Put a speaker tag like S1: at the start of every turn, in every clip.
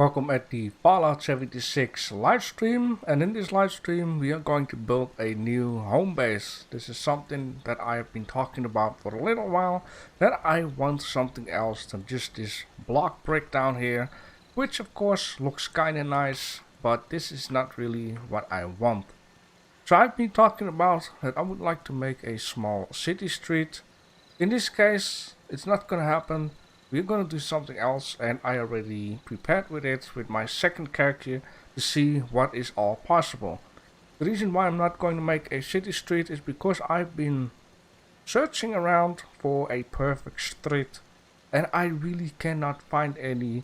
S1: Welcome at the Fallout 76 live stream, and in this live stream we are going to build a new home base. This is something that I have been talking about for a little while, that I want something else than just this block brick down here, which of course looks kinda nice, but this is not really what I want. So I've been talking about that I would like to make a small city street. In this case, it's not gonna happen. We're gonna do something else, and I already prepared with it with my second character to see what is all possible. The reason why I'm not going to make a city street is because I've been searching around for a perfect street, and I really cannot find any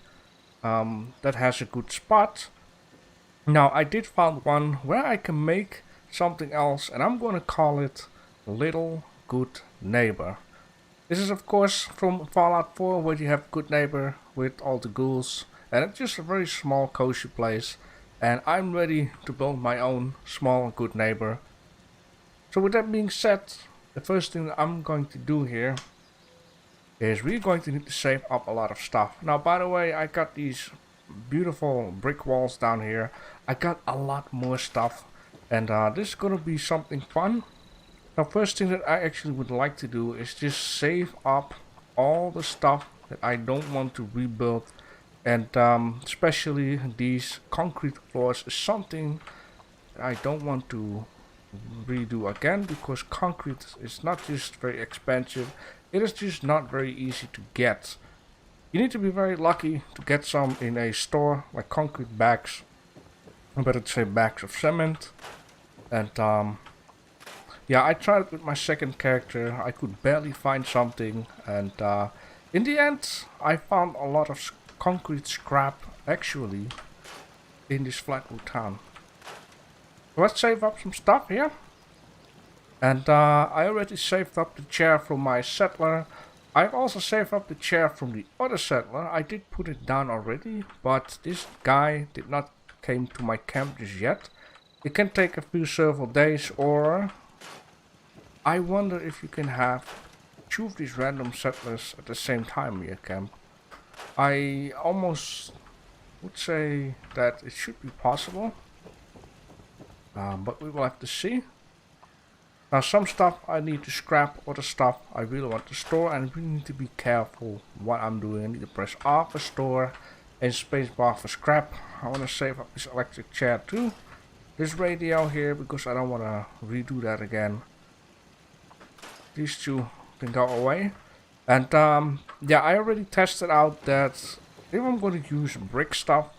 S1: that has a good spot. Now I did find one where I can make something else, and I'm gonna call it Little Good Neighbor. This is of course from Fallout 4, where you have Good Neighbor with all the ghouls, and it's just a very small cozy place, and I'm ready to build my own small Good Neighbor. So with that being said, the first thing that I'm going to do here is we're going to need to save up a lot of stuff. Now by the way, I got these beautiful brick walls down here. I got a lot more stuff, and this is gonna be something fun. Now first thing that I actually would like to do is just save up all the stuff that I don't want to rebuild, and especially these concrete floors is something that I don't want to redo again, because concrete is not just very expensive, it is just not very easy to get. You need to be very lucky to get some in a store, like concrete bags, I better say bags of cement. And yeah, I tried it with my second character. I could barely find something, and in the end I found a lot of concrete scrap actually in this flatwood town. Let's save up some stuff here. And I already saved up the chair from my settler. I've also saved up the chair from the other settler. I did put it down already, but this guy did not came to my camp just yet. It can take a few several days, or I wonder if you can have two of these random settlers at the same time in your camp. I almost would say that it should be possible, but we will have to see. Now some stuff I need to scrap, other stuff I really want to store, and we need to be careful what I'm doing. I need to press R for store and spacebar for scrap. I want to save up this electric chair too. This radio here, because I don't want to redo that again. These two can go away. And yeah, I already tested out that if I'm going to use brick stuff,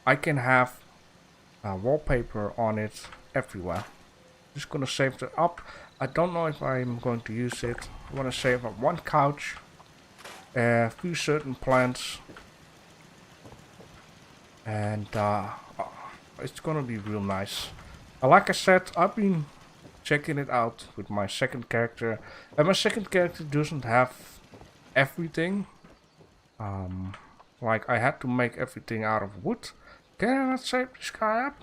S1: I can have wallpaper on it everywhere. Just gonna save that up. I don't know if I'm going to use it. I want to save up one couch, a few certain plants, and it's gonna be real nice. Like I said, I've been checking it out with my second character, and my second character doesn't have everything. Like I had to make everything out of wood. Can I not save this guy up?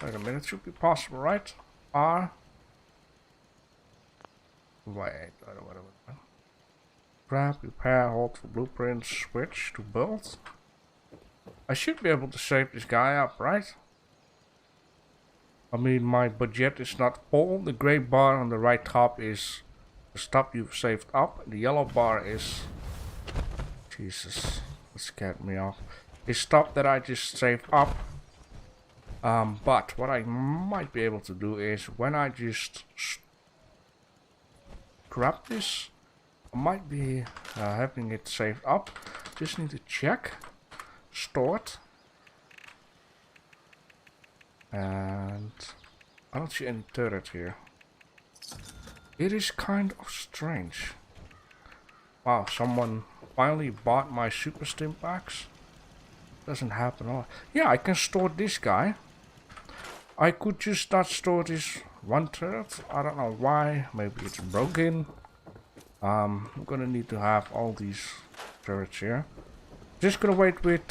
S1: Wait a minute, should be possible, right? R. Wait, grab, repair, hold for blueprints, switch to build. I should be able to save this guy up, right? I mean, my budget is not full. The gray bar on the right top is the stuff you've saved up. The yellow bar is... Jesus, that scared me off. Is stuff that I just saved up. But what I might be able to do is, when I just grab this, I might be having it saved up. Just need to check. Stored. And I don't see any turret here. It is kind of strange. Wow, someone finally bought my super stim packs. Doesn't happen all. Yeah, I can store this guy. I could just not store this one turret. I don't know why. Maybe it's broken. I'm gonna need to have all these turrets here. Just gonna wait with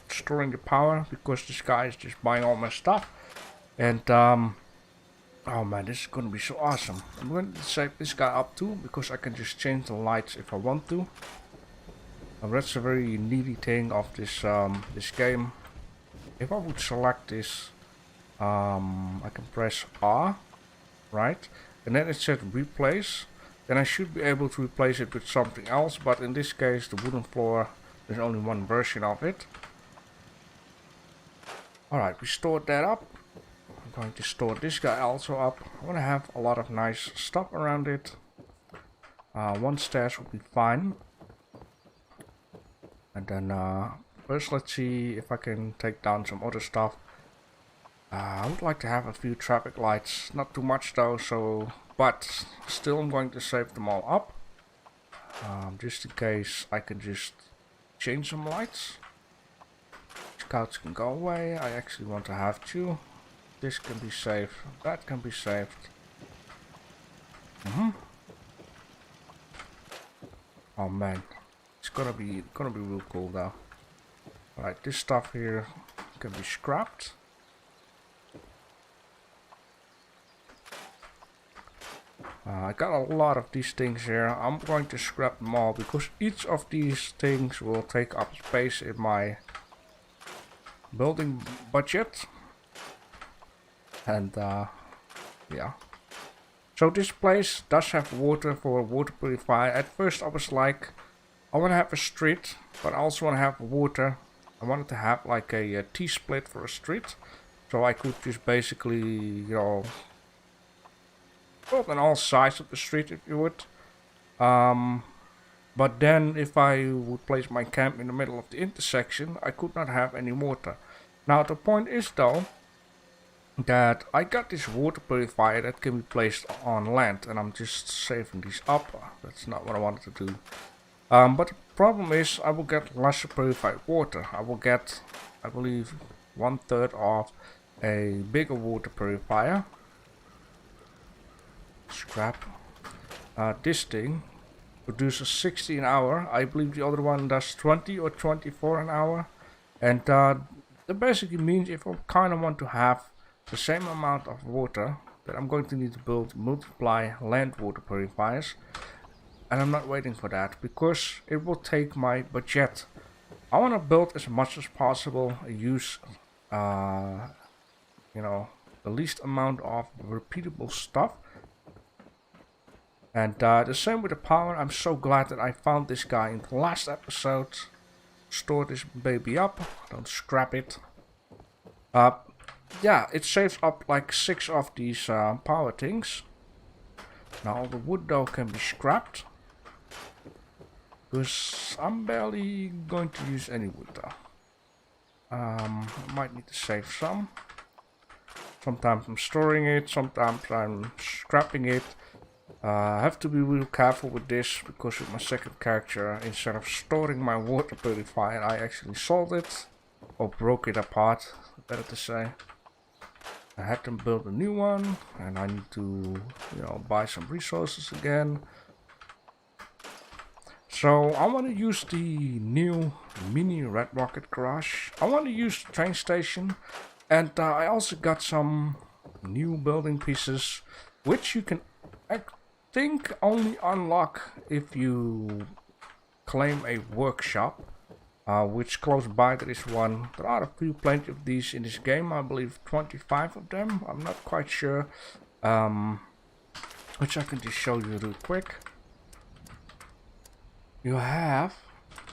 S1: storing the power, because this guy is just buying all my stuff. And oh man, this is gonna be so awesome. I'm going to save this guy up too, because I can just change the lights if I want to. And that's a very needy thing of this this game. If I would select this, I can press R, right? And then it says replace. Then I should be able to replace it with something else. But in this case, the wooden floor, there's only one version of it. Alright, we stored that up. I'm going to store this guy also up. I want to have a lot of nice stuff around it. One stairs will be fine. And then first let's see if I can take down some other stuff. I would like to have a few traffic lights. Not too much though, so... But still I'm going to save them all up. Just in case I can just change some lights. Scouts can go away. I actually want to have two. This can be saved. That can be saved. Oh man, it's gonna be real cool though. Alright, this stuff here can be scrapped. I got a lot of these things here. I'm going to scrap them all because each of these things will take up space in my building budget. And yeah. So this place does have water for a water purifier. At first I was like, I want to have a street, but I also want to have water. I wanted to have like a T-split for a street. So I could just basically, you know, build on all sides of the street if you would. But then if I would place my camp in the middle of the intersection, I could not have any water. Now the point is though, that I got this water purifier that can be placed on land, and I'm just saving these up. That's not what I wanted to do. But the problem is I will get lesser purified water. I will get, I believe, 1/3 of a bigger water purifier. Scrap. This thing produces 60 an hour. I believe the other one does 20 or 24 an hour. And that basically means if I kind of want to have the same amount of water, that I'm going to need to build multiply land water purifiers. And I'm not waiting for that because it will take my budget. I want to build as much as possible, use you know, the least amount of repeatable stuff. And the same with the power. I'm so glad that I found this guy in the last episode. Store this baby up, don't scrap it. Yeah, it saves up like 6 of these power things. Now all the wood though can be scrapped. Because I'm barely going to use any wood though. I might need to save some. Sometimes I'm storing it, sometimes I'm scrapping it. I have to be real careful with this because with my second character, instead of storing my water purifier, I actually sold it. Or broke it apart, better to say. I had to build a new one, and I need to, you know, buy some resources again. So I want to use the new mini red rocket garage. I want to use the train station, and I also got some new building pieces, which you can, I think, only unlock if you claim a workshop. Which close by there is one. There are plenty of these in this game. I believe 25 of them. I'm not quite sure. Which I can just show you real quick. You have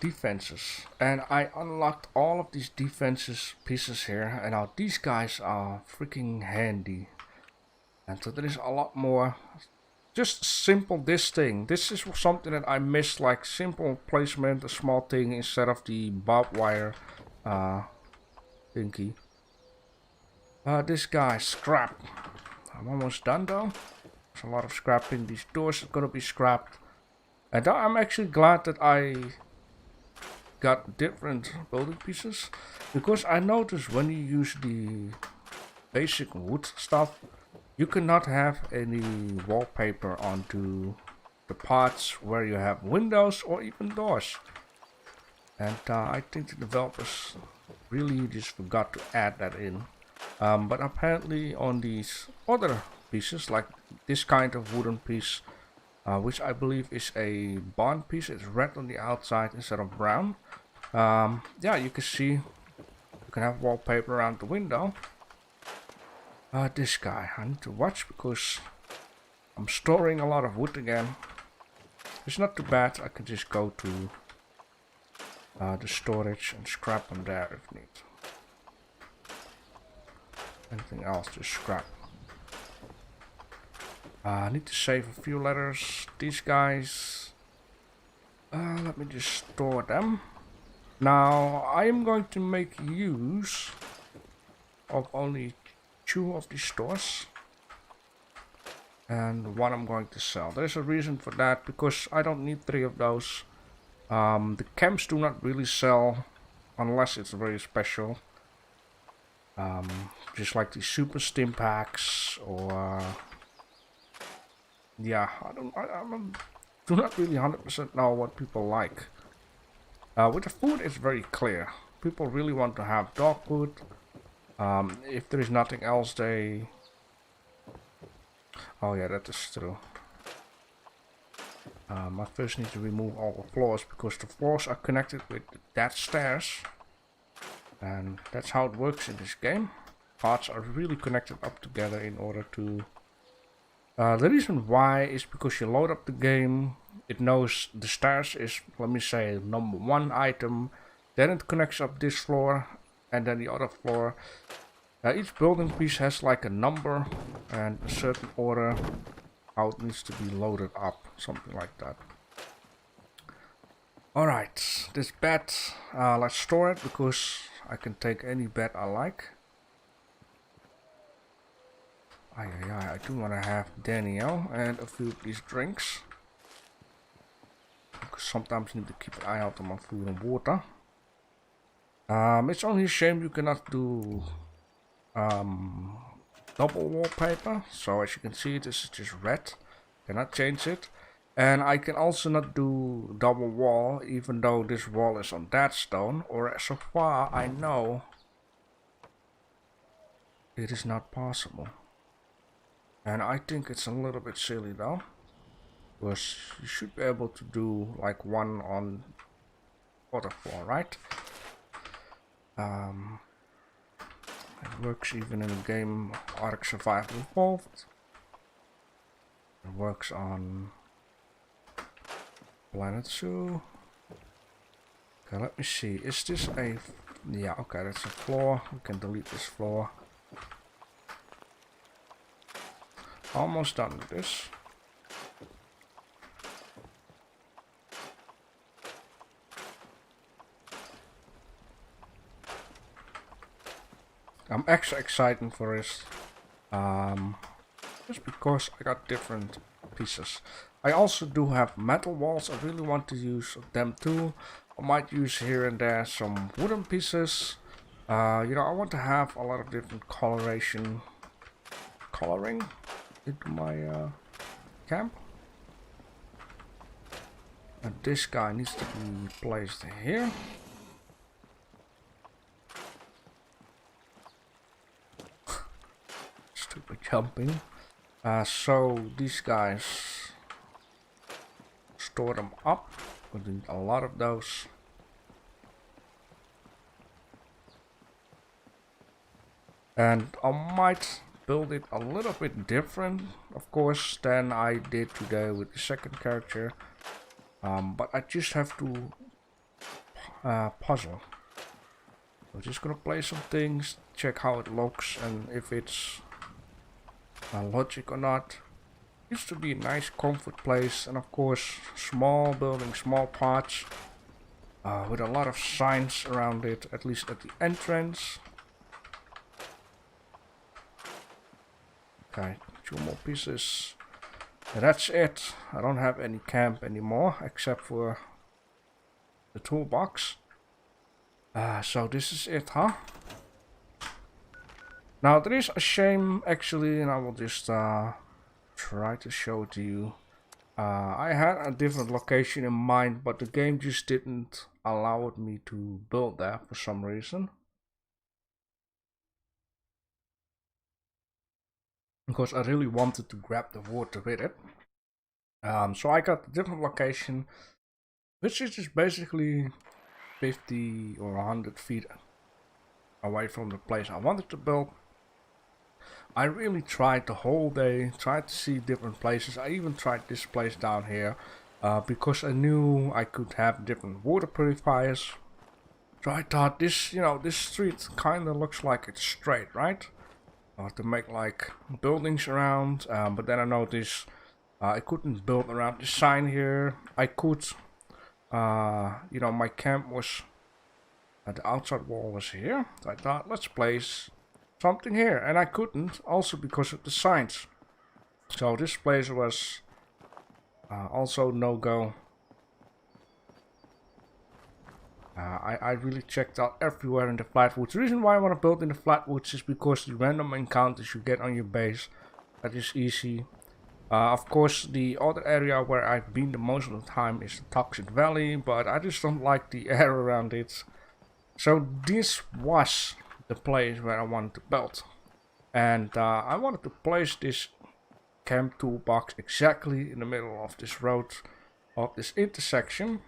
S1: defenses, and I unlocked all of these defenses pieces here, and now these guys are freaking handy. And so there is a lot more. Just simple this thing. This is something that I missed, like simple placement, a small thing instead of the barbed wire thingy. This guy, scrap. I'm almost done though. There's a lot of scrapping. These doors are gonna be scrapped. And I'm actually glad that I got different building pieces, because I noticed when you use the basic wood stuff, you cannot have any wallpaper onto the parts where you have windows or even doors. And I think the developers really just forgot to add that in. But apparently on these other pieces, like this kind of wooden piece, which I believe is a bond piece. It's red on the outside instead of brown. Yeah, you can see you can have wallpaper around the window. This guy I need to watch because I'm storing a lot of wood again. It's not too bad. I can just go to the storage and scrap them there if need. Anything else, just scrap. I need to save a few letters. These guys, let me just store them. Now I am going to make use of only 2 of these stores, and 1 I'm going to sell. There's a reason for that, because I don't need 3 of those. The camps do not really sell unless it's very special. Just like the super stim packs, or yeah, I do not really 100% know what people like. With the food, it's very clear. People really want to have dog food. If there is nothing else, they... Oh yeah, that is true. I first need to remove all the floors, because the floors are connected with that stairs. And that's how it works in this game. Parts are really connected up together in order to... the reason why is because you load up the game, it knows the stairs is, let me say, number 1 item. Then it connects up this floor, and then the other floor. Each building piece has like a number and a certain order how it needs to be loaded up, something like that. Alright, this bed, let's store it because I can take any bed I like. I do want to have Danielle and a few of these drinks, because sometimes you need to keep an eye out on my food and water. It's only a shame you cannot do double wallpaper. So as you can see, this is just red. Cannot change it. And I can also not do double wall, even though this wall is on that stone, or so far I know it is not possible. And I think it's a little bit silly though, because you should be able to do like 1 on other floor, right? It works even in a game Ark Survival Evolved. It works on Planet Zoo. Okay, let me see. Is this a... Yeah, okay, that's a floor. We can delete this floor. Almost done with this. I'm extra excited for this. Just because I got different pieces. I also do have metal walls. I really want to use them too. I might use here and there some wooden pieces. You know, I want to have a lot of different coloring into my camp. And this guy needs to be placed here. Stupid jumping. So these guys, store them up. We need a lot of those. And I might build it a little bit different, of course, than I did today with the second character. But I just have to puzzle. I'm just gonna play some things, check how it looks, and if it's logic or not. Used to be a nice comfort place, and of course small building, small parts, with a lot of signs around it, at least at the entrance. Okay, 2 more pieces. And that's it. I don't have any camp anymore, except for the toolbox. So this is it, huh? Now there is a shame actually, and I will just try to show it to you. I had a different location in mind, but the game just didn't allow me to build there for some reason. Because I really wanted to grab the water with it. So I got a different location, which is just basically 50 or 100 feet away from the place I wanted to build. I really tried the whole day, tried to see different places. I even tried this place down here because I knew I could have different water purifiers. So I thought this, this street kind of looks like it's straight, right? To make like buildings around, but then I noticed I couldn't build around this sign here. I could, my camp was, the outside wall was here. So I thought, let's place something here, and I couldn't, also because of the signs. So this place was also no-go. I really checked out everywhere in the flatwoods. The reason why I want to build in the flatwoods is because the random encounters you get on your base, that is easy. Of course, the other area where I've been the most of the time is the Toxic Valley, but I just don't like the air around it. So this was the place where I wanted to build. And I wanted to place this camp toolbox exactly in the middle of this road, of this intersection.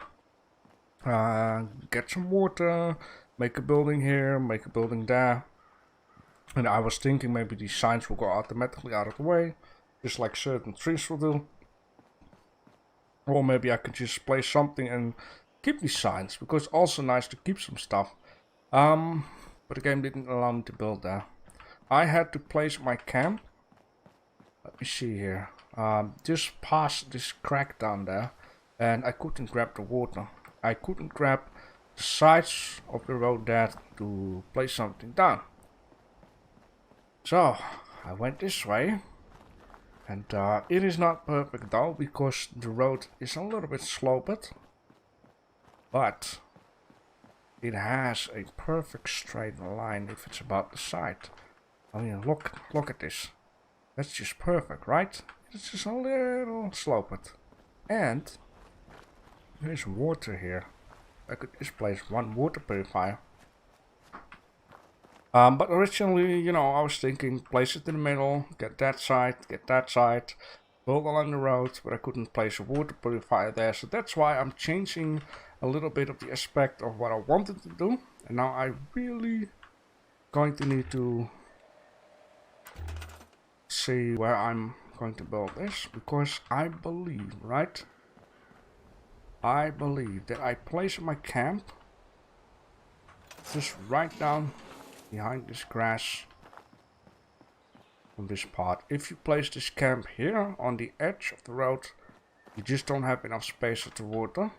S1: Get some water, make a building here, make a building there. And I was thinking maybe these signs will go automatically out of the way, just like certain trees will do. Or maybe I could just place something and keep these signs, because it's also nice to keep some stuff. But the game didn't allow me to build there. I had to place my camp. Let me see here. Just past this crack down there, and I couldn't grab the water. I couldn't grab the sides of the road there to place something down. So I went this way, and it is not perfect though, because the road is a little bit sloped, but it has a perfect straight line if it's about the side. I mean, look at this. That's just perfect, right? It's just a little sloped, and there's water here. I could just place one water purifier. But originally, I was thinking place it in the middle, get that side, build along the road, but I couldn't place a water purifier there. So that's why I'm changing a little bit of the aspect of what I wanted to do. And now I really going to need to see where I'm going to build this, because I believe, right? I believe that I place my camp just right down behind this grass on this part. If you place this camp here on the edge of the road, you just don't have enough space for the water.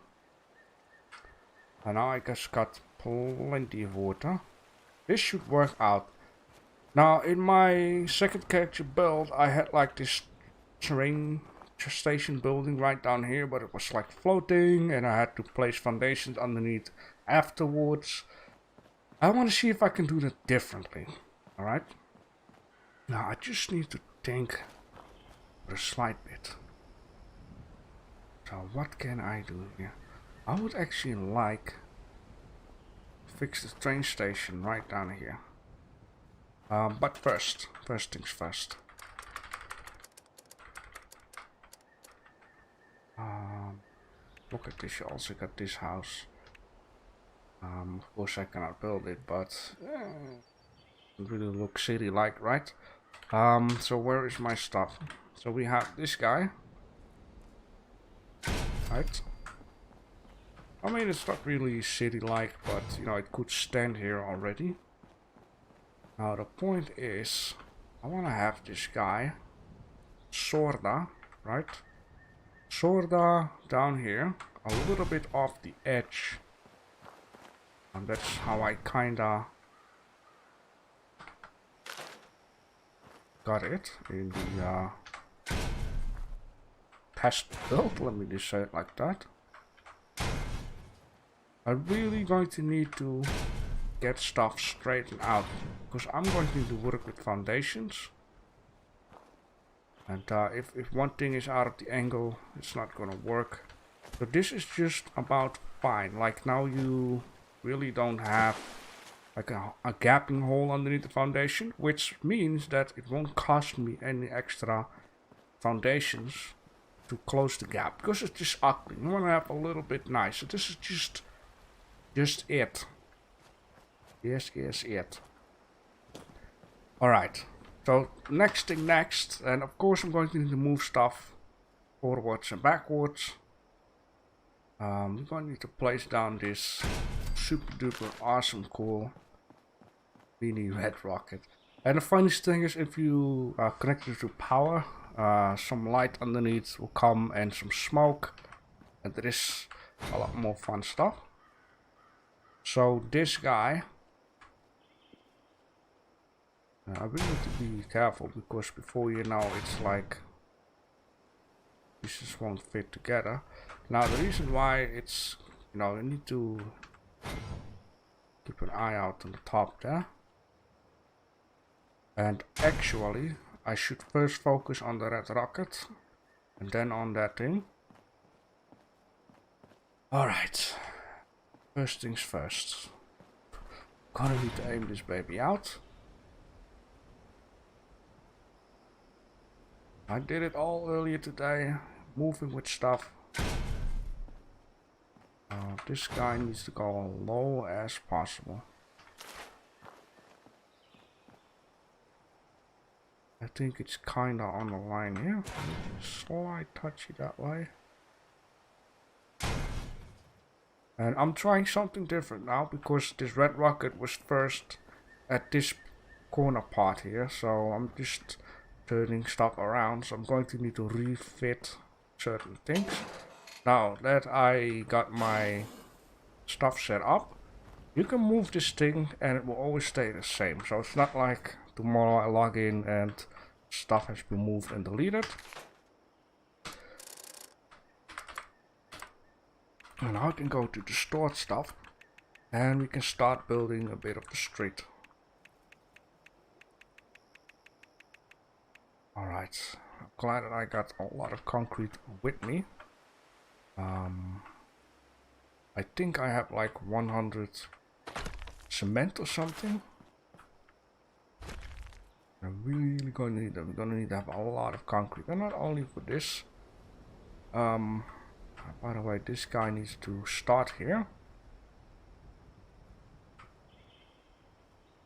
S1: And now I just got plenty of water. This should work out. Now in my second character build, I had like this terrain station building right down here, but it was like floating, and I had to place foundations underneath afterwards. I want to see if I can do that differently. Alright? Now I just need to think for a slight bit. So what can I do here? I would actually like to fix the train station right down here. But first things first. Look at this, you also got this house. Of course I cannot build it, but it really looks city-like, right? So where is my stuff? So we have this guy. Right? I mean, it's not really city-like, but, it could stand here already. Now the point is, I want to have this guy, sorta, right? Sorta down here, a little bit off the edge. And that's how I kinda got it in the test build, let me just say it like that. I'm really going to need to get stuff straightened out, because I'm going to need to work with foundations. And if one thing is out of the angle, it's not gonna work. So this is just about fine. Like now you really don't have like a gapping hole underneath the foundation, which means that it won't cost me any extra foundations to close the gap because it's just ugly. We want to have a little bit nicer. This is just it. Yes, it. Alright, so next thing next, and of course I'm going to need to move stuff forwards and backwards. We're going to need to place down this super duper awesome cool mini red rocket. And the funniest thing is, if you connect it to power, some light underneath will come and some smoke, and there is a lot more fun stuff. So this guy, I really need to be careful because before you know, it's like pieces won't fit together. Now the reason why it's, you know, you need to keep an eye out on the top there. And actually, I should first focus on the red rocket and then on that thing. Alright, first things first. Gonna need to aim this baby out. I did it all earlier today, moving with stuff. This guy needs to go as low as possible. I think it's kinda on the line here. Slight touchy that way. And I'm trying something different now because this red rocket was first at this corner part here. So I'm just turning stuff around. So I'm going to need to refit certain things. Now that I got my stuff set up, you can move this thing and it will always stay the same. So it's not like tomorrow I log in and stuff has been moved and deleted. And now I can go to the stored stuff and we can start building a bit of the street. Alright, I'm glad that I got a lot of concrete with me. I think I have like 100 cement or something. I'm really going to need them. We're going to need to have a lot of concrete, and not only for this. By the way, this guy needs to start here.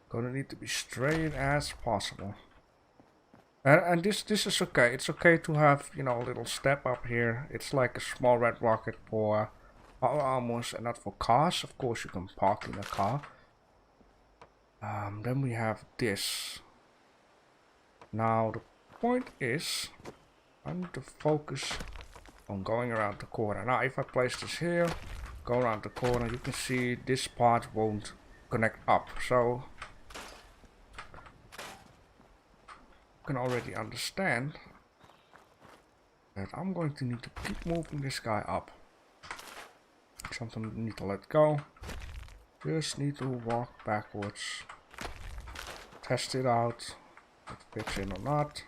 S1: Gonna need to be straight as possible. And this is okay. It's okay to have, you know, a little step up here. It's like a small red rocket for power armors and not for cars. Of course, you can park in a car. Then we have this. Now the point is, I need to focus on going around the corner. Now if I place this here, go around the corner, you can see this part won't connect up. So you can already understand that I'm going to need to keep moving this guy up. Something I need to let go. Just need to walk backwards. Test it out. If it fits in or not.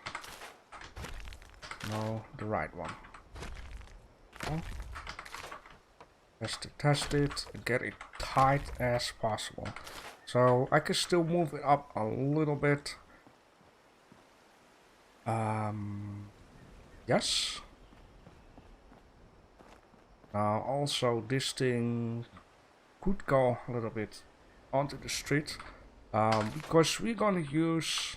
S1: No, the right one. Oh. Test it, and get it tight as possible. So I can still move it up a little bit. Yes. Now also this thing could go a little bit onto the street. Because we're gonna use,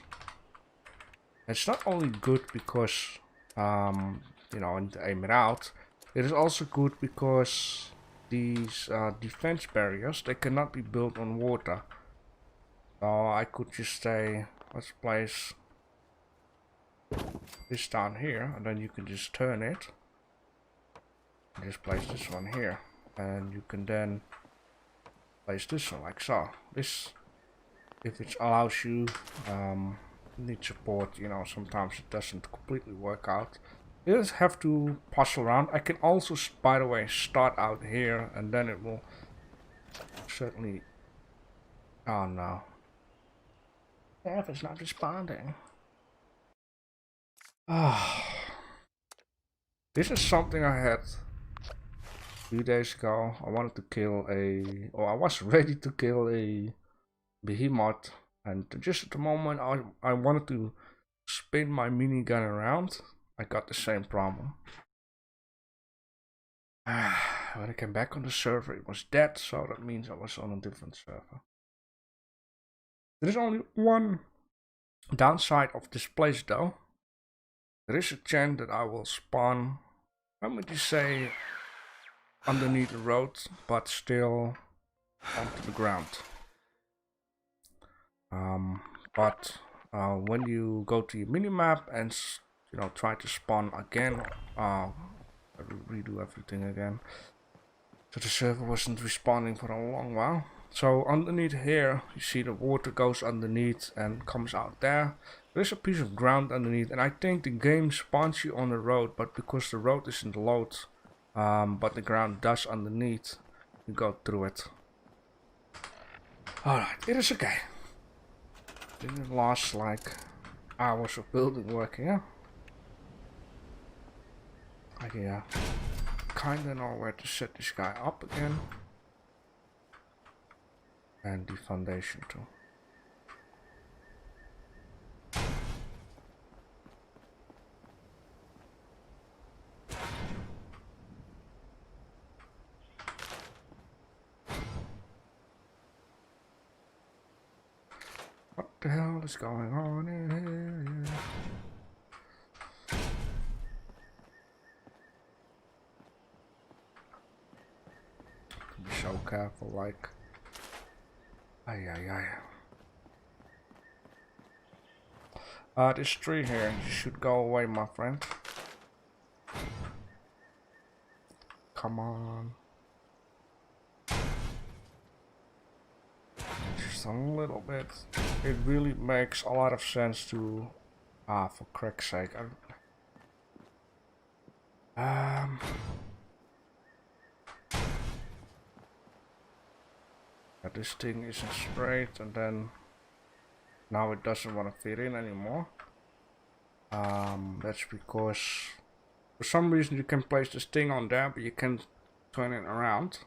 S1: it's not only good because you know, and aim it out, it is also good because these defense barriers, they cannot be built on water. So I could just say, let's place this down here, and then you can just turn it and just place this one here, and you can then place this one like so. This, if it allows you, need support, you know, sometimes it doesn't completely work out. You just have to puzzle around. I can also, by the way, start out here, and then it will certainly, oh no, the app is not responding. Ah, this is something I had a few days ago. I wanted to kill a, or I was ready to kill a behemoth, and just at the moment I wanted to spin my minigun around, I got the same problem. When I came back on the server, it was dead, so that means I was on a different server. There is only one downside of this place though. There is a chance that I will spawn, how would you say, underneath the road, but still onto the ground. But when you go to your minimap and try to spawn again, redo everything again. So the server wasn't responding for a long while. So underneath here, you see the water goes underneath and comes out there. There's a piece of ground underneath, and I think the game spawns you on the road, but because the road isn't loaded, but the ground does underneath, you go through it. Alright, it is okay. Didn't last like hours of building work here. Yeah, kinda know where to set this guy up again. And the foundation too. What the hell is going on in here? Be so careful, like. This tree here, you should go away, my friend. Come on. Just a little bit. It really makes a lot of sense to, for crack's sake. This thing isn't straight, and then now it doesn't want to fit in anymore. That's because for some reason you can place this thing on there, but you can't turn it around.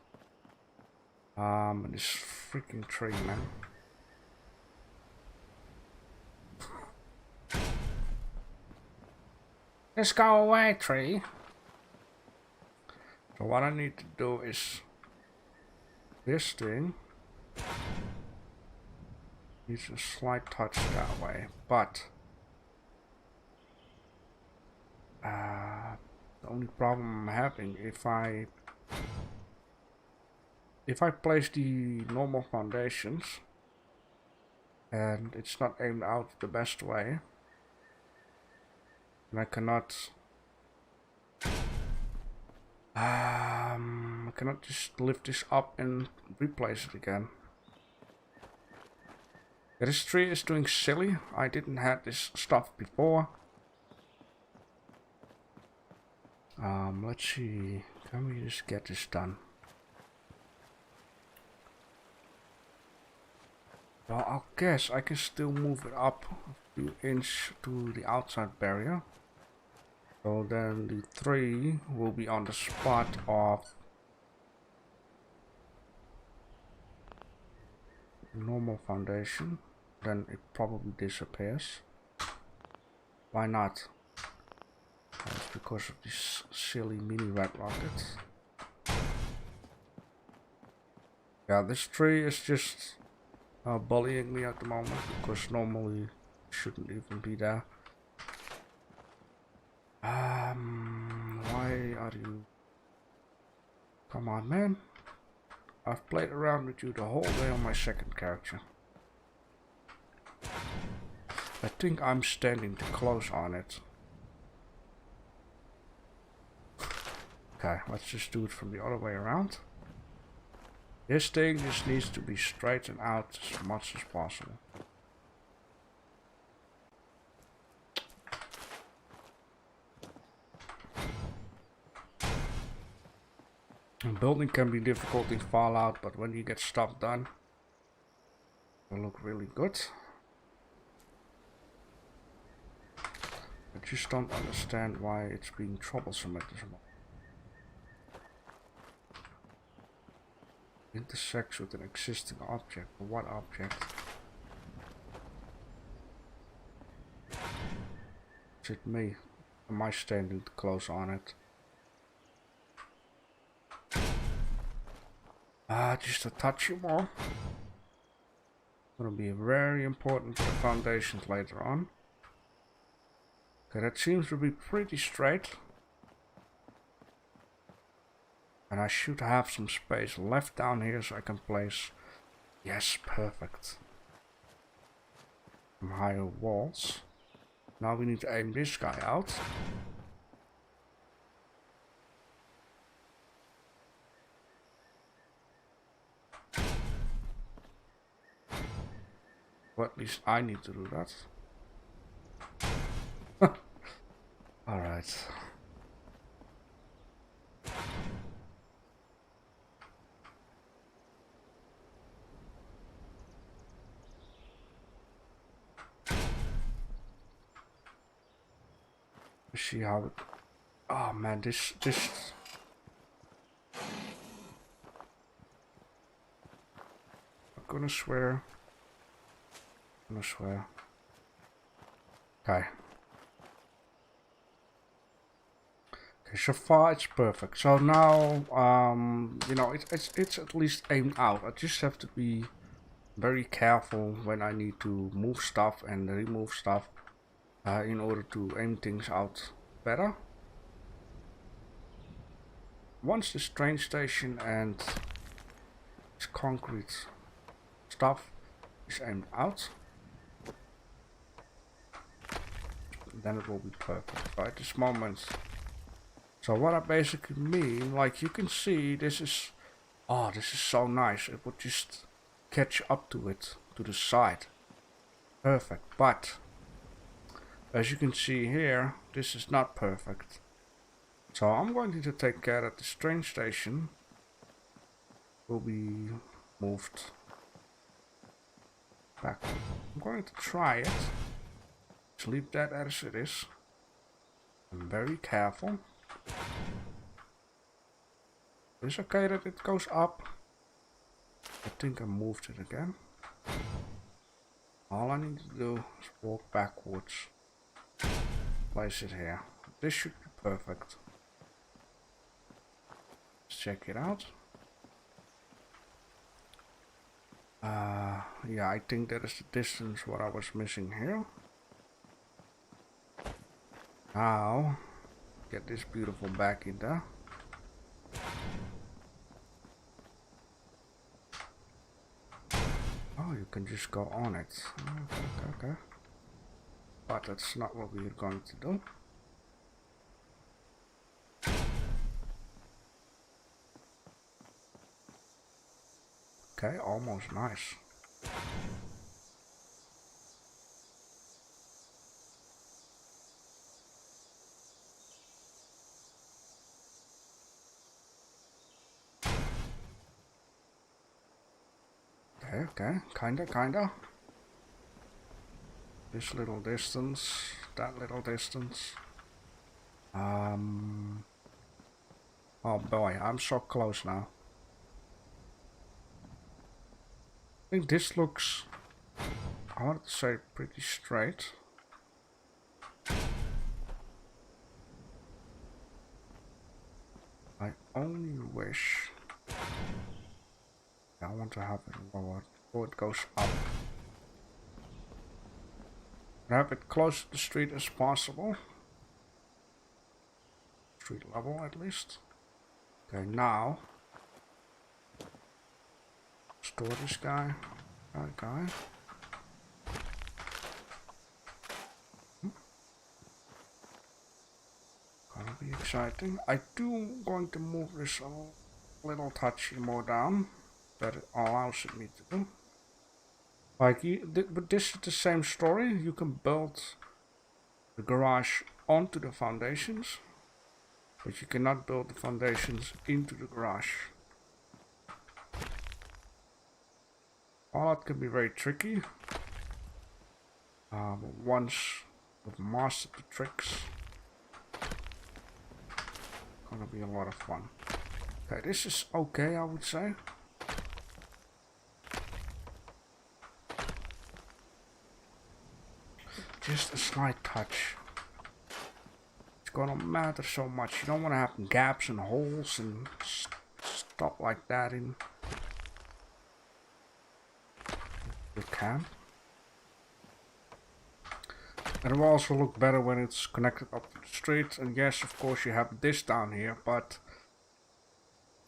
S1: This freaking tree, man. Let's go away, tree. So what I need to do is this thing needs a slight touch that way, but the only problem I'm having if I place the normal foundations and it's not aimed out the best way, and I cannot just lift this up and replace it again. This tree is doing silly. I didn't have this stuff before. Let's see. Can we just get this done? Well, I guess I can still move it up a few inches to the outside barrier. So then the 3 will be on the spot of normal foundation. Then it probably disappears. Why not? That's because of this silly mini red rocket. Yeah, this tree is just bullying me at the moment because normally it shouldn't even be there. Why are you? Come on, man. I've played around with you the whole day on my second character. I think I'm standing too close on it. Okay, let's just do it from the other way around. This thing just needs to be straightened out as much as possible. Building can be difficult in Fallout, but when you get stuff done, it will look really good. I just don't understand why it's being troublesome at this moment. Intersects with an existing object. What object? Is it me? Am I standing too close on it? Just a touch more. Gonna be very important for the foundations later on. Okay, that seems to be pretty straight. And I should have some space left down here so I can place... Yes, perfect. Some higher walls. Now we need to aim this guy out. Well, at least I need to do that. Alright. Let's see how it... Oh man, this... I'm gonna swear. Okay. Okay, so far it's perfect. So now, you know, it's at least aimed out. I just have to be very careful when I need to move stuff and remove stuff in order to aim things out better. Once this train station and this concrete stuff is aimed out, then it will be perfect. But at this moment, so what I basically mean, like you can see, this is, oh, this is so nice. It would just catch up to it, to the side. Perfect. But as you can see here, this is not perfect. So I'm going to take care that this train station will be moved back. I'm going to try it. Just leave that as it is. I'm very careful. It's okay that it goes up. I think I moved it again. All I need to do is walk backwards. Place it here. This should be perfect. Let's check it out. Yeah, I think that is the distance what I was missing here. Now, get this beautiful back in there. Oh, you can just go on it. Okay. But that's not what we're going to do. Okay, almost nice. Okay, kinda. This little distance, that little distance. Oh boy, I'm so close now. I think this looks, I want to say, pretty straight. I only wish I want to have it lower before it goes up. Have it close to the street as possible. Street level at least. Okay, now store this guy. Gonna be exciting. I do going to move this a little touch more down. That it allows me to do. Like, but this is the same story. You can build the garage onto the foundations, but you cannot build the foundations into the garage. All that can be very tricky. But once we've mastered the tricks, it's gonna be a lot of fun. Okay, this is okay, I would say. Just a slight touch. It's gonna matter so much. You don't want to have gaps and holes and stuff like that in C.A.M.P. And it will also look better when it's connected up to the street. And yes, of course you have this down here, but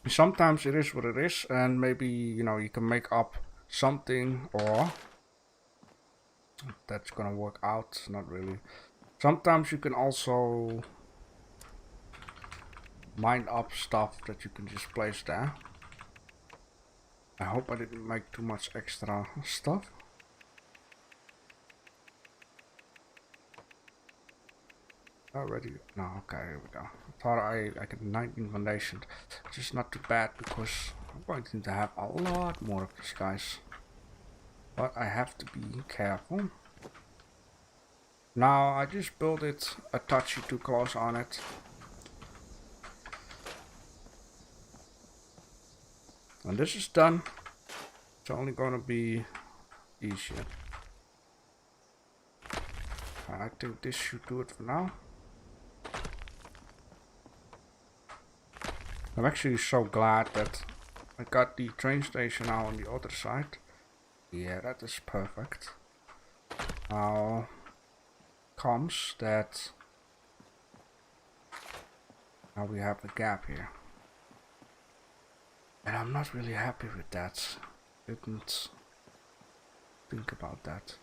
S1: sometimes it is what it is, and maybe, you know, you can make up something, or that's gonna work out, not really. Sometimes you can also mine up stuff that you can just place there. I hope I didn't make too much extra stuff. Already, no, okay, here we go. I thought I get 19 foundations, which is not too bad because I'm going to need to have a lot more of these guys. But I have to be careful. Now I just built it a touchy too close on it. When this is done, it's only gonna be easier. I think this should do it for now. I'm actually so glad that I got the train station now on the other side. Yeah, that is perfect. Now comes that now we have a gap here. And I'm not really happy with that. Didn't think about that.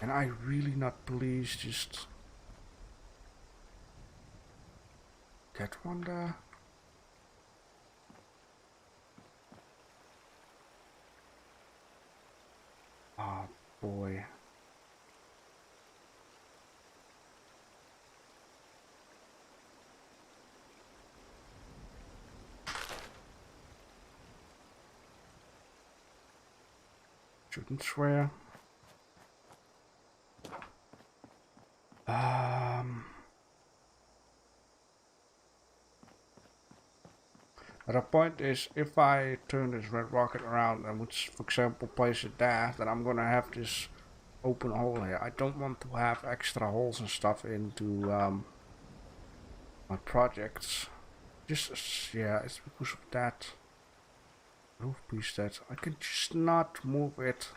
S1: And I really not please just get one there. Oh boy. Shouldn't swear. The point is, if I turn this red rocket around and would, for example, place it there, then I'm gonna have this open hole here. I don't want to have extra holes and stuff into my projects. Just, yeah, it's because of that roof piece that I can just not move it.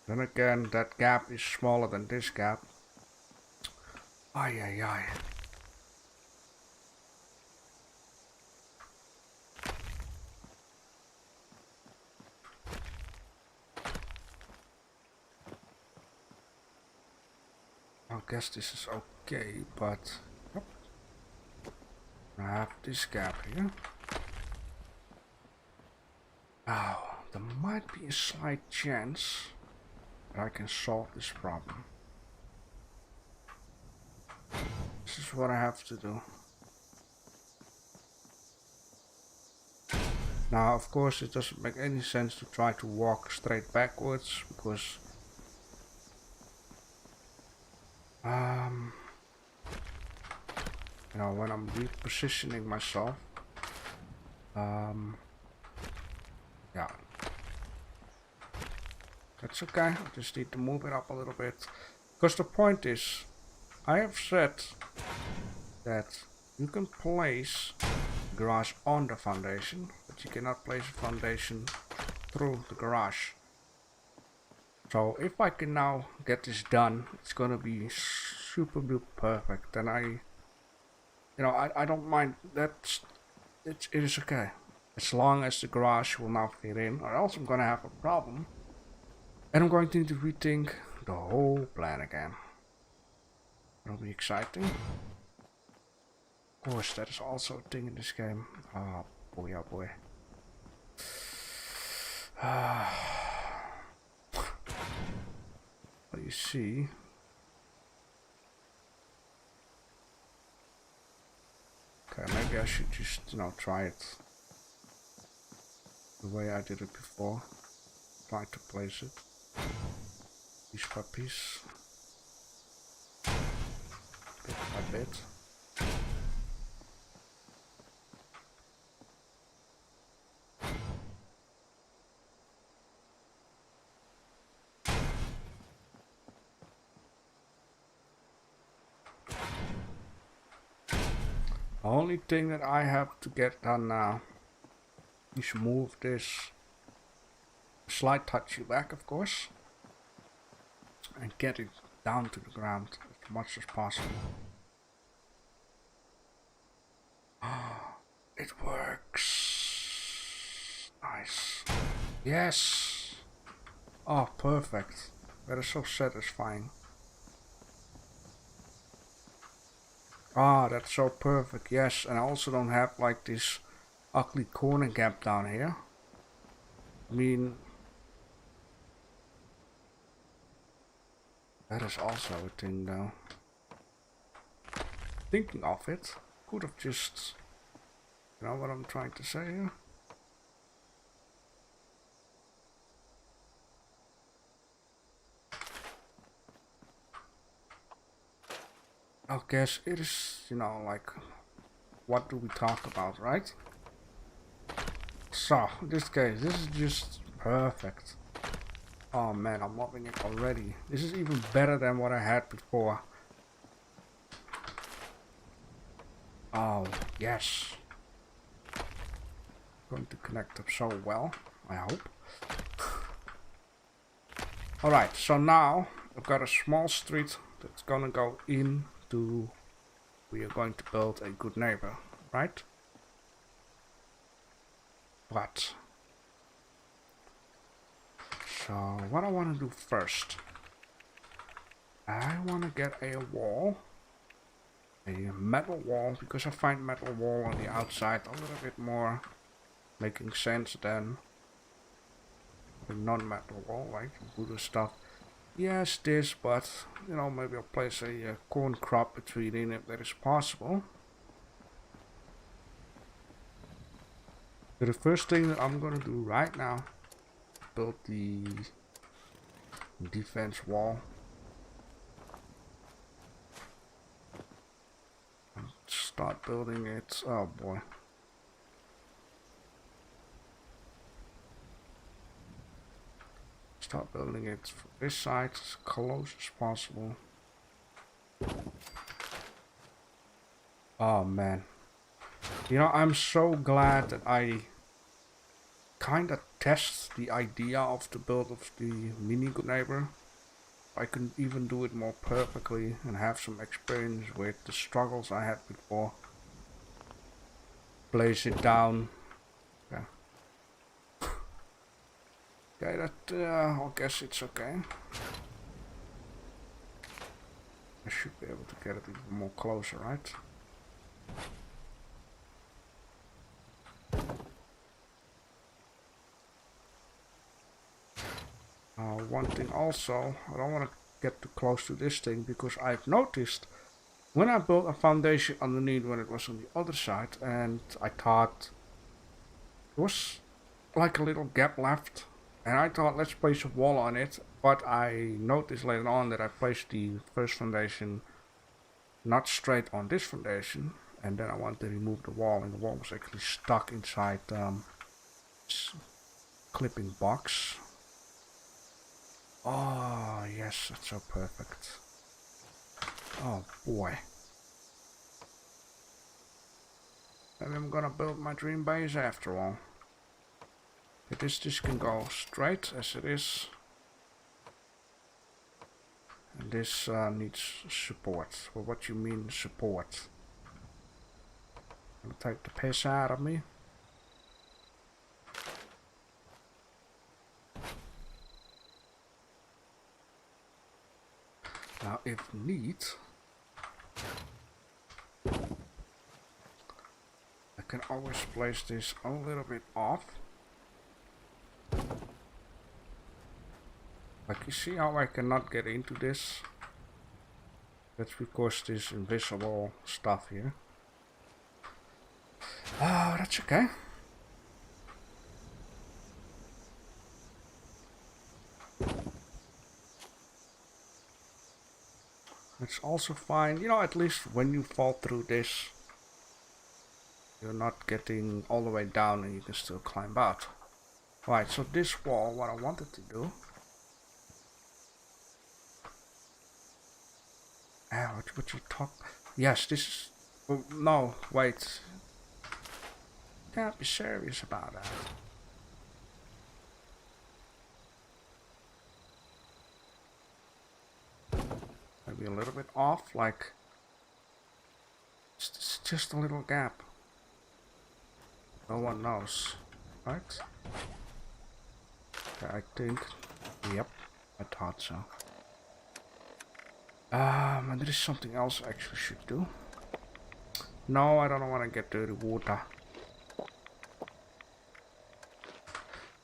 S1: Then again, that gap is smaller than this gap. Ay, ay, ay. I guess this is okay, but yep. I have this gap here. Now, there might be a slight chance that I can solve this problem. This is what I have to do. Now, of course, it doesn't make any sense to try to walk straight backwards, because you know, when I'm repositioning myself, yeah, that's okay. I just need to move it up a little bit, because the point is, I have said that you can place garage on the foundation, but you cannot place a foundation through the garage. So if I can now get this done, it's gonna be super perfect. And I don't mind. It is okay, as long as the garage will now fit in, or else I'm gonna have a problem, and I'm going to need to rethink the whole plan again. It'll be exciting. Of course, that is also a thing in this game. Oh boy, oh boy. But you see, okay, maybe I should just, try it the way I did it before. Try to place it piece by piece, bit by bit. The only thing that I have to get done now You should move this slight touchy back, of course, and get it down to the ground as much as possible. It works. Nice. Yes. Oh, perfect. That is so satisfying. Ah, that's so perfect. Yes, and I also don't have like this ugly corner gap down here. I mean, that is also a thing though. Thinking of it, could have just, you know what I'm trying to say here? I guess it is, you know, like, what do we talk about, right? So, in this case, this is just perfect. Oh man, I'm loving it already. This is even better than what I had before. Oh, yes. Going to connect up so well, I hope. Alright, so now I've got a small street that's gonna go into. We are going to build a good neighbor, right? But so what I want to do first, I want to get a wall, a metal wall, because I find metal wall on the outside a little bit more making sense than a non-metal wall, like wooden stuff. Yes, this, but you know, maybe I'll place a corn crop between in if that is possible. So the first thing that I'm gonna do right now, build the defense wall. And start building it. Oh boy. Start building it from this side as close as possible. Oh man. You know, I'm so glad that I kind of test the idea of the build of the mini good neighbor. I can even do it more perfectly and have some experience with the struggles I had before. Place it down. Okay. Okay, that I guess it's okay. I should be able to get it even more closer, right? One thing also, I don't want to get too close to this thing because I've noticed when I built a foundation underneath when it was on the other side, and I thought there was like a little gap left, and I thought let's place a wall on it, but I noticed later on that I placed the first foundation not straight on this foundation, and then I wanted to remove the wall, and the wall was actually stuck inside this clipping box. Oh yes, that's so perfect. Oh boy. Maybe I'm gonna build my dream base after all. This can go straight as it is. And this needs support. Well, what you mean support? Gonna take the piss out of me? Now, if need, I can always place this a little bit off. Like, you see how I cannot get into this? That's because this invisible stuff here. Oh, that's okay. It's also fine, you know, at least when you fall through this, you're not getting all the way down and you can still climb out. Right, so this wall, what I wanted to do... what you talk... Yes, this is... Oh, no, wait. Can't be serious about that. Maybe a little bit off, like it's just a little gap. No one knows, right? Okay, I think. Yep, I thought so. And there is something else I actually should do. No, I don't want to get dirty water.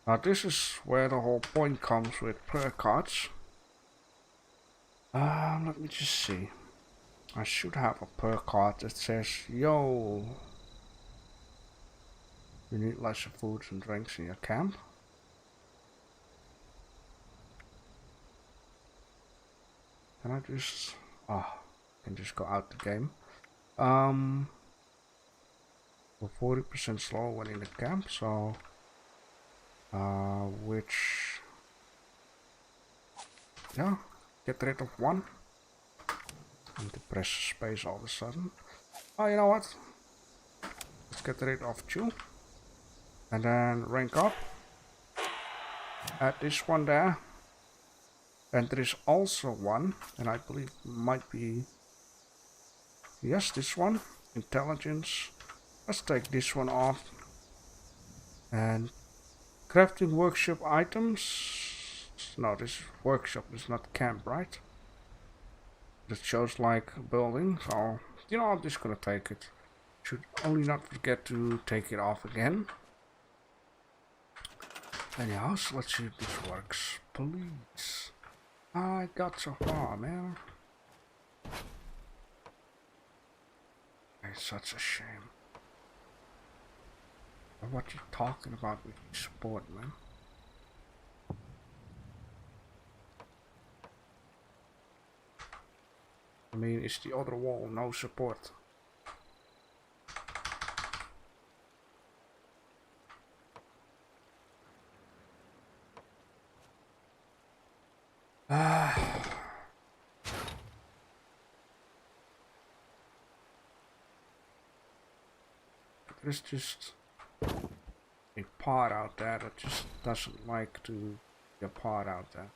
S1: Now this is where the whole point comes with prayer cards. Let me just see. I should have a prayer card that says, yo, you need lots of foods and drinks in your camp. Can I just, I can just go out the game. We're 40% slower when in the camp, so which, yeah, get rid of one. And to press space all of a sudden. Oh, you know what? Let's get rid of 2. And then rank up. Add this one there. And there is also one, and I believe might be, yes, this one, intelligence. Let's take this one off. And crafting workshop items. No, this workshop is not camp, right? It shows like building, so you know I'm just gonna take it. Should only not forget to take it off again. Anyhow, so let's see if this works. Please. I got so far, man. It's such a shame. What you talking about with support, man? I mean, is the other wall no support? There's just a part out there that just doesn't like to be a part out there.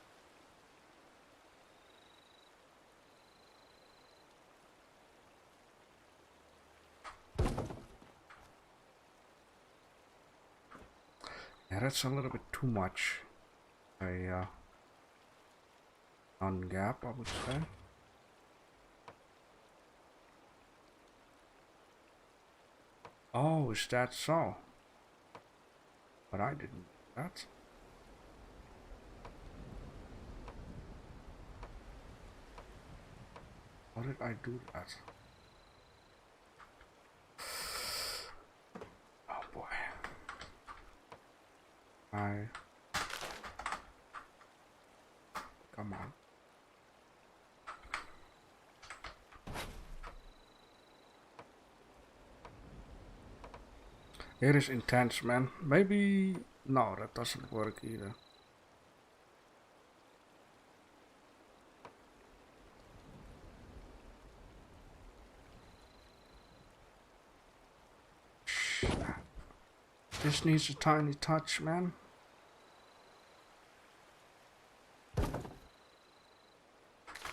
S1: Yeah, that's a little bit too much. A non-gap, I would say. Oh, is that so? But I didn't do that. How did I do that? Oh boy. Come on. It is intense, man. Maybe... No, that doesn't work either. This needs a tiny touch, man.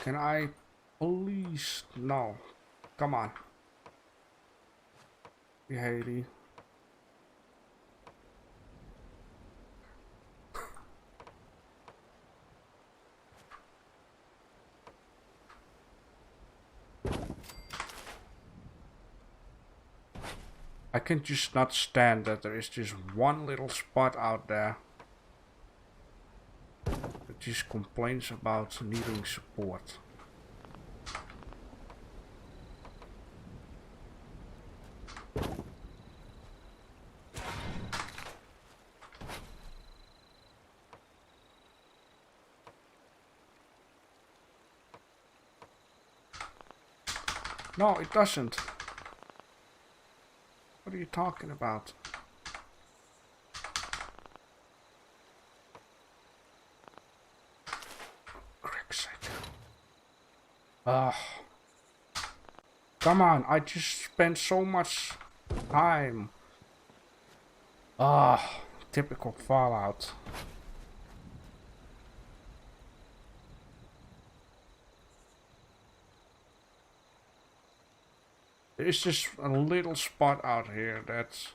S1: Can I please? No. Come on. Haiti. I can just not stand that there is just one little spot out there that just complains about needing support. No, it doesn't. What are you talking about? Crick's sake. Come on, I just spent so much time Ah, typical Fallout. There's just a little spot out here that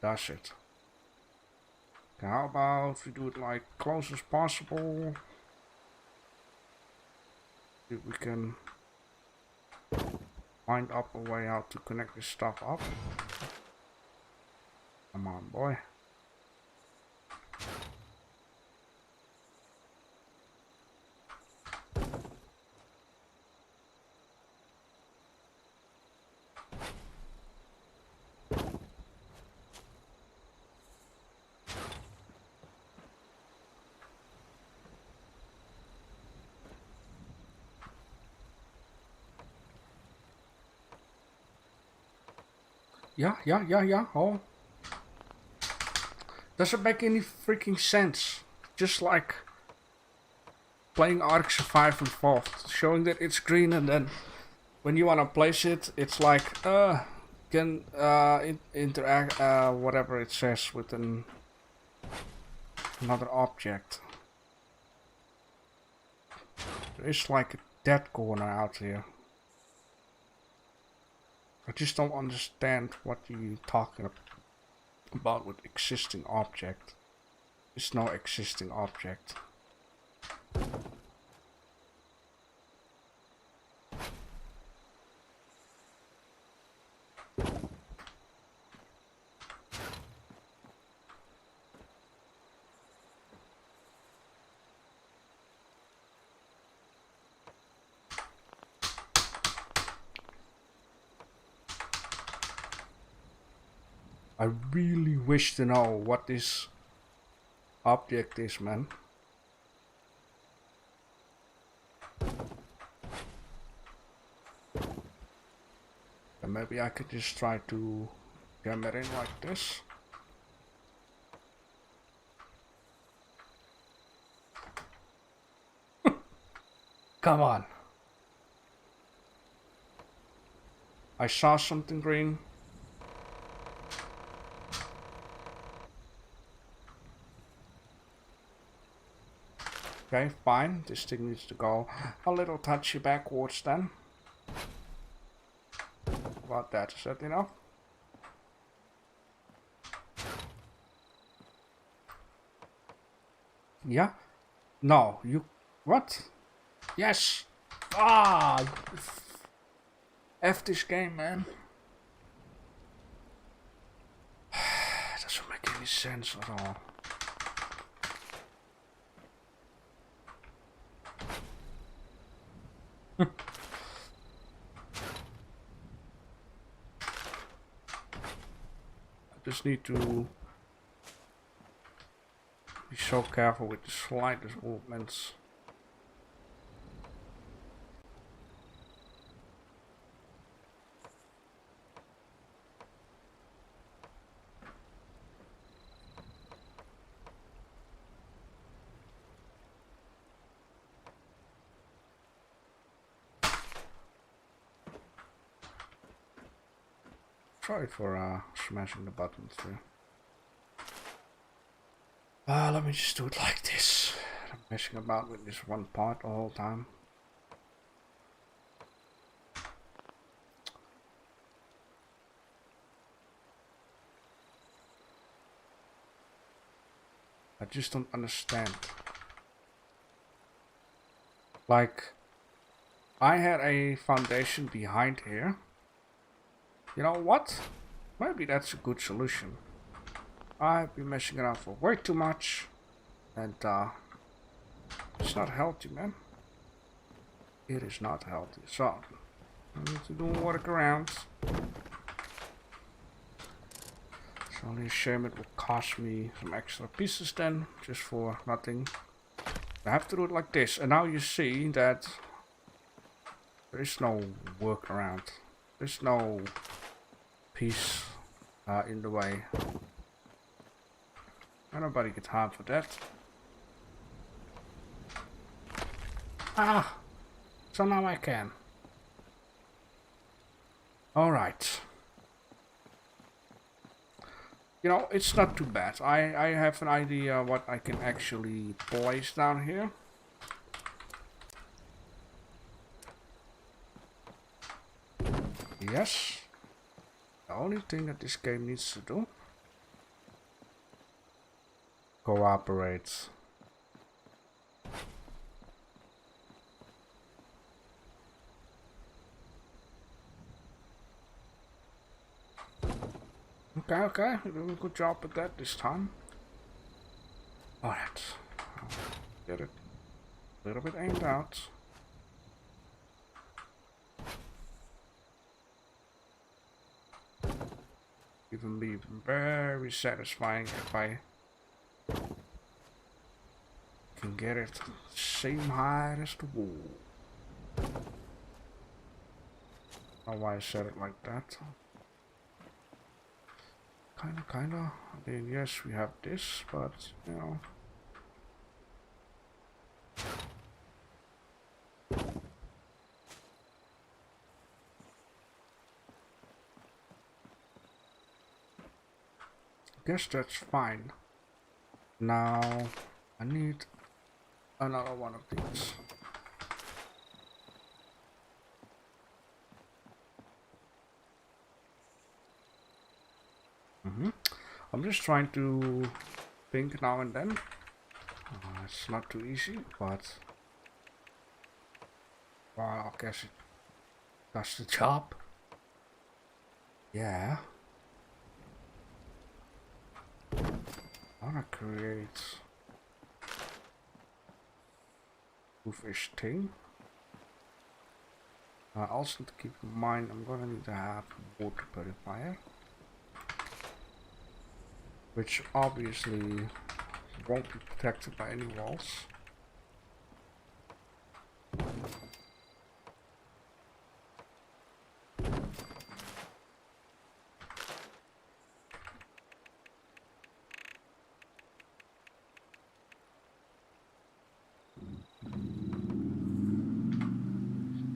S1: does it. How about if we do it like close as possible? If we can find up a way out to connect this stuff up. Come on, boy. Yeah. Oh. Doesn't make any freaking sense. Just like playing Ark Survival Evolved. Showing that it's green and then when you wanna place it, it's like, can interact, whatever it says with another object. There is like a dead corner out here. I just don't understand what you're talking about with existing object. There's no existing object. I really wish to know what this object is, man. And maybe I could just try to jam it in like this. Come on. I saw something green. Okay, fine. This thing needs to go a little touchy backwards then. About that, is that enough? Yeah? No, you... What? Yes! Ah! F this game, man. Doesn't make any sense at all. I just need to be so careful with the slightest movements. Sorry for smashing the buttons here. Let me just do it like this. I'm messing about with this one part the whole time. I just don't understand. Like, I had a foundation behind here. You know what? Maybe that's a good solution. I've been messing around for way too much. And it's not healthy, man. It is not healthy. So, I need to do workarounds. It's only a shame it will cost me some extra pieces then, just for nothing. I have to do it like this. And now you see that there is no workaround. There's no piece in the way. And nobody gets harmed for that. Ah! So now I can. Alright. You know, it's not too bad. I have an idea what I can actually place down here. Yes. The only thing that this game needs to do. Cooperate. Okay, you're doing a good job at that this time. Alright. Get it a little bit aimed out. Even be very satisfying if I can get it same height as the wall. I don't know why I said it like that. Kinda. I mean, yes, we have this, but, you know. Guess that's fine. Now, I need another one of these. I'm just trying to think now and then. It's not too easy, but well, I guess it does the job. Yeah. I wanna create roofish thing. Also to keep in mind, I'm gonna need to have water purifier, which obviously won't be protected by any walls.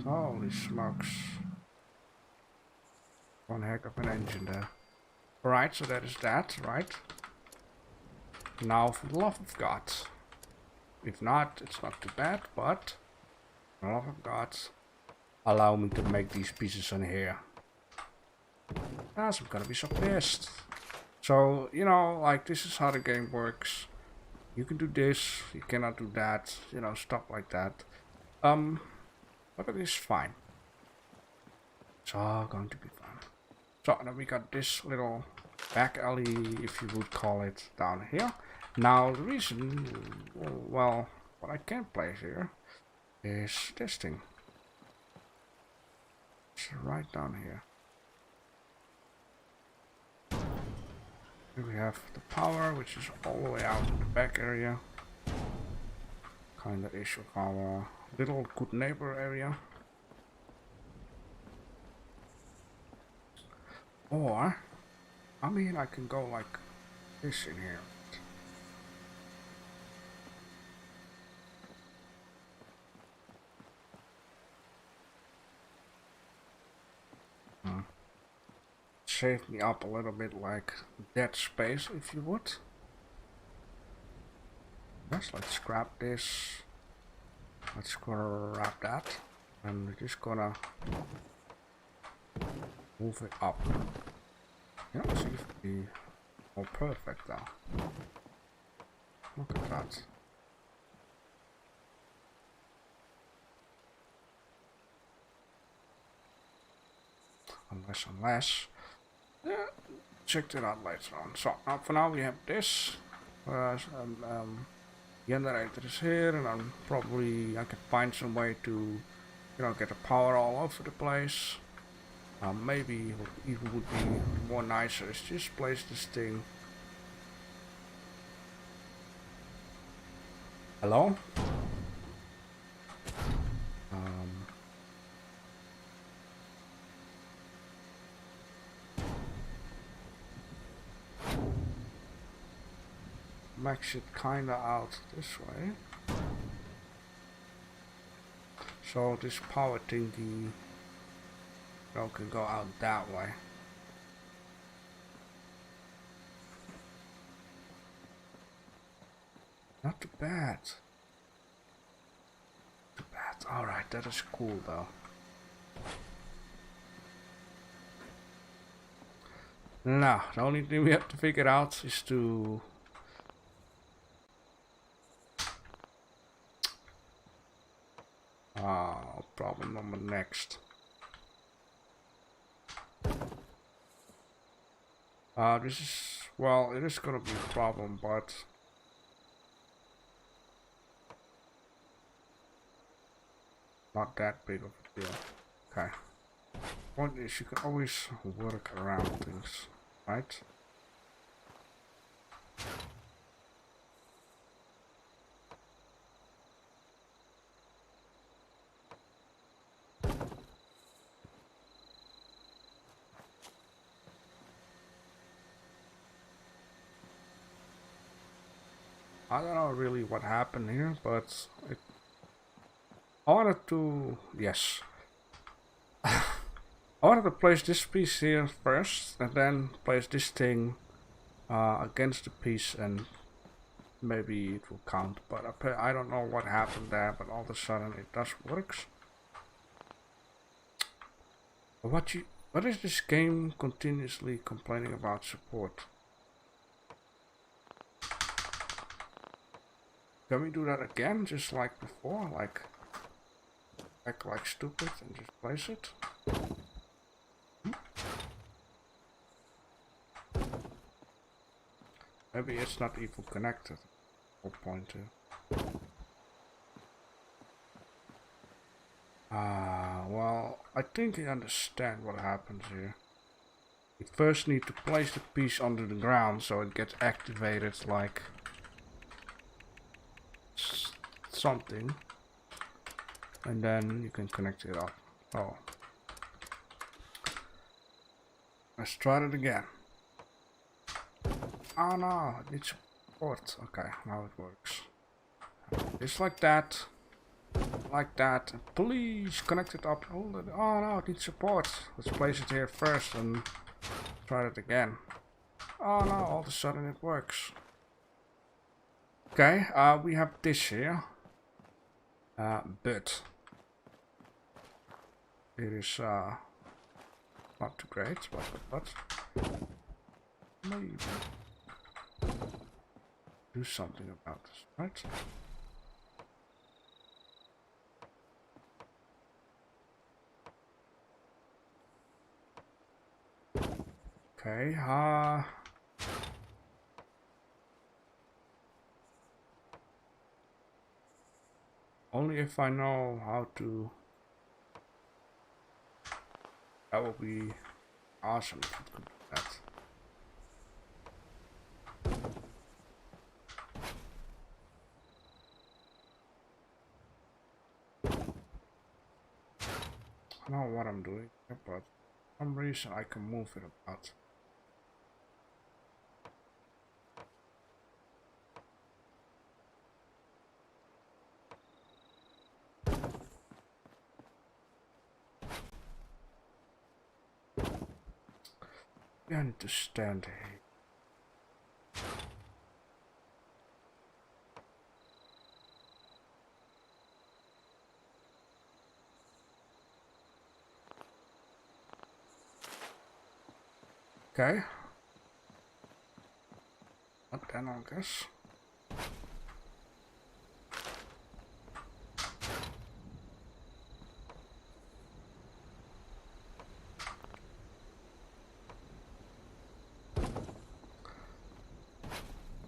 S1: Holy smokes. One heck of an engine there. Alright, so that is that, right? Now for the love of God. If not, it's not too bad, but for the love of God, allow me to make these pieces in here. Else I'm gonna be so pissed. So, you know, like this is how the game works. You can do this, you cannot do that, you know, stuff like that. But it is fine. It's all going to be fine. So then we got this little back alley, if you would call it, down here. Now the reason, well, what I can place here is this thing. It's right down here. Here we have the power, which is all the way out in the back area. Kinda is our little good neighbor area. Or, I mean, I can go like this in here. Save me up a little bit like dead space, if you would. Yes, let's grab this. Let's grab that. And we're just gonna move it up. Yeah, it seems to be all perfect now. Look at that. Unless. Yeah, check it out later on. So for now we have this. Generator is here, and I'm probably I can find some way to, you know, get the power all over the place. Maybe what even would be more nicer is just place this thing. Hello? Max it kinda out this way. So this power thingy, you know, can go out that way. Not too bad. Too bad. Alright, that is cool though. Now, the only thing we have to figure out is to... problem number next. This is... well, it is gonna be a problem, but... not that big of a deal. Okay. Point is, you can always work around things, right? I don't know really what happened here, but I wanted to... yes. I wanted to place this piece here first, and then place this thing against the piece, and maybe it will count. But I don't know what happened there, but all of a sudden it does works. What is this game continuously complaining about support? Can we do that again, just like before? Like, act like stupid and just place it? Maybe it's not even connected. Whole point too. Well, I think I understand what happens here. You first need to place the piece under the ground so it gets activated like something, and then you can connect it up. Oh, let's try it again. Oh no, it needs support. Okay, now it works. Just like that. Like that. Please connect it up. Hold it. Oh no, it needs support. Let's place it here first and try it again. Oh no, all of a sudden it works. Okay, we have this here. But it is not too great, but maybe do something about this, right? Okay, only if I know how to. That would be awesome if it could do that. I don't know what I'm doing, but for some reason I can move it about. I need to stand here. Okay. Not then, I guess.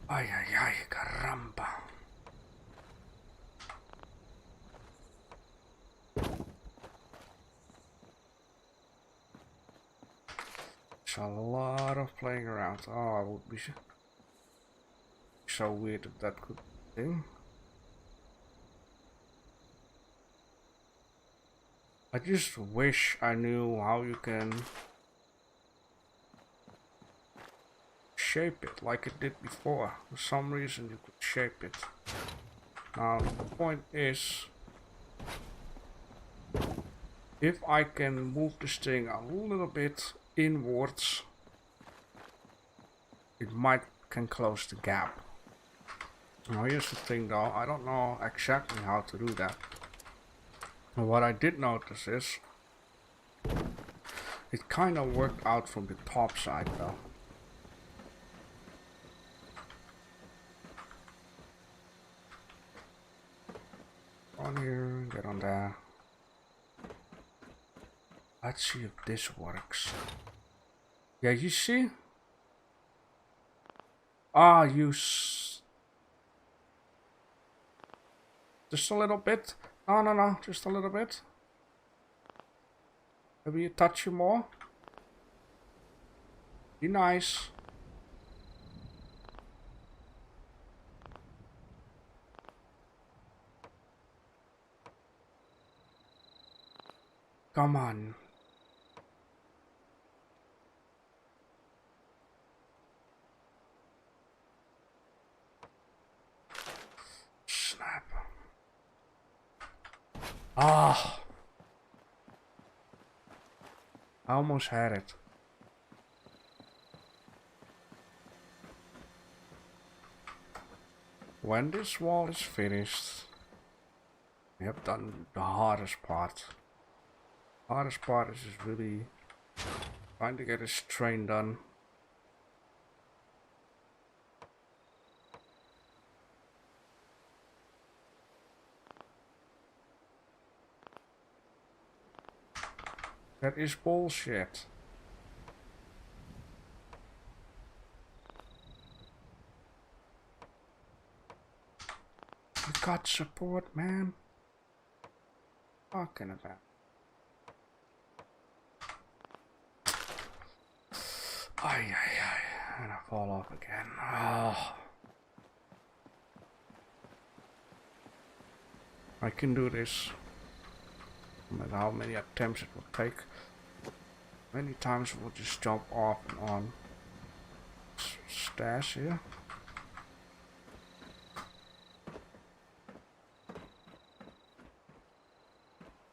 S1: Ay, ay, ay, caramba. It's a lot of playing around. Oh, I would be so weird if that could be a thing. I just wish I knew how you can shape it like it did before. For some reason you could shape it. Now the point is, if I can move this thing a little bit inwards, it can close the gap. Now here's the thing though, I don't know exactly how to do that. And what I did notice is, it kind of worked out from the top side though. On here, get on there. Let's see if this works. Yeah, you see? Ah, just a little bit. No, just a little bit. Maybe a touch more. Be nice. Come on. Snap. Ah. I almost had it. When this wall is finished, we have done the hardest part. The hardest part is just really trying to get this train done. That is bullshit. You got support, man. Talking about. Ay, and I fall off again. Oh. I can do this. No matter how many attempts it will take. Many times we'll just jump off and on. Stash here.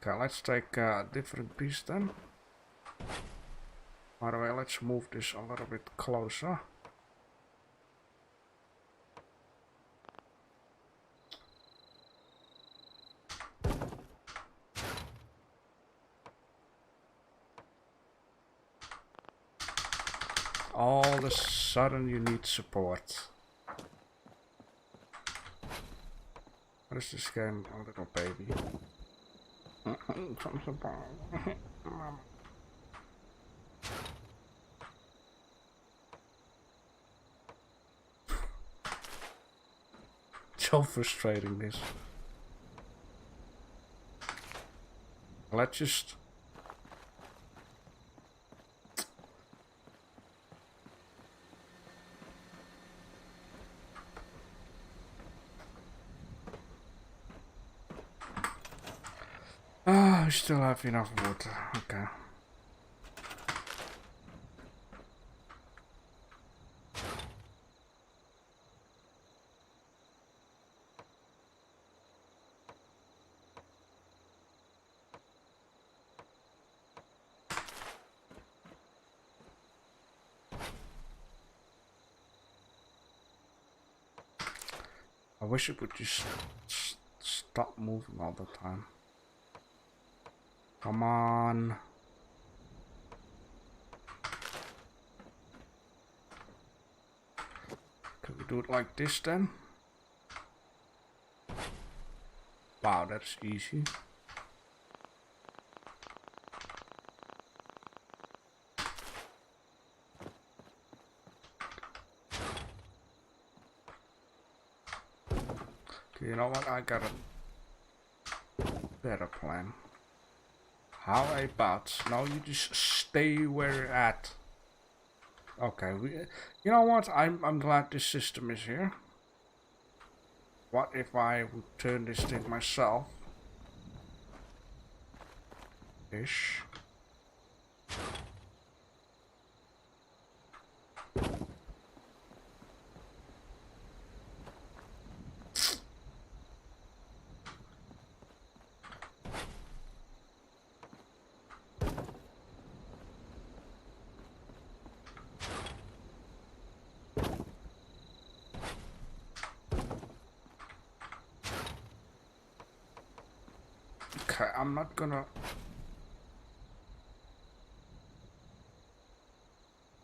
S1: Okay, let's take a different piece then. By the way, let's move this a little bit closer. All of a sudden you need support. What is this game? A little baby. Some support. So frustrating this. Let's just we still have enough water. Okay. I wish it would just stop moving all the time. Come on. Can we do it like this then? Wow, that's easy. Okay, you know what? I got a better plan. How about now you just stay where you're at. Okay, you know what? I'm glad this system is here. What if I would turn this thing myself? Ish. Okay, I'm not gonna...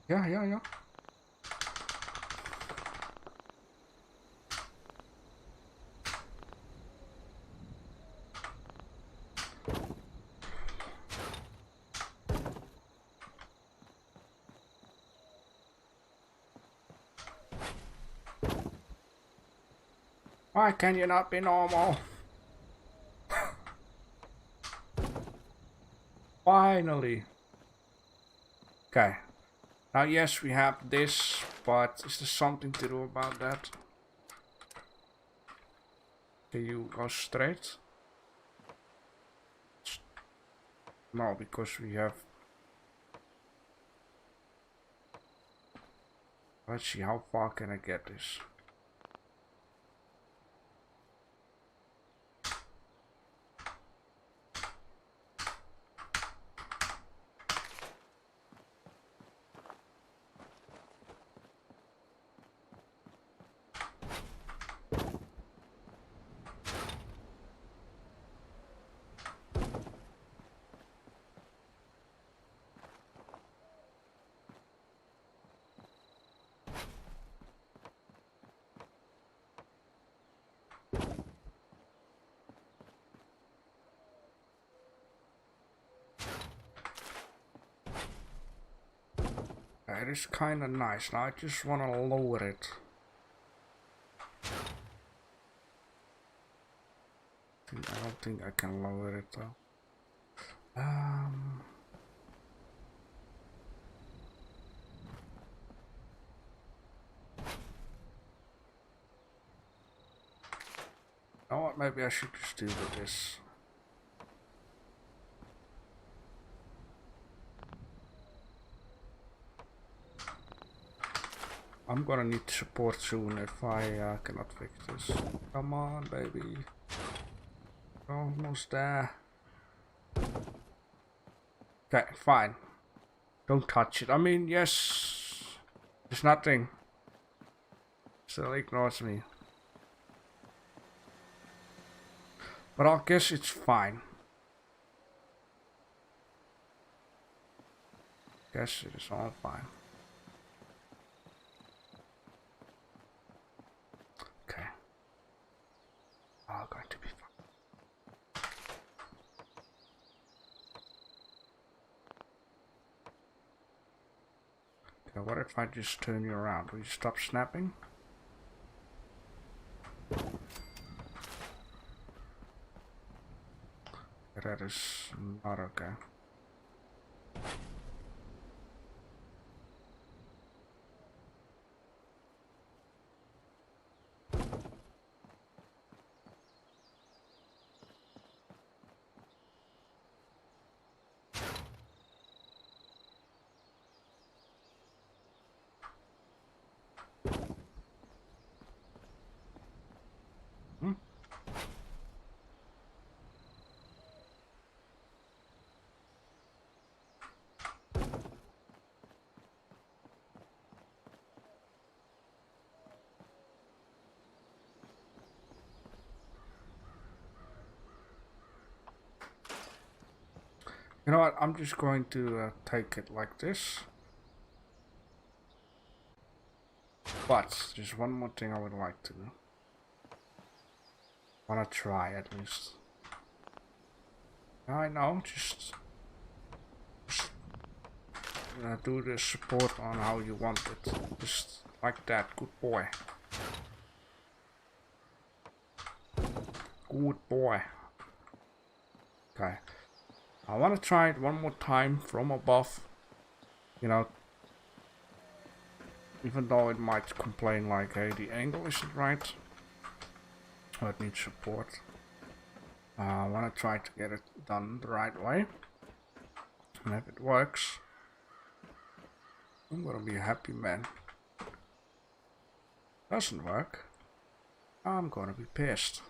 S1: Yeah. Why can you not be normal? Finally. Okay. Now yes, we have this, but is there something to do about that? Can you go straight? No, because we have... Let's see, how far can I get this? It is kind of nice. Now I just want to lower it. I don't think I can lower it though. You know what? Maybe I should just do with this. I'm gonna need support soon if I cannot fix this. Come on, baby. Almost there. Okay, fine. Don't touch it. I mean, yes. There's nothing. Still ignores me. But I guess it's fine. Guess it is all fine. Okay. All going to be fine. Okay, what if I just turn you around? Will you stop snapping? That is not okay. You know what, I'm just going to take it like this. But there's one more thing I would like to do. Wanna try at least. I know, just do the support on how you want it. Just like that, good boy. Good boy. Okay. I want to try it one more time from above. You know, even though it might complain like, hey, the angle isn't right. Or it needs support. I want to try to get it done the right way. And if it works, I'm gonna be a happy man. Doesn't work, I'm gonna be pissed.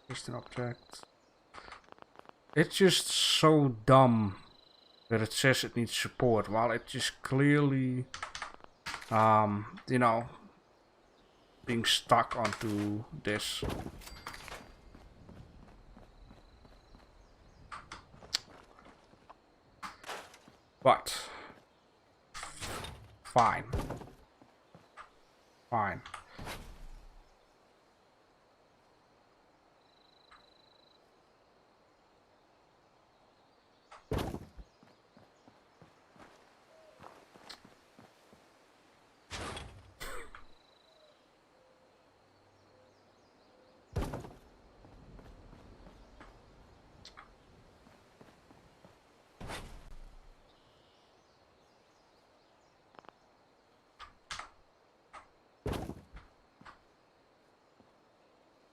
S1: Just an object. It's just so dumb that it says it needs support while it just clearly, you know, being stuck onto this. But fine. Fine.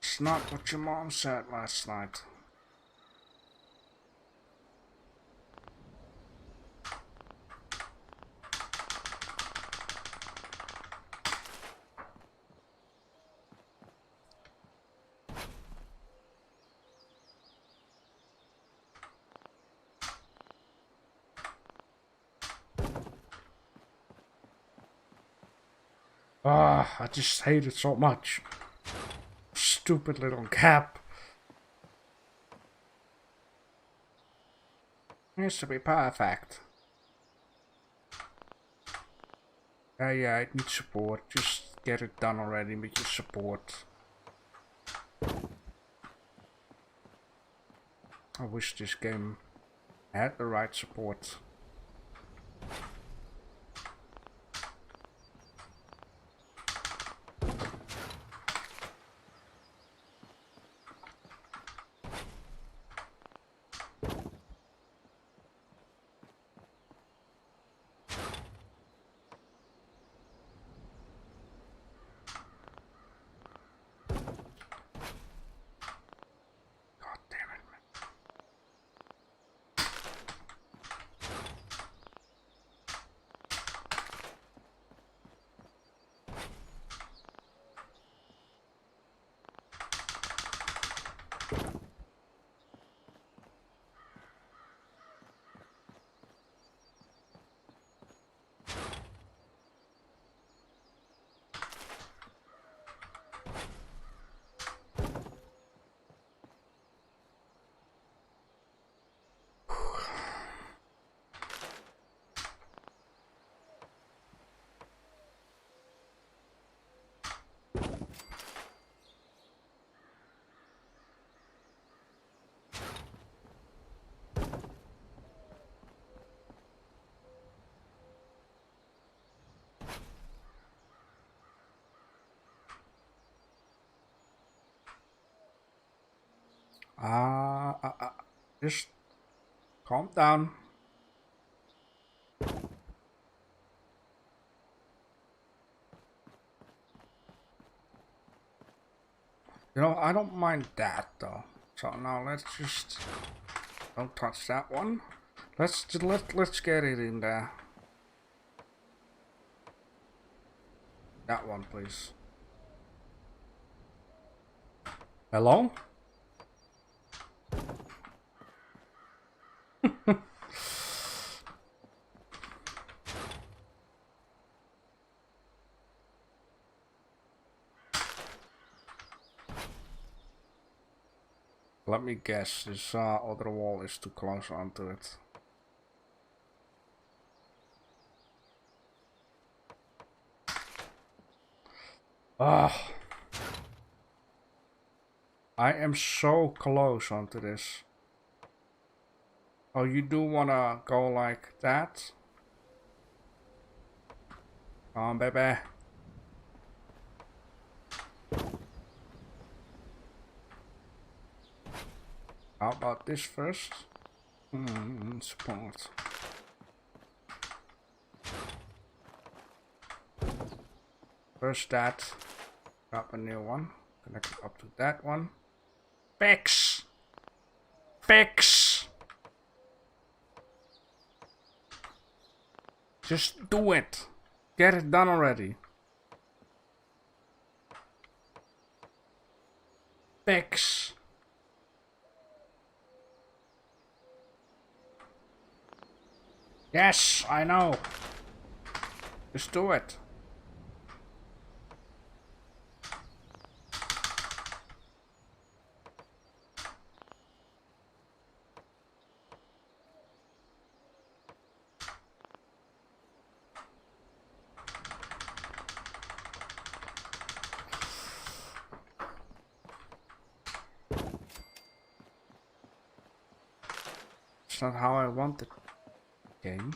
S1: It's not what your mom said last night. Ah, I just hate it so much. Stupid little cap. It needs to be perfect. Yeah, it needs support. Just get it done already with your support. I wish this game had the right support. Just calm down. You know, I don't mind that though. So now let's just don't touch that one. Let's get it in there. That one, please. Hello? Let me guess, this other wall is too close onto it. Ah, I am so close onto this. Oh, you do wanna go like that? Come on, baby. How about this first? Support. First that. Grab a new one. Connect it up to that one. Fix! Fix! Just do it. Get it done already. Fix. Yes, I know. Just do it. That's not how I want it. Game.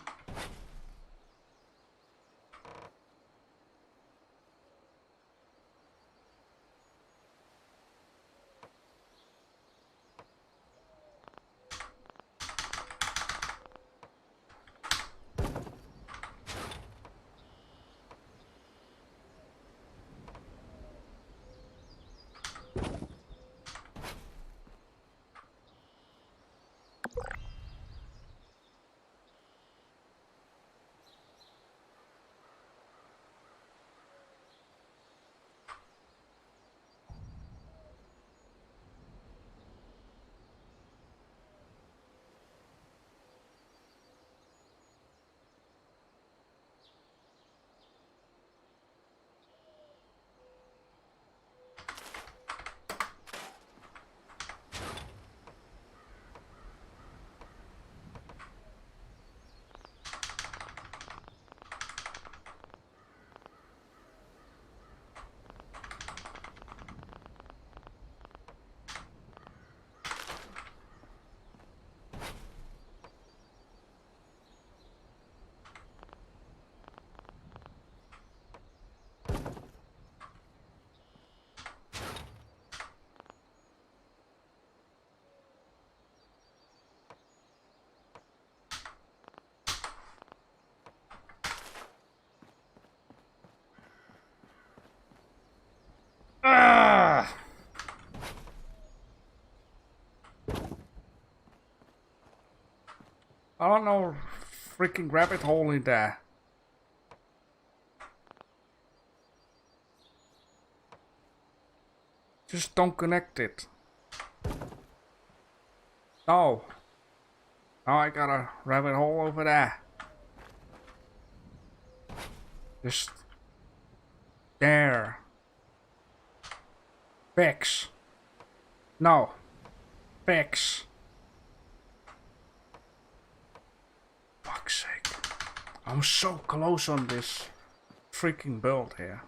S1: Ah! I don't know, freaking rabbit hole in there. Just don't connect it. No. Now I got a rabbit hole over there. Just there. Fix. No. Fix. Fuck's sake. I'm so close on this freaking build here.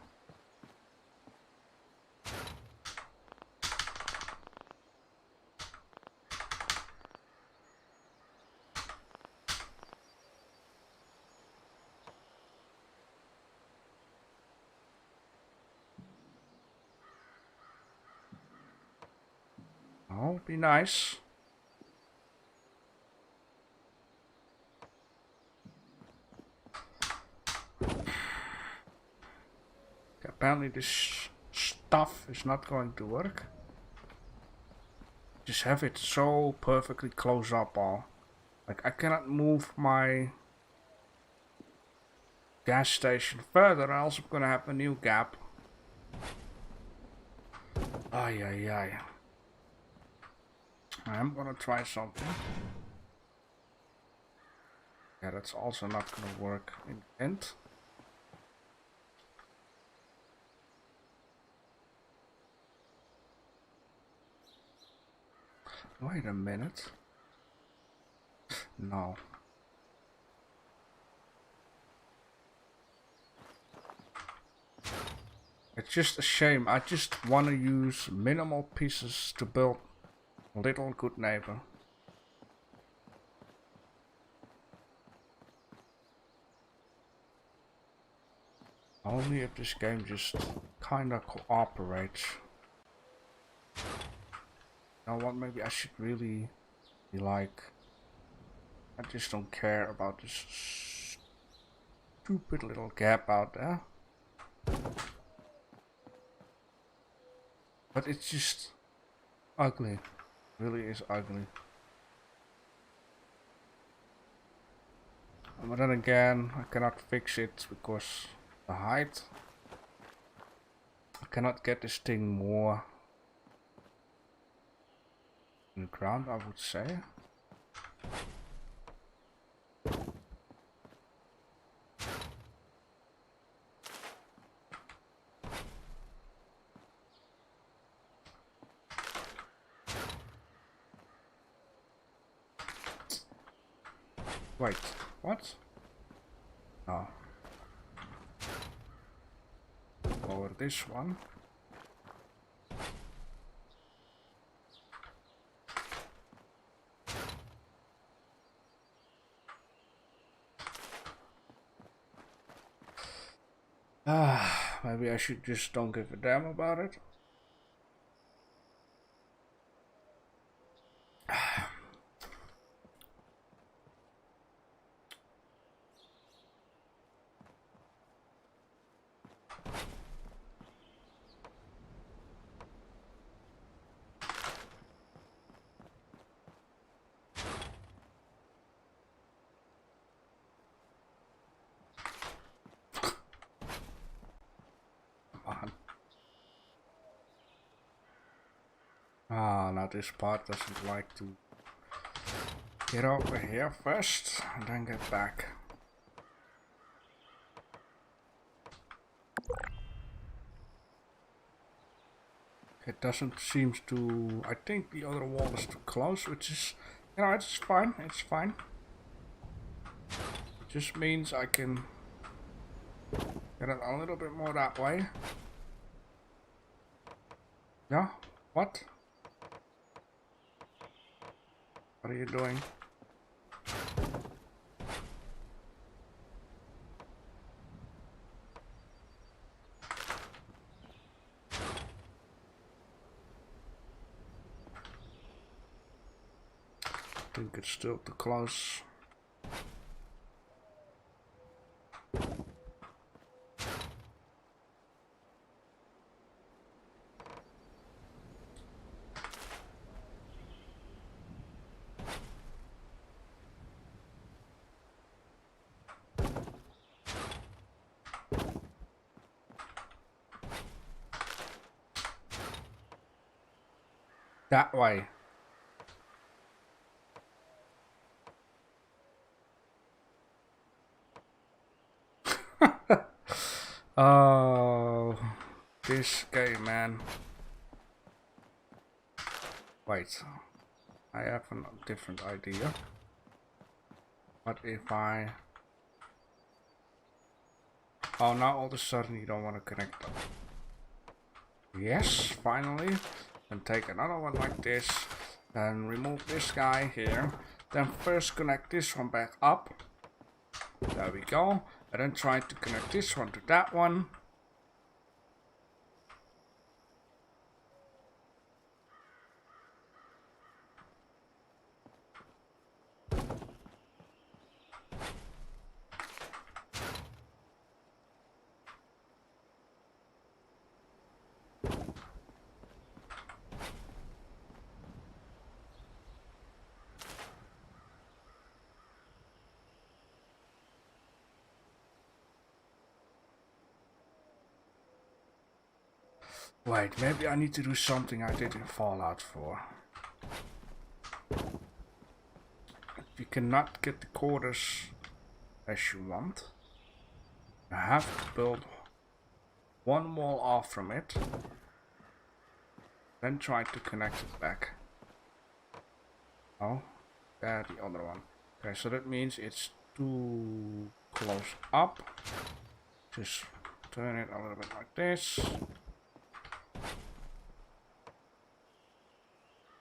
S1: Oh, be nice. Apparently this stuff is not going to work. Just have it so perfectly close up all. Like I cannot move my gas station further, else I'm gonna have a new gap. Ay ay ay. I'm gonna try something. Yeah, that's also not gonna work in the end. Wait a minute. No. It's just a shame. I just want to use minimal pieces to build a little good neighbor. Only if this game just kinda cooperates. You know what, maybe I should really be like, I just don't care about this stupid little gap out there. But it's just ugly. It really is ugly. But then again, I cannot fix it because the height. I cannot get this thing more in the ground, I would say. Wait, what? Oh. Lower this one. Maybe I should just don't give a damn about it. Now this part doesn't like to get over here first and then get back. It doesn't seem to. I think the other wall is too close, which is, you know, it's fine. It's fine. It just means I can get it a little bit more that way. Yeah. What? What are you doing? I think it's still too close. That way. Oh, this game, man. Wait, I have a different idea. What if I... Oh, now all of a sudden you don't want to connect them. Yes, finally. And take another one like this. Then remove this guy here. Then first connect this one back up. There we go. And then try to connect this one to that one. Wait, maybe I need to do something I did in Fallout 4. If you cannot get the quarters as you want, you have to build one wall off from it, then try to connect it back. Oh, the other one. Okay, so that means it's too close up. Just turn it a little bit like this.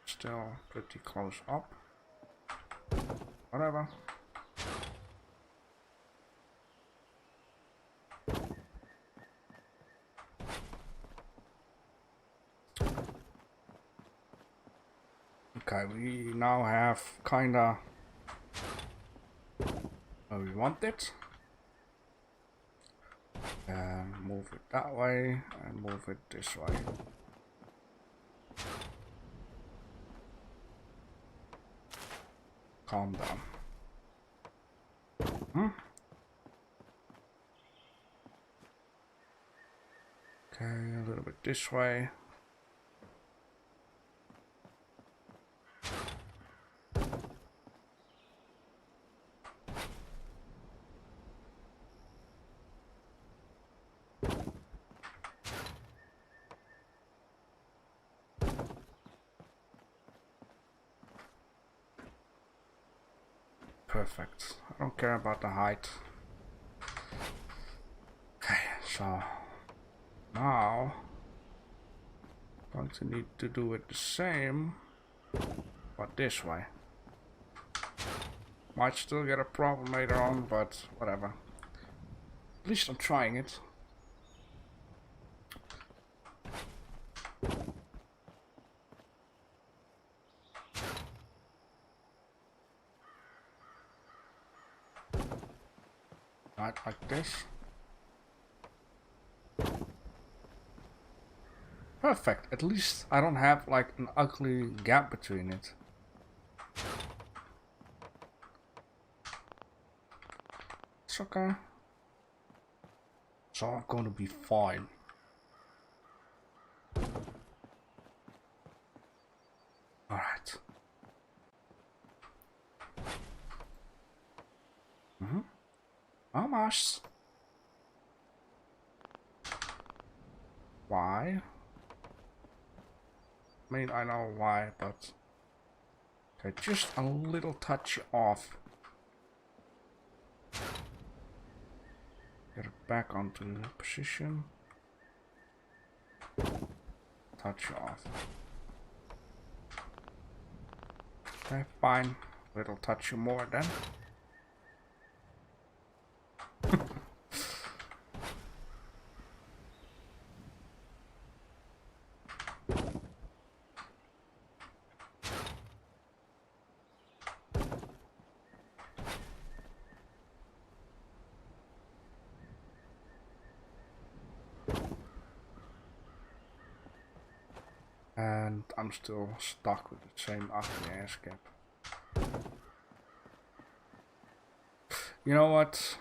S1: Still pretty close up. Whatever. Okay, we now have kinda where we want it. And move it that way and move it this way. Calm down. Okay, a little bit this way. Perfect. I don't care about the height. Okay, so now I'm going to need to do it the same, but this way. Might still get a problem later on, but whatever. At least I'm trying it. Right, like this. Perfect. At least I don't have like an ugly gap between it. It's okay. It's all going to be fine. Alright. Almost. Why? I mean, I know why, but... Okay, just a little touch off. Get it back onto position. Touch off. Okay, fine. Little touch more then. And I'm still stuck with the same ugly ass cap. You know what?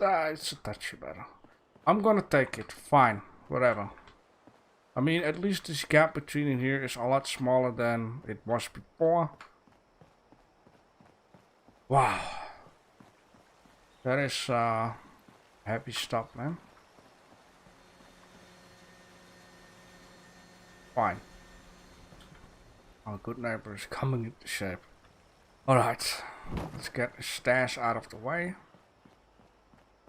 S1: It's a touchy better. I'm gonna take it. Fine. Whatever. I mean, at least this gap between in here is a lot smaller than it was before. Wow. That is heavy stuff, man. Fine. Our good neighbor is coming into shape. Alright. Let's get the stash out of the way.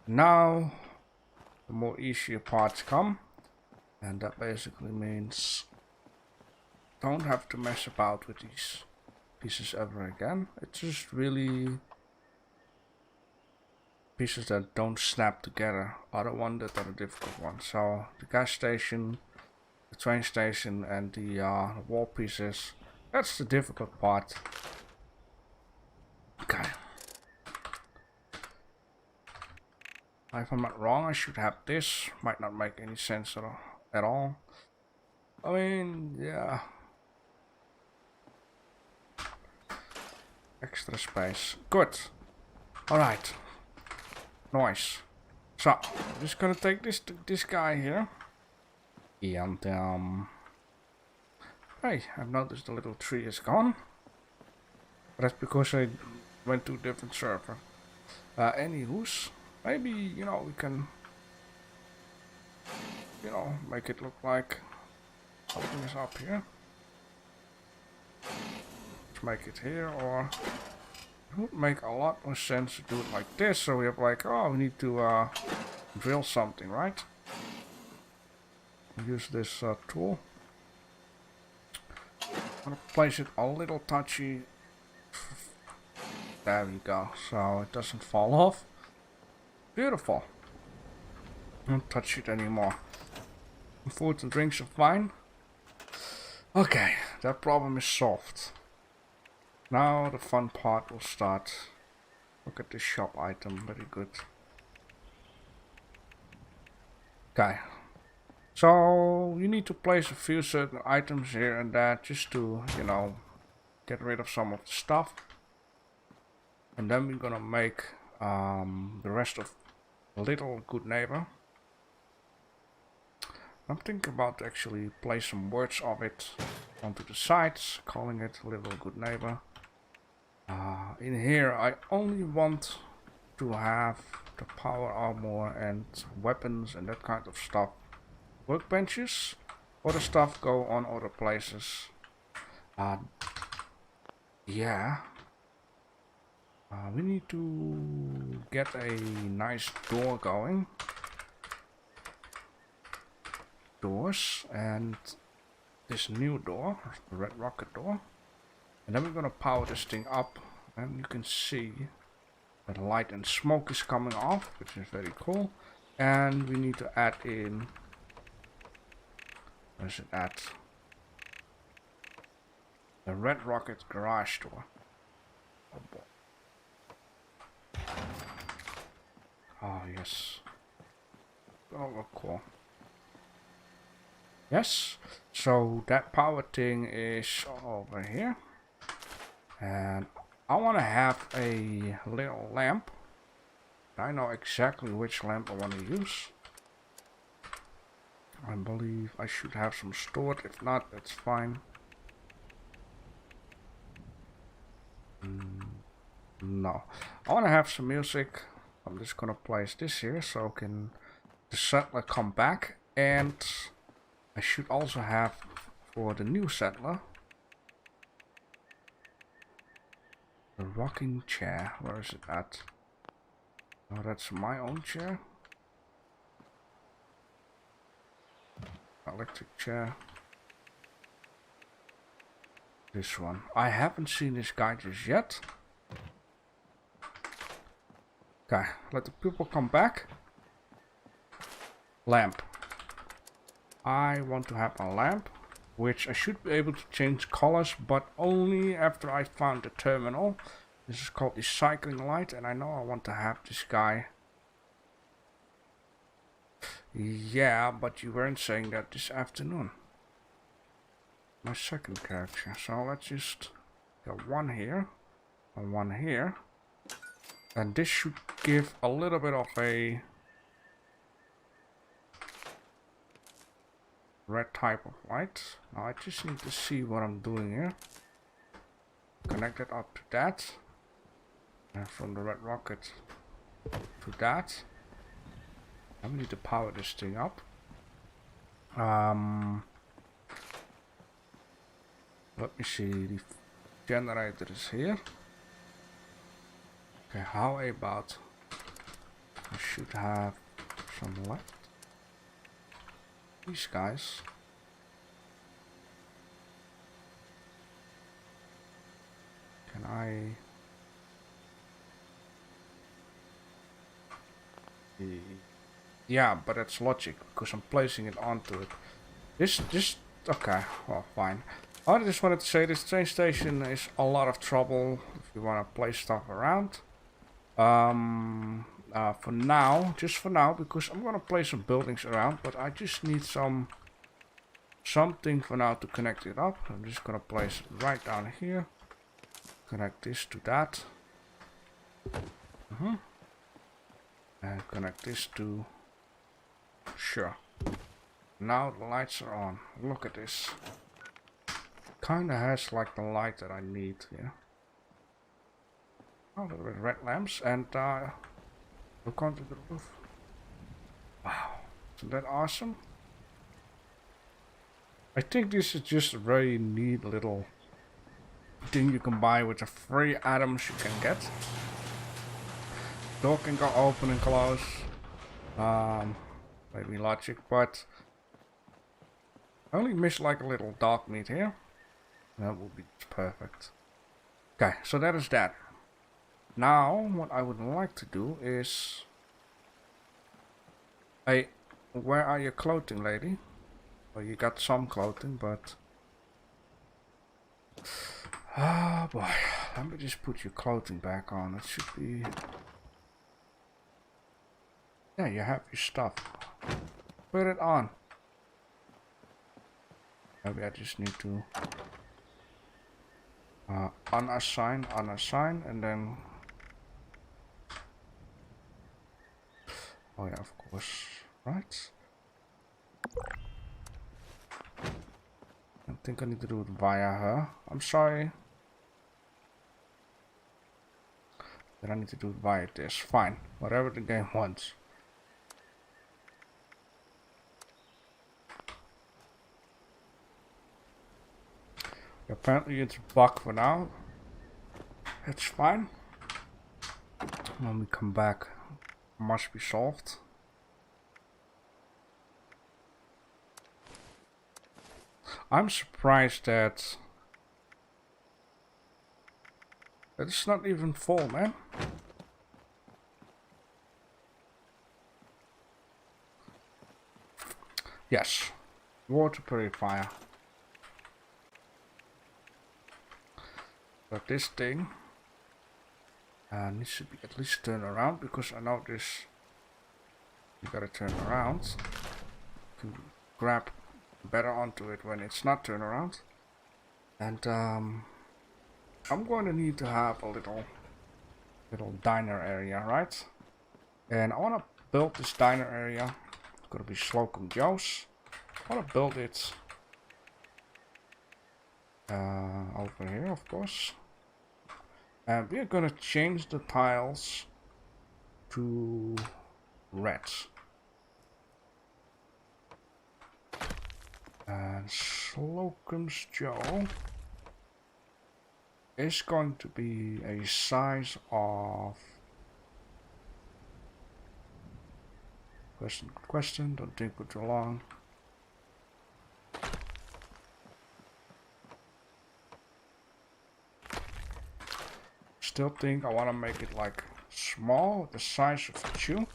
S1: Now, the more easier parts come. And that basically means don't have to mess about with these pieces ever again. It's just really pieces that don't snap together are the ones that are the difficult ones. So the gas station, the train station, and the wall pieces, that's the difficult part. Okay. If I'm not wrong, I should have this. Might not make any sense at all. I mean, yeah. Extra space. Good. Alright. Nice. So, I'm just gonna take this guy here. And, hey, I've noticed the little tree is gone. But that's because I went to a different server. Anywho's, maybe, you know, we can, you know, make it look like something is up here. Let's make it here, or it would make a lot more sense to do it like this. So we have like, oh, we need to drill something, right? Use this tool. I'm gonna place it a little touchy. There we go. So it doesn't fall off. Beautiful. Don't touch it anymore. Food and drinks are fine. Okay, that problem is solved. Now the fun part will start. Look at this shop item, very good. Okay. So you need to place a few certain items here and there just to, you know, get rid of some of the stuff. And then we're gonna make the rest of Little Good Neighbor. I'm thinking about to actually place some words of it onto the sides, calling it Little Good Neighbor. In here I only want to have the power armor and weapons and that kind of stuff. Workbenches, other stuff go on other places. Yeah. We need to get a nice door going. Doors and this new door, the red rocket door. And then we're gonna power this thing up and you can see that light and smoke is coming off, which is very cool. And we need to add in, where is it at? The red rocket garage door. Oh boy. Oh yes. Oh, look cool. Yes, so that power thing is over here. And I want to have a little lamp. I know exactly which lamp I want to use. I believe I should have some stored. If not, that's fine. No. I want to have some music. I'm just going to place this here so can the settler come back. And I should also have for the new settler the rocking chair. Where is it at? Oh, that's my own chair. Electric chair. This one. I haven't seen this guy just yet. Okay, let the people come back. Lamp. I want to have a lamp, which I should be able to change colors, but only after I found the terminal. This is called the cycling light, and I know I want to have this guy. Yeah, but you weren't saying that this afternoon. My second character. So let's just get one here and one here. And this should give a little bit of a red type of light. Now I just need to see what I'm doing here. Connect it up to that. And from the red rocket to that. I need to power this thing up. Let me see, the generator is here. Okay, how about I should have some light. These guys. Can I? Yeah, but that's logic because I'm placing it onto it. This, okay, well, fine. I just wanted to say this train station is a lot of trouble if you want to place stuff around. For now, just for now, because I'm gonna place some buildings around, but I just need something for now to connect it up. I'm just gonna place it right down here. Connect this to that. And connect this to... Sure. Now the lights are on. Look at this. Kinda has like the light that I need here. Oh, little bit of red lamps and look onto the roof. Wow, isn't that awesome? I think this is just a very neat little thing you can buy with the free items you can get. Door can go open and close. Maybe logic, but I only miss like a little dark meat here. That would be perfect. Okay, so that is that. Now, what I would like to do is... Hey, where are your clothing, lady? Well, you got some clothing, but... Ah, boy. Let me just put your clothing back on. It should be... Yeah, you have your stuff. Put it on. Maybe I just need to... unassign, and then... Oh yeah, of course. Right. think I need to do it via her. I'm sorry. Then I need to do it via this. Fine. Whatever the game wants. Apparently it's a bug for now. It's fine. When we come back, it must be solved. I'm surprised that it's not even full, man. Yes, water purifier. But this thing needs to be at least turned around, because I know this. You gotta turn around to grab better onto it when it's not turned around. And I'm going to need to have a little diner area, right? And I want to build this diner area. It's gonna be Slocum Joe's. I want to build it over here, of course. And we are gonna change the tiles to red. And Slocum's Joe is going to be a size of question, don't think for too long. Still think I want to make it like small, the size of 2.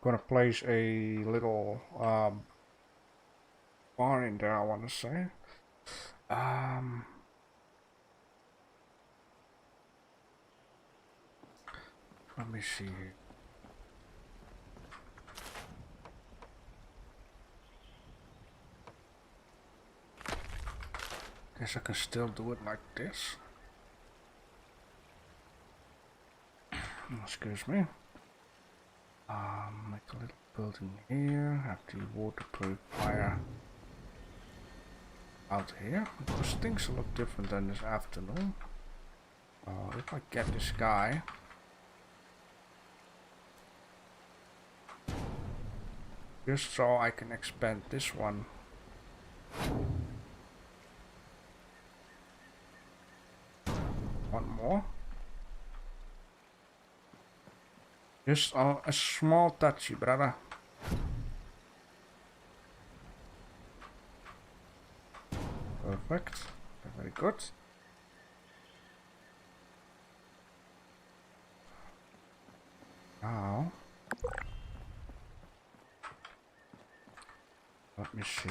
S1: Gonna place a little bar in there, I want to say. Let me see here. Guess I can still do it like this. Excuse me. Make a little building here. Have the water purifier out here, because things look different than this afternoon. If I get this guy, just so I can expand this one. One more. Just a small touchy, brother. Perfect. Very good. Now, let me see.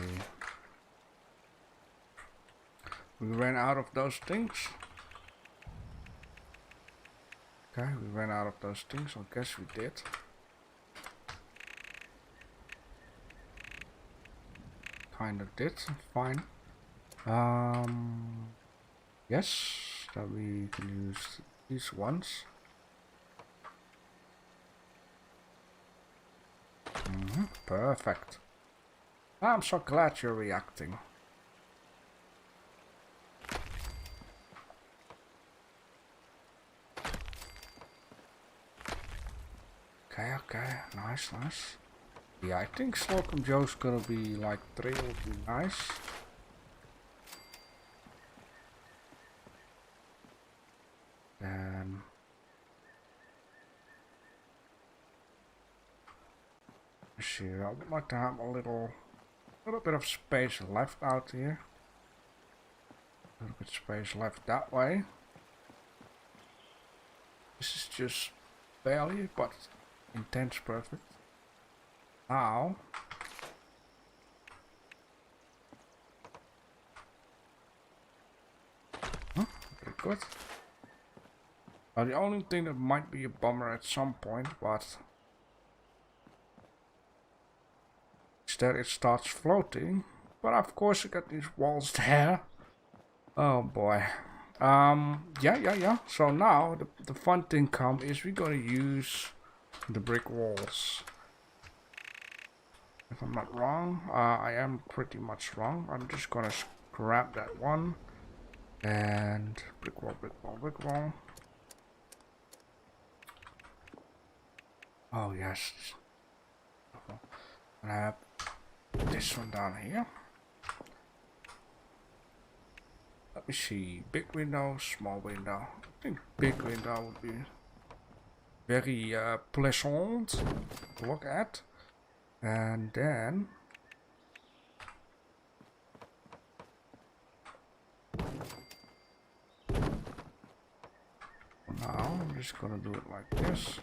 S1: We ran out of those things. Okay, we ran out of those things. I guess we did. Kind of did. Fine. Yes, that we can use these ones. Perfect. I'm so glad you're reacting. Okay, nice. Yeah, I think Slocum Joe's gonna be like 3 would be nice. See, I would like to have a little bit of space left out here. A little bit of space left that way. This is just barely, but intense perfect. Now, very good. Now the only thing that might be a bummer at some point, but is that it starts floating. But of course you got these walls there. Oh boy. Yeah. So now the fun thing is we're gonna use the brick walls. If I'm not wrong, I am pretty much wrong. I'm just gonna grab that one. And brick wall, brick wall, brick wall. Oh yes. I have this one down here. Let me see. Big window, small window. I think big window would be very pleasant to look at. And then now I'm just gonna do it like this.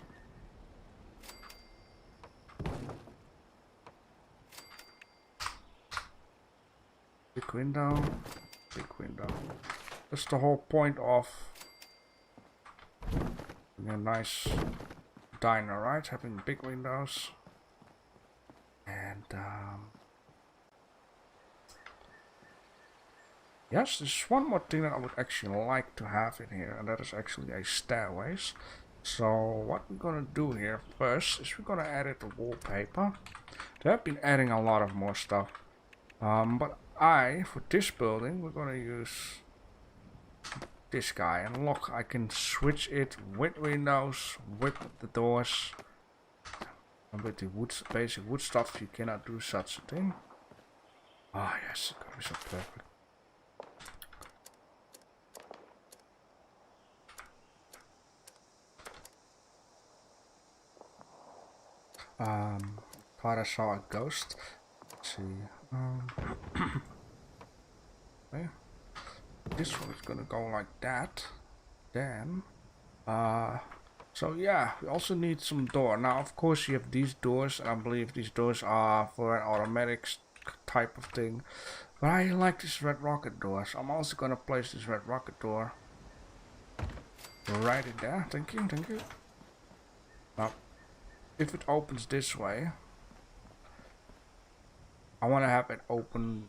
S1: Big window, big window. That's the whole point of a nice diner, right? Having big windows. And yes, there's one more thing that I would actually like to have in here, and that is actually a stairways. So what we're gonna do here first is we're gonna add it to wallpaper. They have been adding a lot of more stuff. But for this building, we're gonna use this guy. And look, I can switch it with windows, with the doors. And with the wood, basic wood stuff, you cannot do such a thing. Ah, yes, it's gonna be so perfect. Thought I saw a ghost. Let's see. Okay. This one is gonna go like that. Then, so yeah, we also need some door. Now, of course, you have these doors, and I believe these doors are for an automatic type of thing. But I like this red rocket door, so I'm also gonna place this red rocket door right in there. Thank you, thank you. Now, if it opens this way, I want to have it open,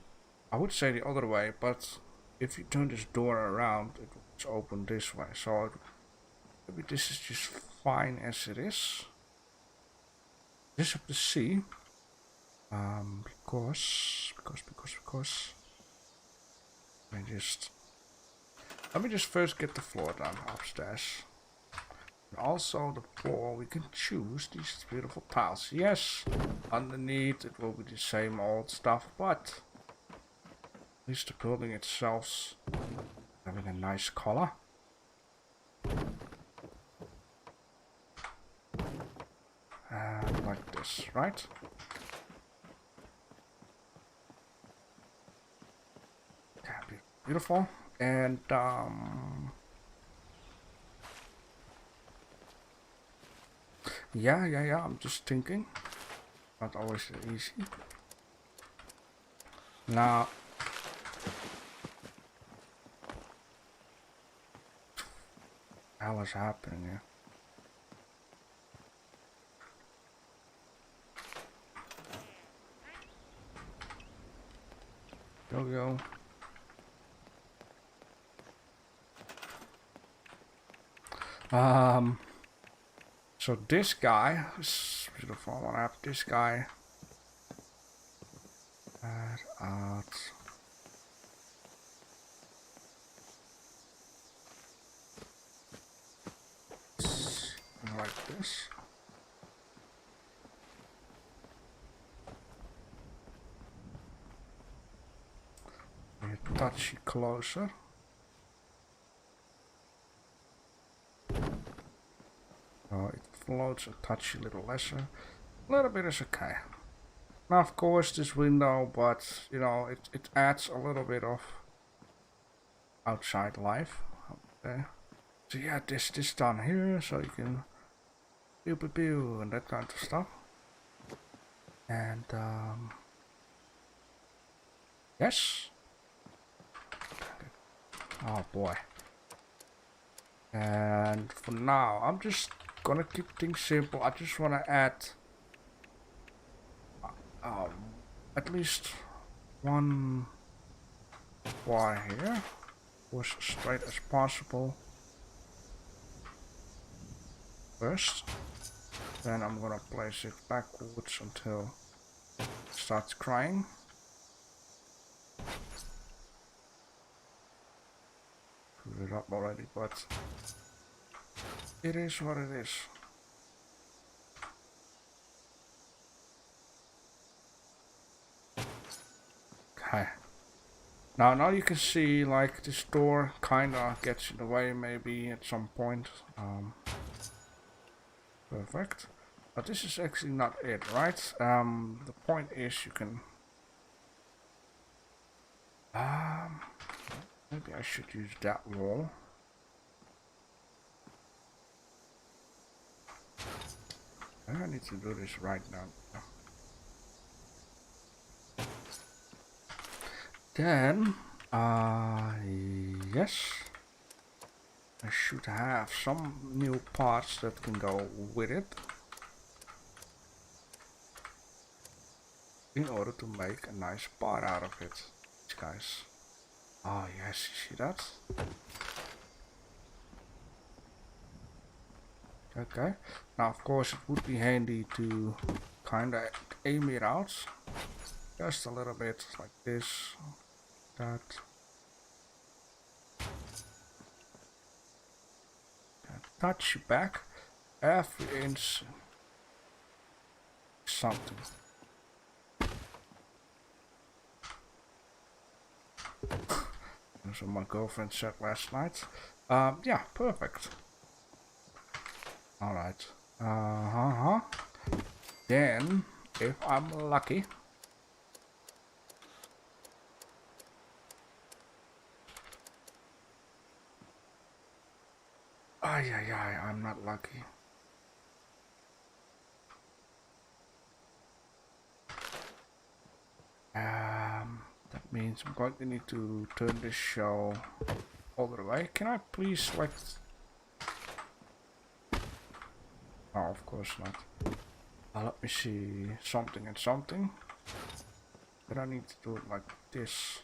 S1: I would say the other way, but if you turn this door around, it will open this way. So maybe this is just fine as it is. Just have to see. Because let me just first get the floor down upstairs. And also the floor, we can choose these beautiful tiles. Yes, underneath it will be the same old stuff, but at least the building itself having a nice color. And like this, right? Okay, beautiful. And yeah, I'm just thinking. Not always easy. Now, what's happening here? Yo. So this guy is beautiful. I want to have this guy add out. Like this. A touch closer. So it floats a touch a little lesser. A little bit is okay. Now of course this window, but you know, it adds a little bit of outside life. Okay. So yeah, this down here, so you can pew and that kind of stuff. And yes. Oh boy. And for now, I'm just gonna keep things simple. I just wanna add at least one bar here, as straight as possible. First, then I'm gonna place it backwards until it starts crying. screwed it up already, but it is what it is. Okay. Now you can see like this door kinda gets in the way maybe at some point. Perfect. But this is actually not it, right? The point is you can maybe I should use that wall. I need to do this right now. Then, yes, I should have some new parts that can go with it in order to make a nice part out of it, guys. Oh yes, you see that? Okay, now of course it would be handy to kinda aim it out just a little bit like this, that. Touch back every inch something. That's what my girlfriend said last night. Yeah, perfect. Alright. Then, if I'm lucky, I'm not lucky. That means I'm going to need to turn this show all the way. Can I please select? Oh, of course not. Let me see something and something. But I need to do it like this.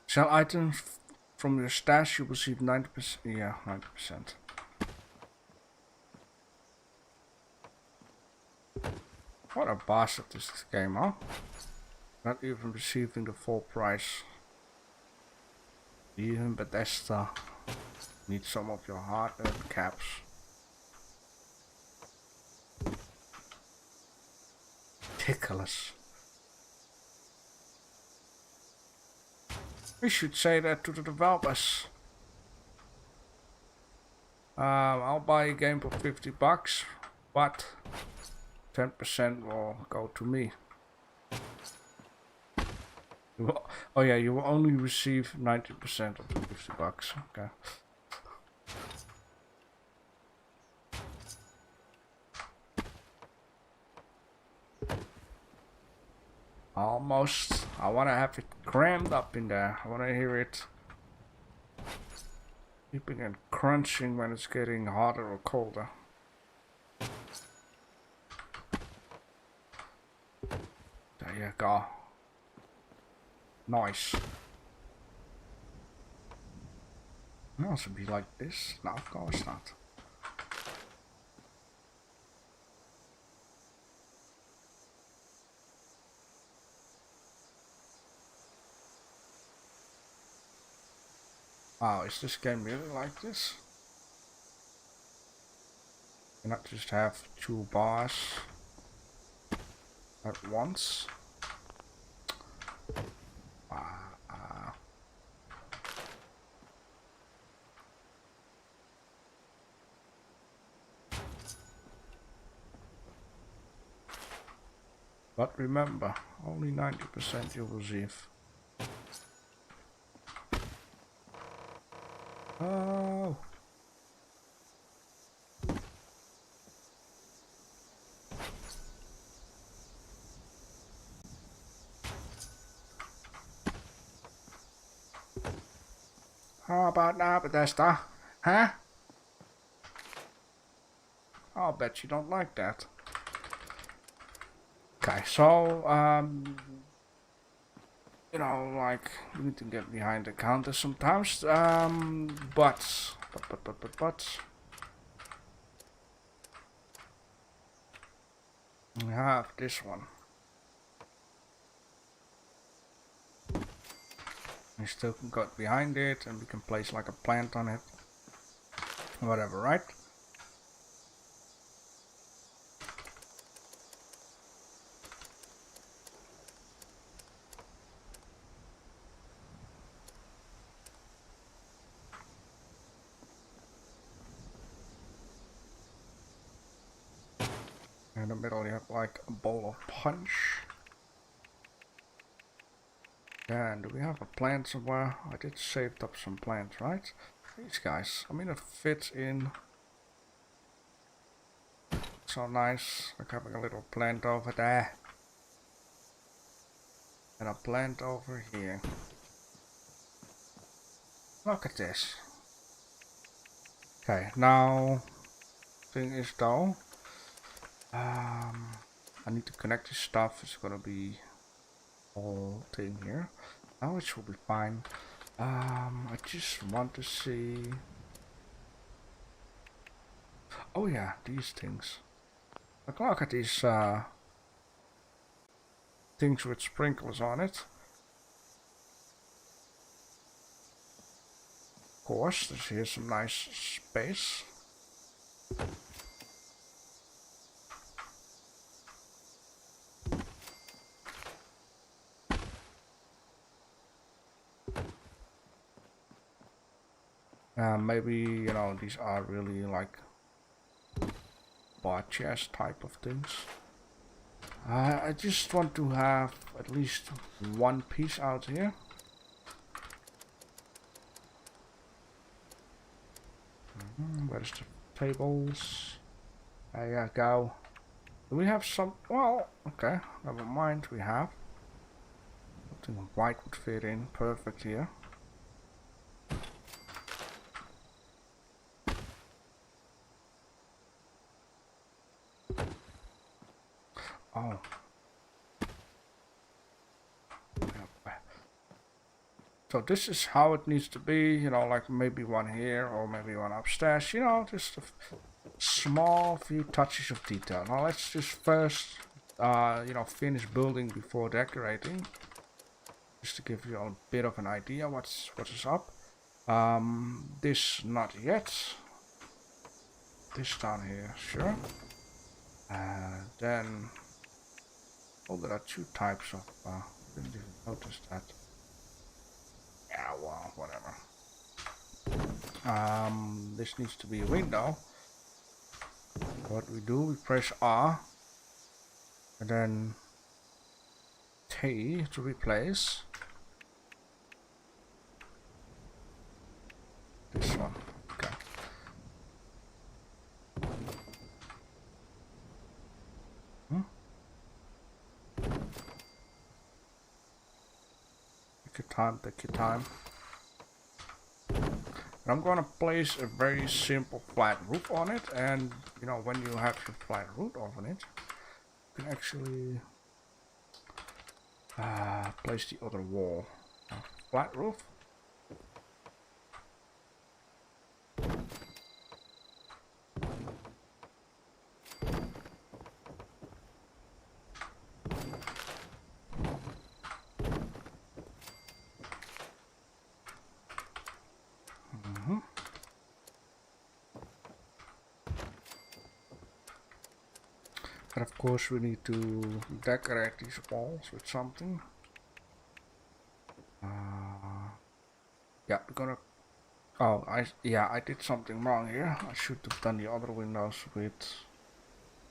S1: Sell items from your stash, you receive 90%. Yeah, 90%. What a bastard is this game, huh? Not even receiving the full price. Even Bethesda needs some of your hard-earned caps. Ridiculous. We should say that to the developers. I'll buy a game for $50, but 10% will go to me. Oh yeah, you will only receive 90% of the $50. Okay. Almost. I want to have it crammed up in there. I want to hear it beeping and crunching when it's getting hotter or colder. There you go. Nice. It also be like this. No, of course not. Wow, is this game really like this? You not just have two bars at once. But remember, only 90% you'll receive. Oh. How about now, Bethesda? Huh? I'll bet you don't like that. Okay, so, you know, like, you need to get behind the counter sometimes, but. We have this one. We still can go behind it and we can place like a plant on it. Whatever, right? In the middle you have like a bowl of punch. And do we have a plant somewhere? I did save up some plants, right? These guys, I mean it fits in. So nice, like having a little plant over there. And a plant over here. Look at this. Okay, now thing is though, I need to connect this stuff. It's gonna be whole thing here. Now it should be fine. I just want to see. Oh yeah, these things. Look at these things with sprinklers on it. Of course, here's some nice space. Maybe, you know, these are really like bar chest type of things. I just want to have at least one piece out here. Where's the tables? There you go. Do we have some? Well, okay, never mind. We have something white would fit in perfect here. Oh. So this is how it needs to be, you know, like maybe one here or maybe one upstairs, you know, just a small few touches of detail. Now let's just first, you know, finish building before decorating, just to give you a bit of an idea what is up. This not yet. This down here, sure. Then, oh, there are two types of. Didn't even notice that. Yeah, well, whatever. This needs to be a window. What we do, we press R and then T to replace this one. Okay. Take your time. I'm gonna place a very simple flat roof on it, and you know, when you have your flat roof on it, you can actually place the other wall. Flat roof. And of course we need to decorate these walls with something. Yeah, we're gonna. Oh, I did something wrong here. I should have done the other windows with.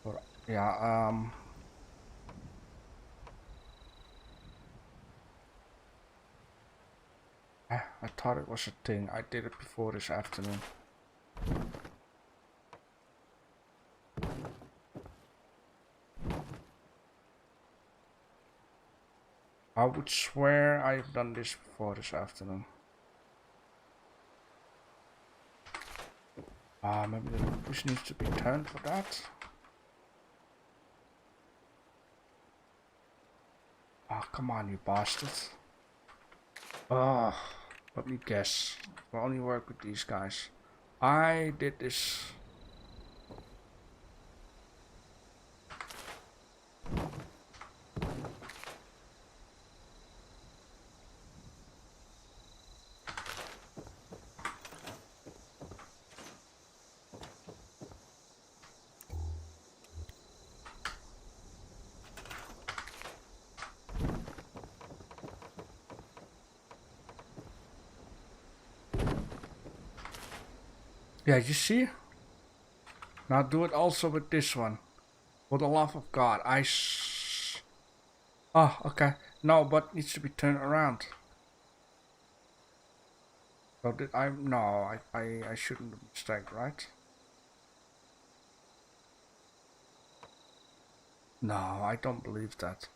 S1: Or, yeah, I thought it was a thing. I did it before this afternoon. I would swear I've done this before this afternoon. Maybe the push needs to be turned for that. Oh, come on, you bastard. Oh, let me guess. We'll only work with these guys. I did this. Yeah, you see? Now do it also with this one. For the love of God, oh, okay. No, but needs to be turned around. So did I? No, I shouldn't have mistake, right? No, I don't believe that.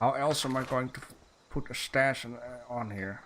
S1: How else am I going to put a stash on here?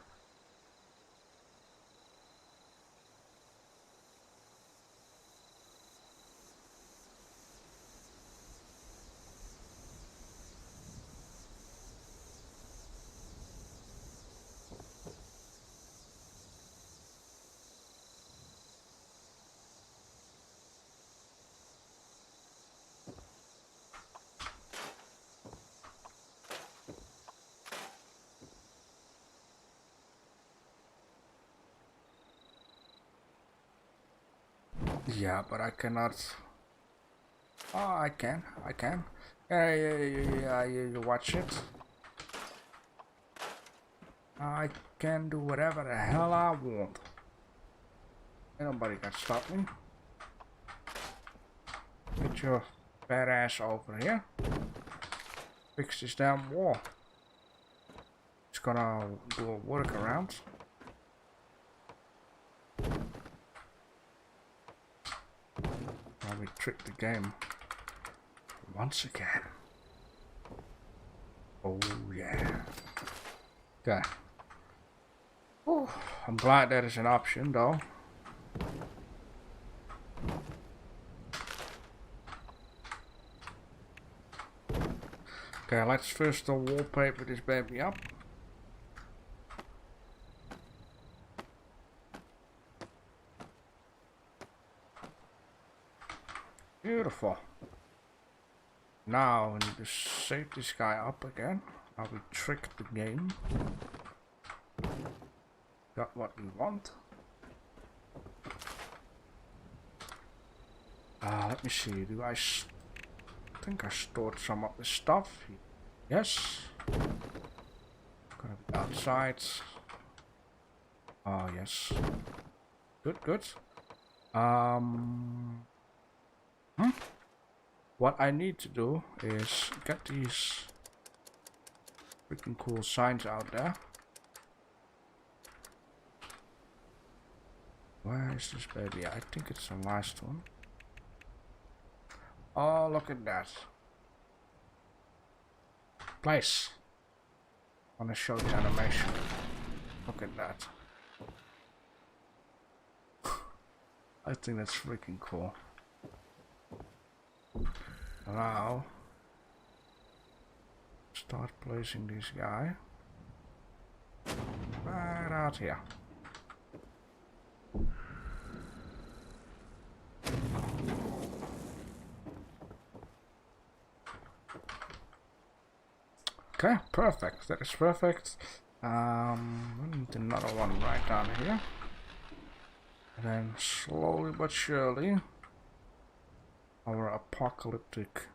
S1: Yeah, but I cannot. Oh, I can. Yeah, you watch it. I can do whatever the hell I want. Ain't nobody can stop me. Get your fat ass over here. Fix this damn wall. Just gonna do a workaround. Now we trick the game once again. Oh yeah. Okay. Oh, I'm glad that is an option though. Okay, let's first wallpaper this baby up. Beautiful. Now we need to save this guy up again. Now we trick the game. Got what we want. Let me see. Do I think I stored some of the stuff? Yes. Gonna be outside. Oh yes. Good. What I need to do is get these freaking cool signs out there. Where is this baby? I think it's the last one. Oh, look at that. Place. I want to show the animation. Look at that. I think that's freaking cool. Now, start placing this guy right out here. Okay, perfect. That is perfect. We need another one right down here. And then slowly but surely, our apocalyptic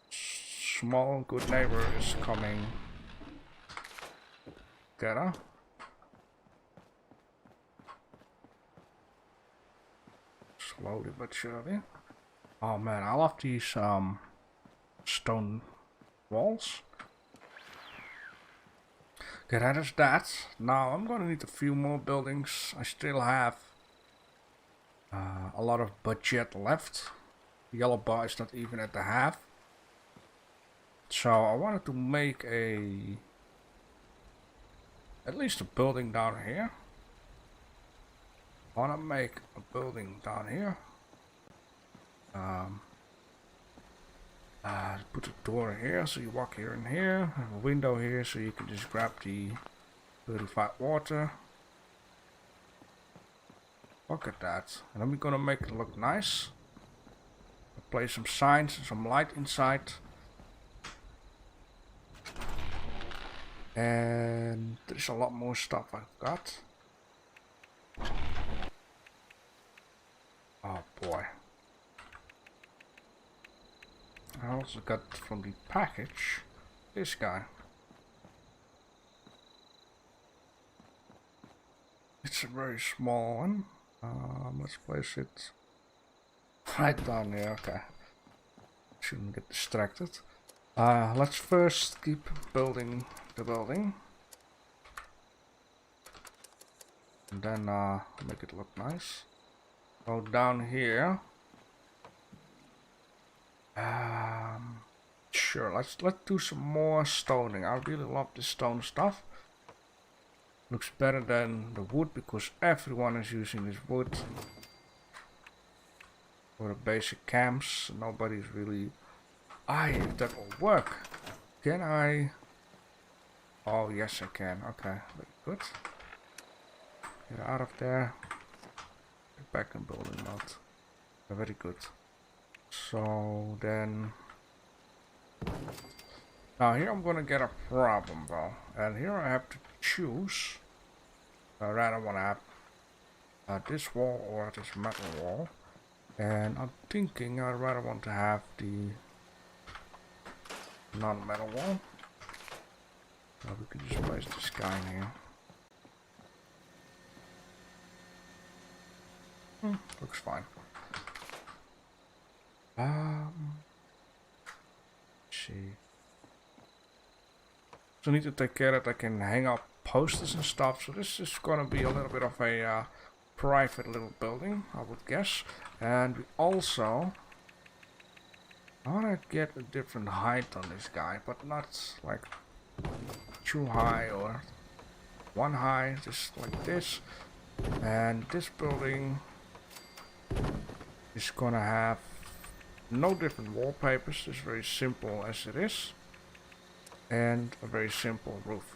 S1: small good neighbor is coming. Get her. Slowly but surely. Oh man, I love these stone walls. Okay, that is that. Now I'm gonna need a few more buildings. I still have a lot of budget left. The yellow bar is not even at the half. So I wanted to make at least a building down here. I wanna make a building down here. Put a door here so you walk here and here. Have a window here so you can just grab the purified water. Look at that. And then we're gonna make it look nice. Place some signs and some light inside. And there's a lot more stuff I've got. Oh boy. I also got from the package this guy. It's a very small one. Let's place it right down here. Okay. Shouldn't get distracted. Let's first keep building the building. And then make it look nice. Go down here. Sure, let's do some more stoning. I really love this stone stuff. Looks better than the wood because everyone is using this wood for the basic camps. Nobody's really... if that will work. Can I... Oh yes I can. Okay, very good. Get out of there. Get back in building mode. Very good. So then... Now here I'm gonna get a problem though. And here I have to choose. I rather want to have this wall or this metal wall. And I'm thinking I rather want to have the non-metal wall. So we can just place this guy in here. Looks fine. Let's see. So I need to take care that I can hang up posters and stuff. So this is gonna be a little bit of a private little building, I would guess. And we also I wanna get a different height on this guy, but not like too high or one high, just like this. And this building is gonna have no different wallpapers, it's very simple as it is, and a very simple roof.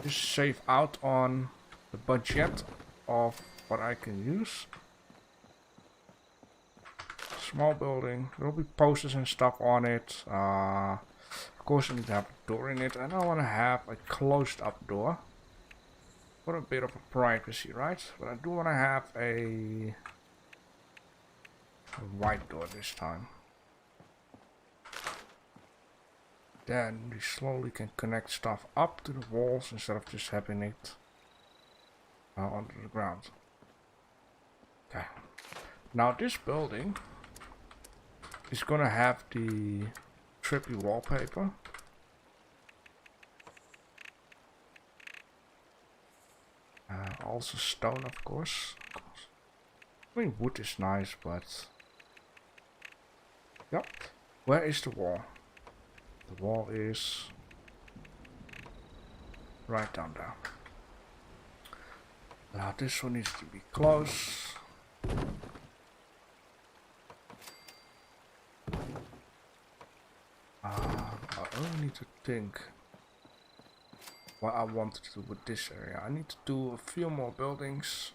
S1: Just save out on the budget of what I can use. Small building, there will be posters and stuff on it. Of course I need to have a door in it, and I want to have a closed up door for a bit of a privacy, right? But I do want to have a white door this time. Then we slowly can connect stuff up to the walls instead of just having it onto the ground. Okay. Now this building is gonna have the trippy wallpaper. Also stone, of course. I mean, wood is nice, but... Yep. Where is the wall? The wall is right down there. Now this one needs to be close. I only need to think what I want to do with this area. I need to do a few more buildings.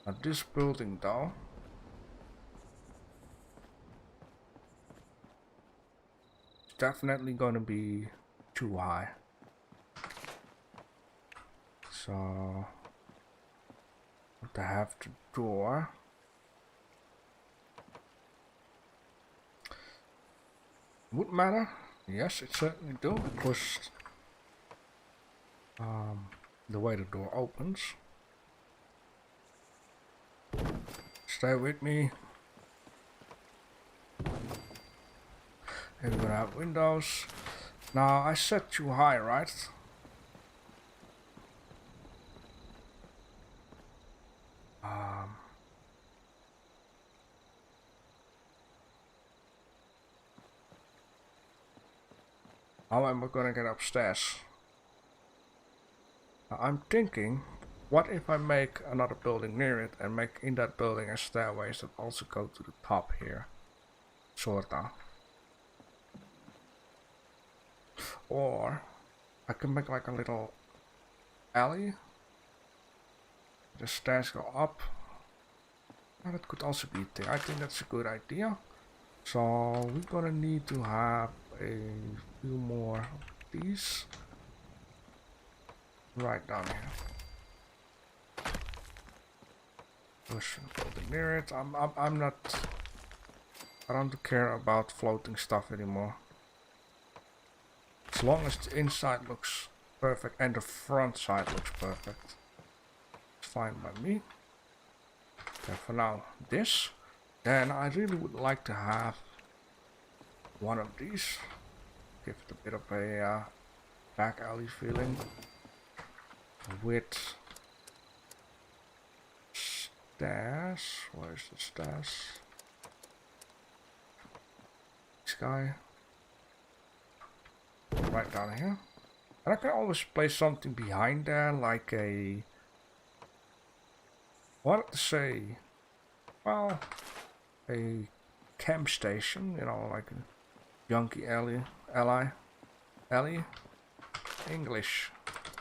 S1: Now this building though, it's definitely going to be too high. So to have the door. Would matter? Yes, it certainly do, because the way the door opens. Stay with me. And we're gonna have windows. Now I set too high, right? How am I gonna get upstairs? Now, I'm thinking, what if I make another building near it and make in that building a stairways that also go to the top here? Sorta. Or I can make like a little alley. The stairs go up. Now, that could also be a thing. I think that's a good idea. So we're gonna need to have a few more of these right down here. Push and building near it. I'm not. I don't care about floating stuff anymore. As long as the inside looks perfect, and the front side looks perfect. It's fine by me. Okay, for now, this. Then I really would like to have one of these. Give it a bit of a back alley feeling. With stairs. Where's the stairs? This guy. Right down here. And I can always place something behind there, like a... What to say? Well, a camp station, you know, like a junkie alley, English,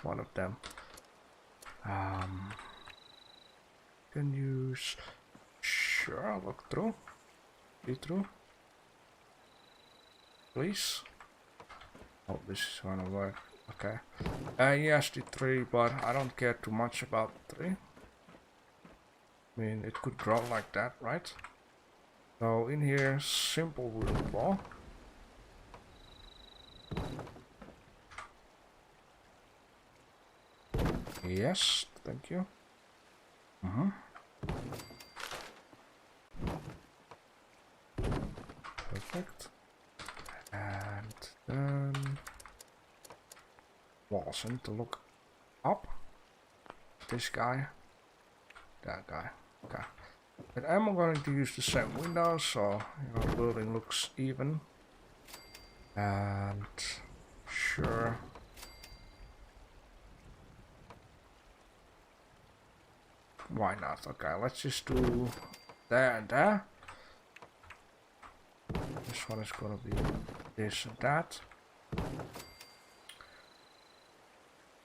S1: one of them. Can use, sure, look through, be through, please. Oh, this is gonna work. Okay. Yes, the 3, but I don't care too much about the 3. I mean, it could grow like that, right? So in here, simple wooden wall. Yes, thank you. Perfect. And then walls need to look up. This guy, that guy. Okay. And I'm going to use the same windows, so you know, the building looks even. And sure. Why not? Okay, let's just do there and there. This one is gonna be this and that.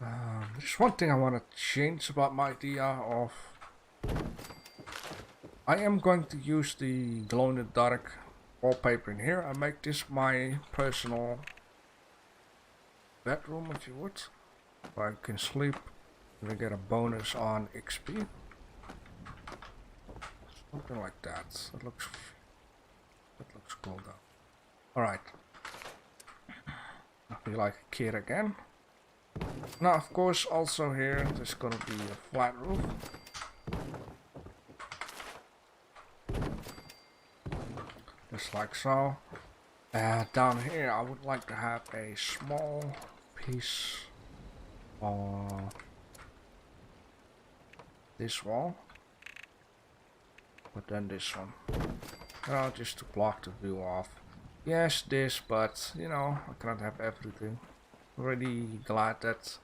S1: There's one thing I want to change about my idea of... I am going to use the glow-in-the-dark wallpaper in here. I make this my personal bedroom, if you would. Where I can sleep and I get a bonus on XP. Something like that. That looks cool though. Alright. I feel like a kid again. Now of course also here there's gonna be a flat roof. Just like so. Down here I would like to have a small piece of this wall. But then this one. Just to block the view off. Yes, this, but you know, I cannot have everything. Really glad that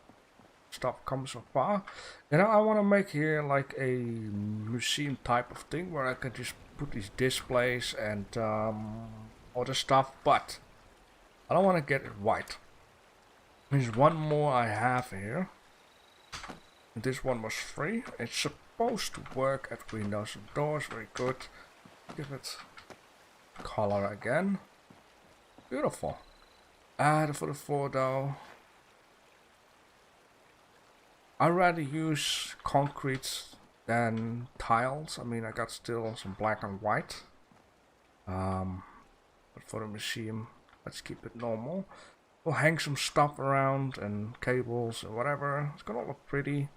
S1: stuff comes so far. You know, I want to make here like a museum type of thing where I can just put these displays and other stuff, but I don't want to get it white. There's one more I have here. This one was free. It's supposed to work at windows and doors. Very good. Give it color again. Beautiful. For the floor though, I rather use concrete than tiles. I mean, I got still some black and white. But for the museum, let's keep it normal. We'll hang some stuff around and cables and whatever. It's gonna look pretty.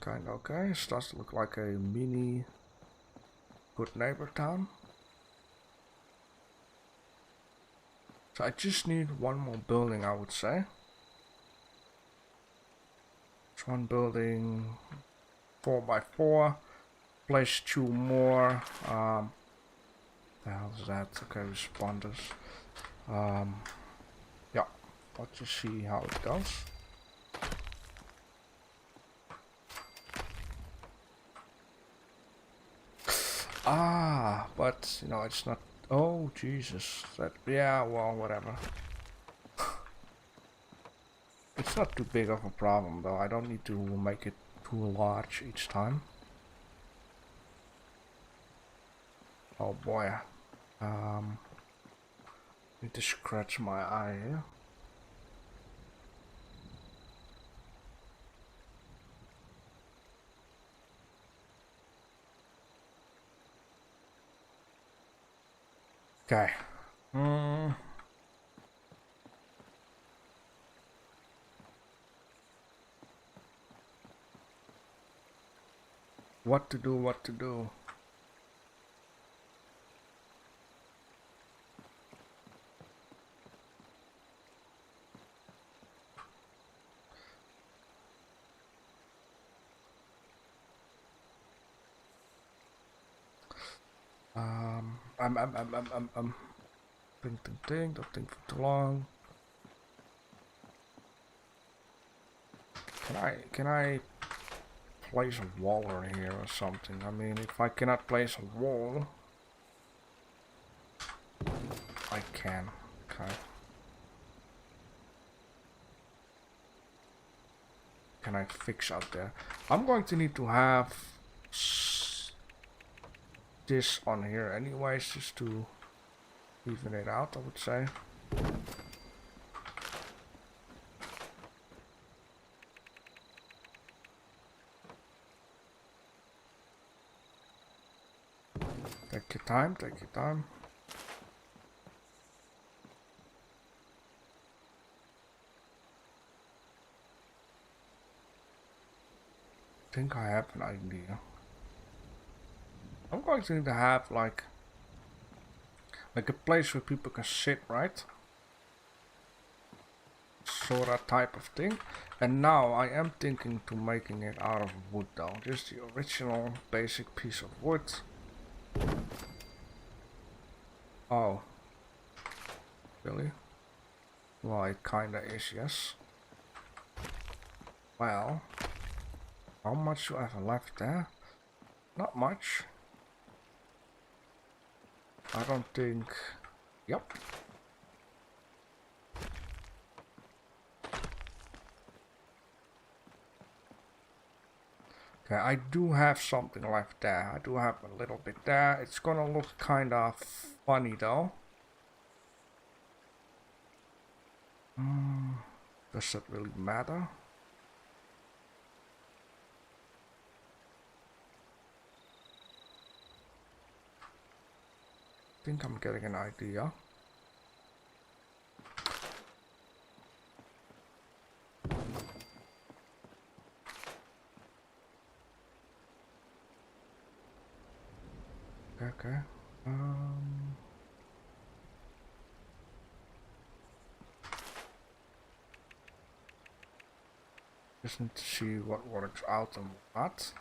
S1: Kinda okay. Starts to look like a mini good neighbor town. So I just need one more building, I would say. It's one building, 4x4. Place 2 more. The hell is that? Okay, responders. Yeah, let's just see how it goes. But you know, it's not. Oh Jesus! That yeah. Well, whatever. It's not too big of a problem though. I don't need to make it too large each time. Oh boy. Need to scratch my eye here. Okay. What to do, what to do. Think, don't think for too long. Can I place a wall in here or something? I mean, if I cannot place a wall, I can. Okay. Can I fix out there? I'm going to need to have this on here anyways, just to even it out, I would say. Take your time, take your time. I think I have an idea. I'm going to need to have like a place where people can sit, right? Sort of type of thing. And now I am thinking to making it out of wood though. Just the original basic piece of wood. Oh. Really? Well, it kinda is, yes. Well, how much do I have left there? Not much. I don't think... Yep. Okay, I do have something left there. I do have a little bit there. It's gonna look kind of funny though. Does that really matter? I think I'm getting an idea. Okay. Just need to see what works out and what.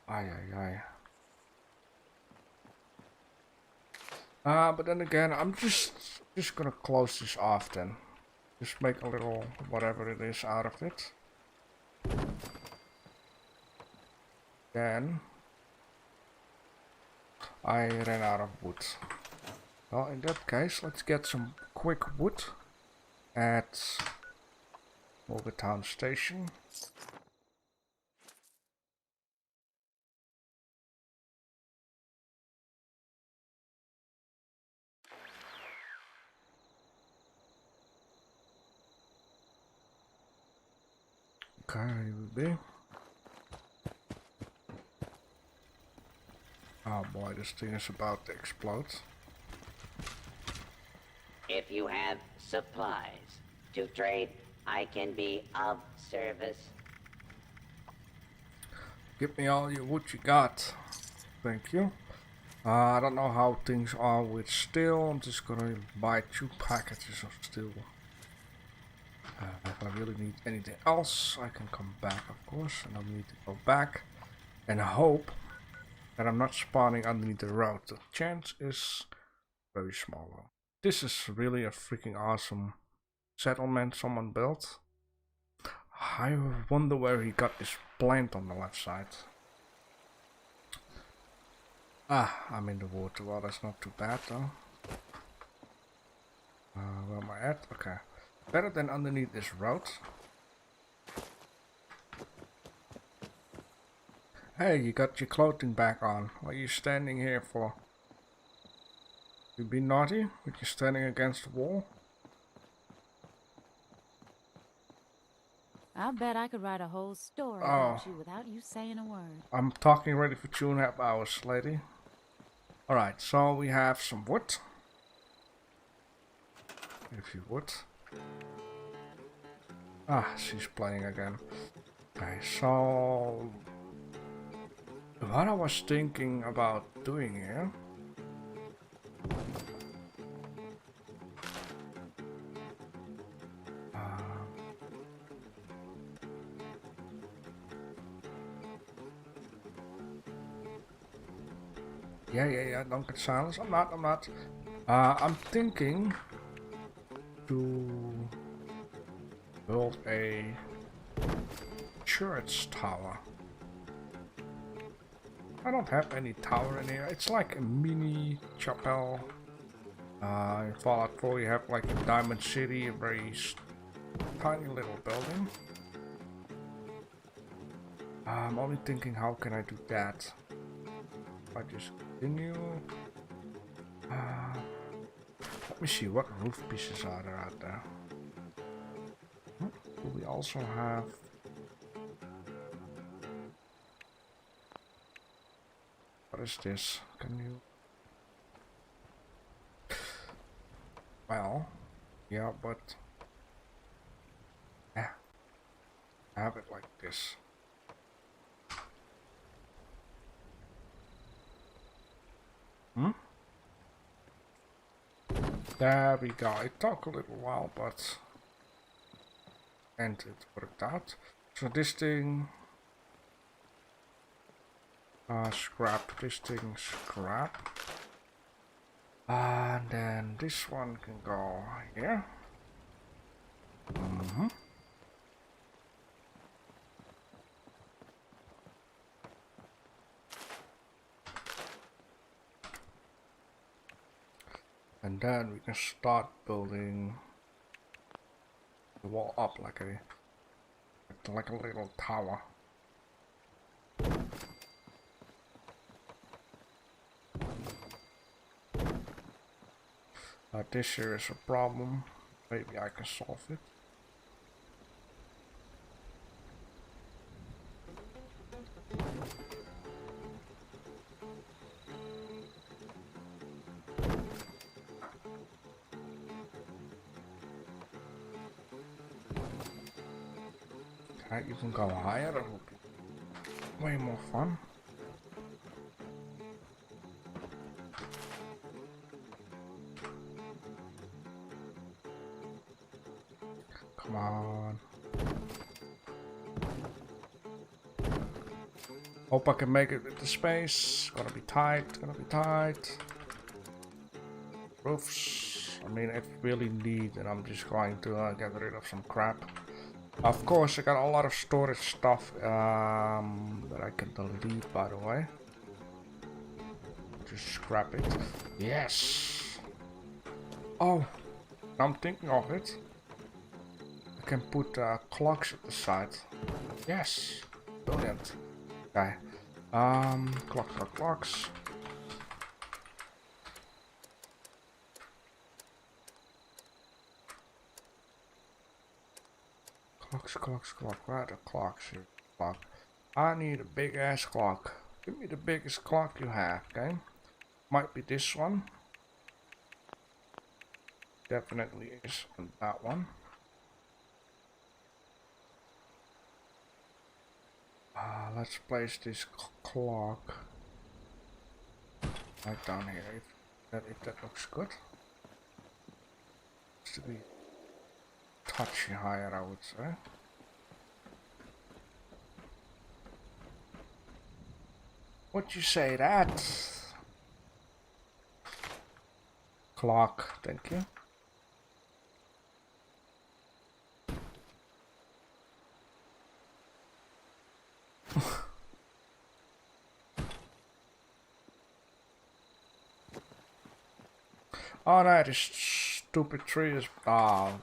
S1: Aye. But then again, I'm just gonna close this off then. Just make a little whatever it is out of it. Then I ran out of wood. Well, in that case, let's get some quick wood at Town Station. Okay, here we be. Oh boy, this thing is about to explode.
S2: If you have supplies to trade, I can be of service.
S1: Give me all your wood you got. Thank you. I don't know how things are with steel. I'm just gonna buy 2 packages of steel. If I really need anything else, I can come back, of course. And I'll need to go back and hope that I'm not spawning underneath the road. The chance is very small though. This is really a freaking awesome settlement someone built. I wonder where he got this plant on the left side. Ah, I'm in the water. Well, that's not too bad though. Where am I at? Okay. Better than underneath this road. Hey, you got your clothing back on. What are you standing here for? You be naughty with you standing against the wall?
S3: I bet I could write a whole story
S1: Oh,
S3: about you without you saying a word.
S1: I'm talking ready for 2.5 hours, lady. Alright, so we have some wood. If you would. Ah, she's playing again. Okay, so what I was thinking about doing here. Yeah, don't get silence. I'm not. I'm thinking to build a church tower. I don't have any tower in here. It's like a mini chapel. In Fallout 4 you have like a Diamond City, a very tiny little building. I'm only thinking, how can I do that? I just continue. Let me see, what roof pieces are there out there? Do we also have... What is this? Can you... Well, yeah, but... Yeah, I have it like this. There we go. It took a little while, but... And it worked out. So this thing... scrap. This thing scrap. And then this one can go here. And then we can start building the wall up like a little tower. This here is a problem. Maybe I can solve it. Okay, you can go higher. That will be way more fun. Come on. Hope I can make it with the space. Gonna be tight, gonna be tight. Roofs. I mean, if really need, then I'm just going to get rid of some crap. Of course, I got a lot of storage stuff that I can delete, by the way. Just scrap it. Yes! Oh, I'm thinking of it. I can put clocks at the side. Yes! Brilliant. Okay. Clocks. Clocks. Where are the clocks here? Clock. I need a big ass clock. Give me the biggest clock you have, okay? Might be this one. Definitely is that one. Let's place this clock right down here. If that looks good. It's to be touchy higher, I would say. What you say that? Clock, thank you. Oh no, this stupid tree is... how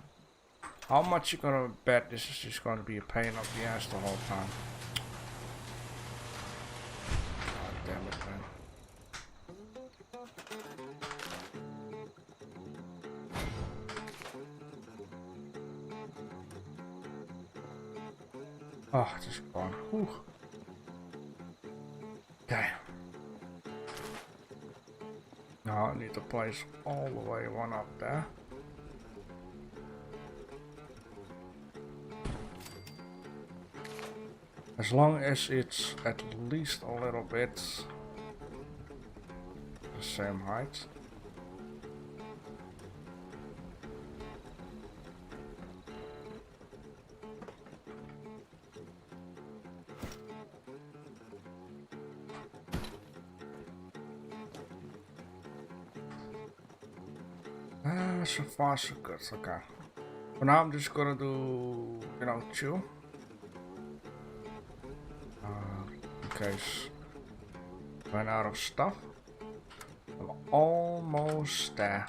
S1: much you gonna bet this is just gonna be a pain up the ass the whole time? God damn it, man. Oh, it is gone. Whew. Okay. Now I need to place all the way one up there. As long as it's at least a little bit the same height. So far so good, okay. For now I'm just gonna do, you know, two. In case I run out of stuff. I'm almost there.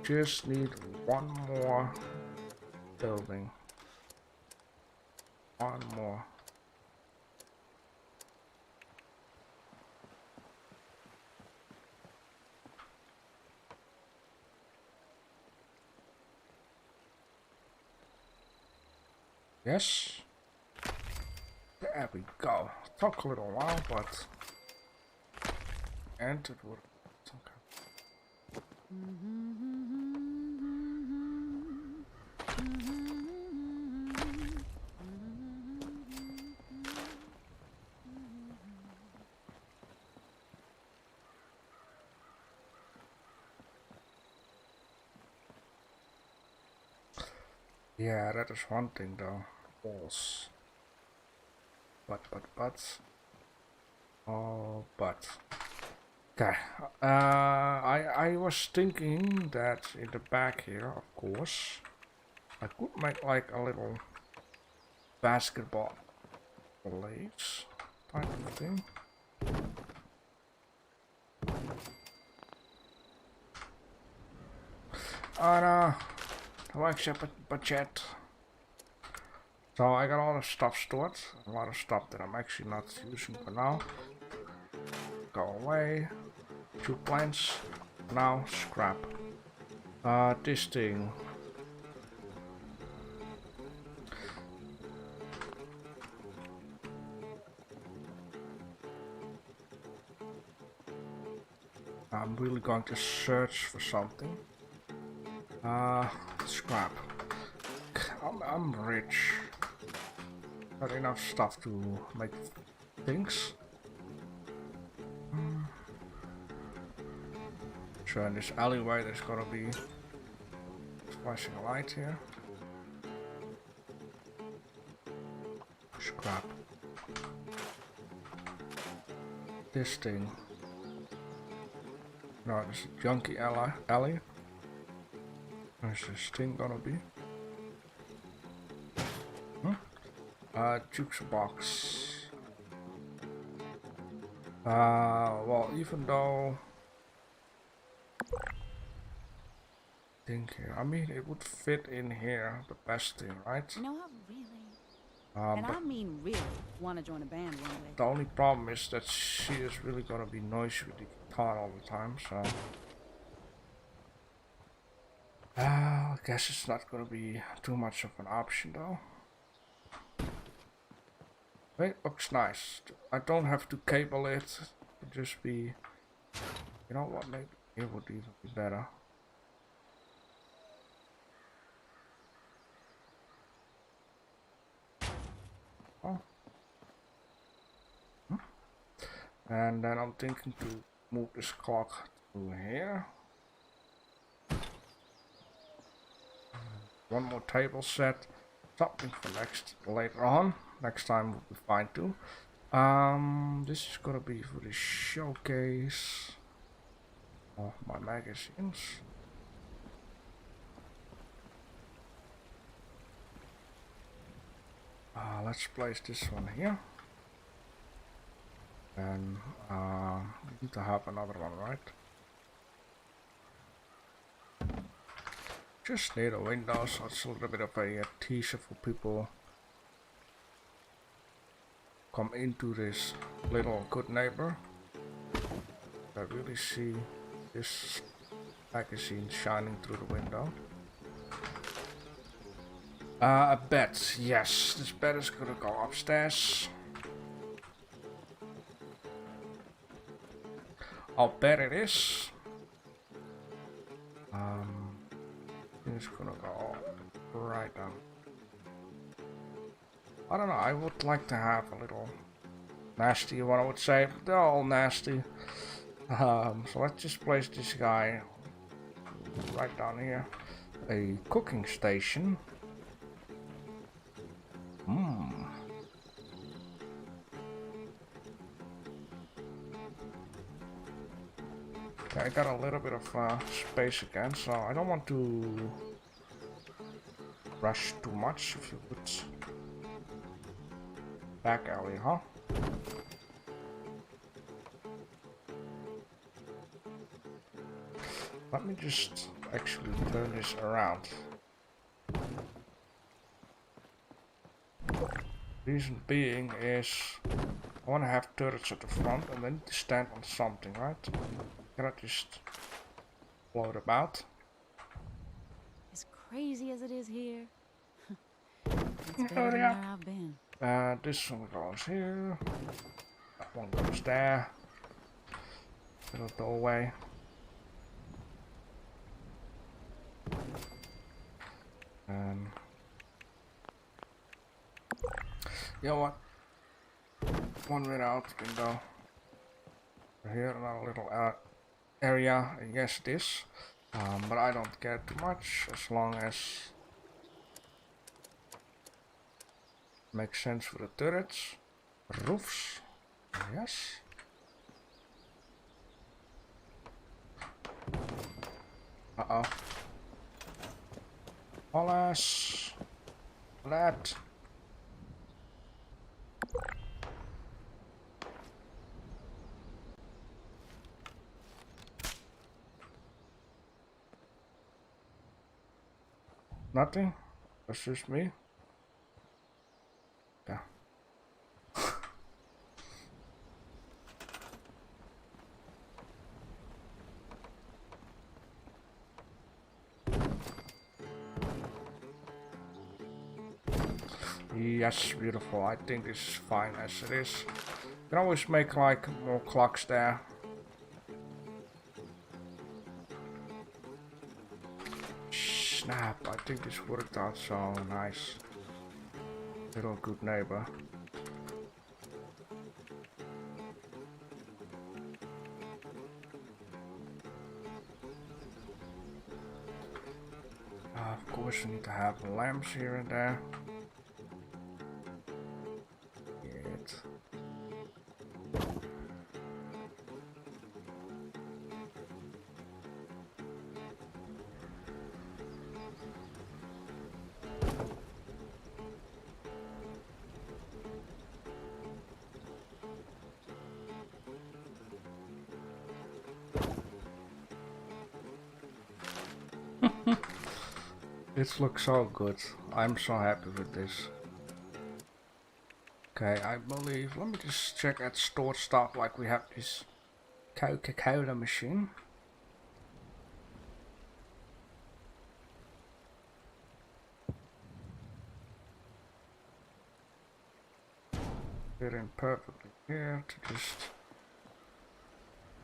S1: Just need one more building. One more. Yes. There we go. Took a little while, but and it would. Okay. Yeah, that is one thing though. Walls. But. Oh, but. Okay. I was thinking that in the back here, of course, I could make like a little basketball place type of thing. Oh no, no extra budget. So I got all the stuff stored, a lot of stuff that I'm actually not using for now. Go away. 2 plants. Now scrap. This thing. I'm really going to search for something. Scrap. I'm rich. Got enough stuff to make things. So in this alleyway there's gonna be flashing a light here. Scrap. This thing. No, this is a junky alley. Where's this thing gonna be? Jukebox. Well, even though think here, I mean, it would fit in here, the best thing, right?
S3: You know, I really, and
S1: But
S3: I mean really, want to join a band one day.
S1: the only problem is that she is really gonna be noisy with the guitar all the time, so. I guess it's not gonna be too much of an option though. It looks nice. I don't have to cable it. It would just be, you know what, maybe it would even be better. Oh. And then I'm thinking to move this clock to here. One more table set. Something for later on. Next time will be fine too. This is gonna be for the showcase of my magazines. Let's place this one here. And we need to have another one, right? Just need a window, so it's a little bit of a teaser for people come into this little good neighbor. I really see this magazine shining through the window. A bed. Yes, this bed is gonna go upstairs. I'll bet it is. It's gonna go right down. I don't know, I would like to have a little nasty one, I would say. They're all nasty. So let's just place this guy right down here. A cooking station. Okay, I got a little bit of space again, so I don't want to rush too much. If you would. Back alley, huh? Let me just actually turn this around. Reason being is I want to have turrets at the front and then to stand on something, right? Cannot just float about.
S3: As crazy as it is here, it's better than where I've been.
S1: This one goes here. That one goes there. Little doorway. You know what? One way out can go. Here another little area. Yes, this. But I don't care too much as long as makes sense for the turrets. Roofs. Yes. Uh-oh. Alas. That. Nothing? That's just me? Yeah. Yes, beautiful. I think this is fine as it is. You can always make like more clocks there. Snap, I think this worked out so nice. Little good neighbor. Of course we need to have lamps here and there. This looks so good. I'm so happy with this. Okay, I believe, let me just check at stored stuff like we have this Coca-Cola machine. Fit in perfectly here to just,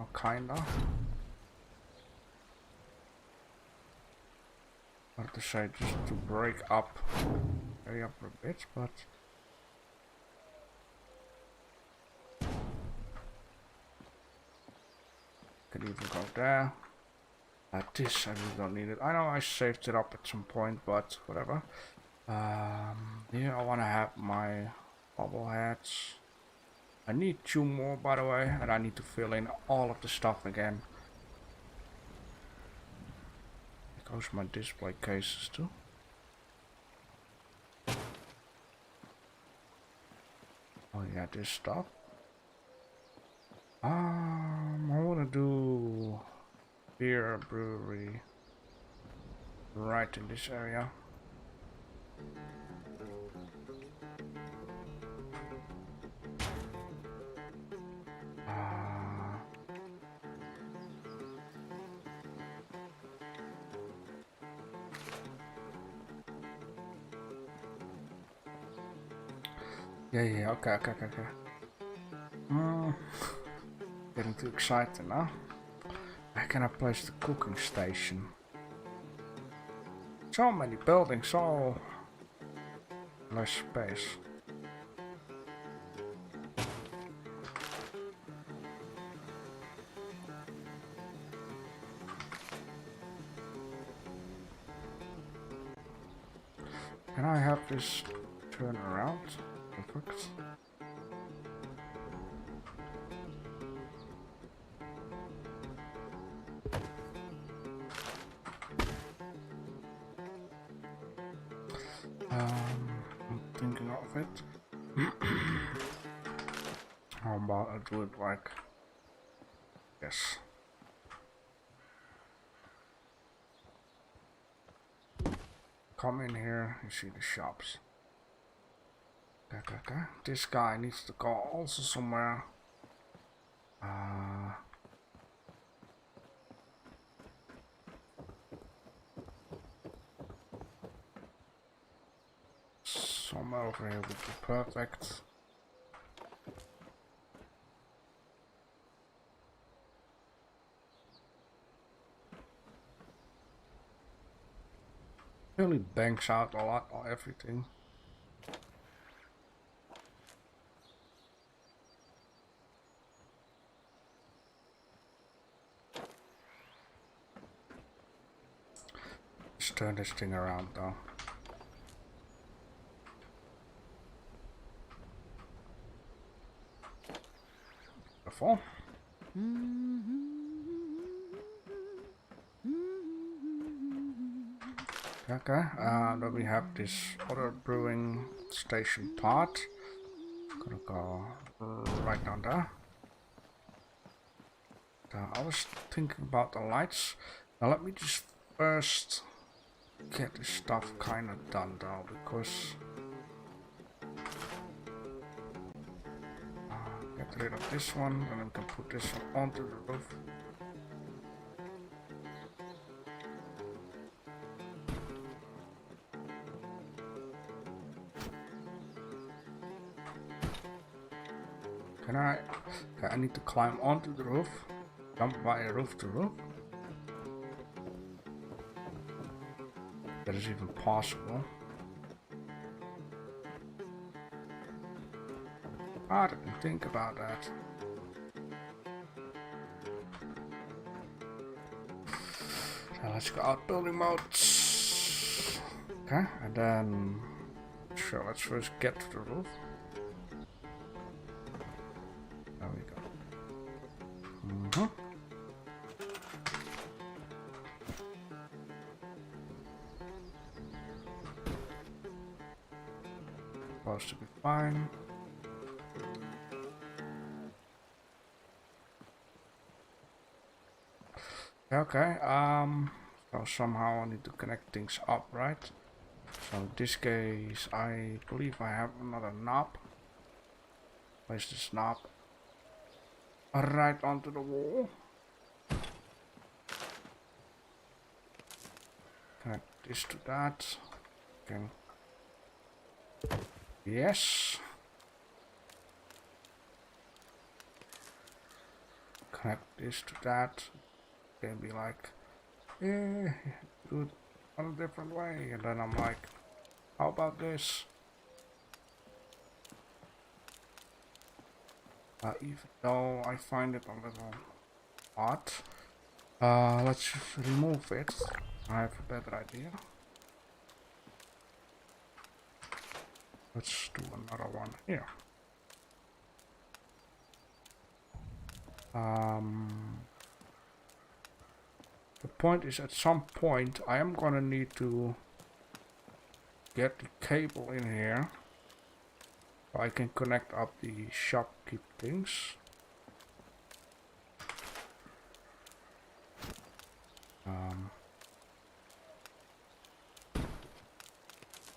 S1: oh, kinda. Hard to say, just to break up area up a bit, but could even go there. This I really don't need it. I know I saved it up at some point, but whatever. Here I want to have my bubble heads. I need 2 more, by the way, and I need to fill in all of the stuff again. Goes my display cases too. Oh yeah, this stuff. I wanna do beer brewery right in this area. Yeah, okay. Hmm, getting too excited now. Where can I place the cooking station? So many buildings, so less space. Can I have this turn around? Perfect. I'm thinking of it. How about I do it like this? Come in here, you see the shops. Okay. This guy needs to go also somewhere. Somewhere over here would be perfect. Really banks out a lot on everything. Let's turn this thing around though. Beautiful. Okay, then we have this other brewing station part. Gonna go right down there. I was thinking about the lights. Now let me just first get this stuff kind of done though, because get rid of this one and then we can put this one onto the roof. Can I? Okay, I need to climb onto the roof. Jump via roof to roof. That is even possible. I didn't think about that. So let's go out building mode. Okay, and then sure, let's first get to the roof. There we go. Supposed to be fine. Okay, so somehow I need to connect things up, right? So in this case, I believe I have another knob. Place this knob right onto the wall. Connect this to that. Okay. Yes. Connect this to that. Can be like, yeah, do it on a different way, and then I'm like, how about this? Even though I find it a little odd, let's just remove it. I have a better idea. Let's do another one here. The point is, at some point I am gonna need to get the cable in here so I can connect up the shopkeep things.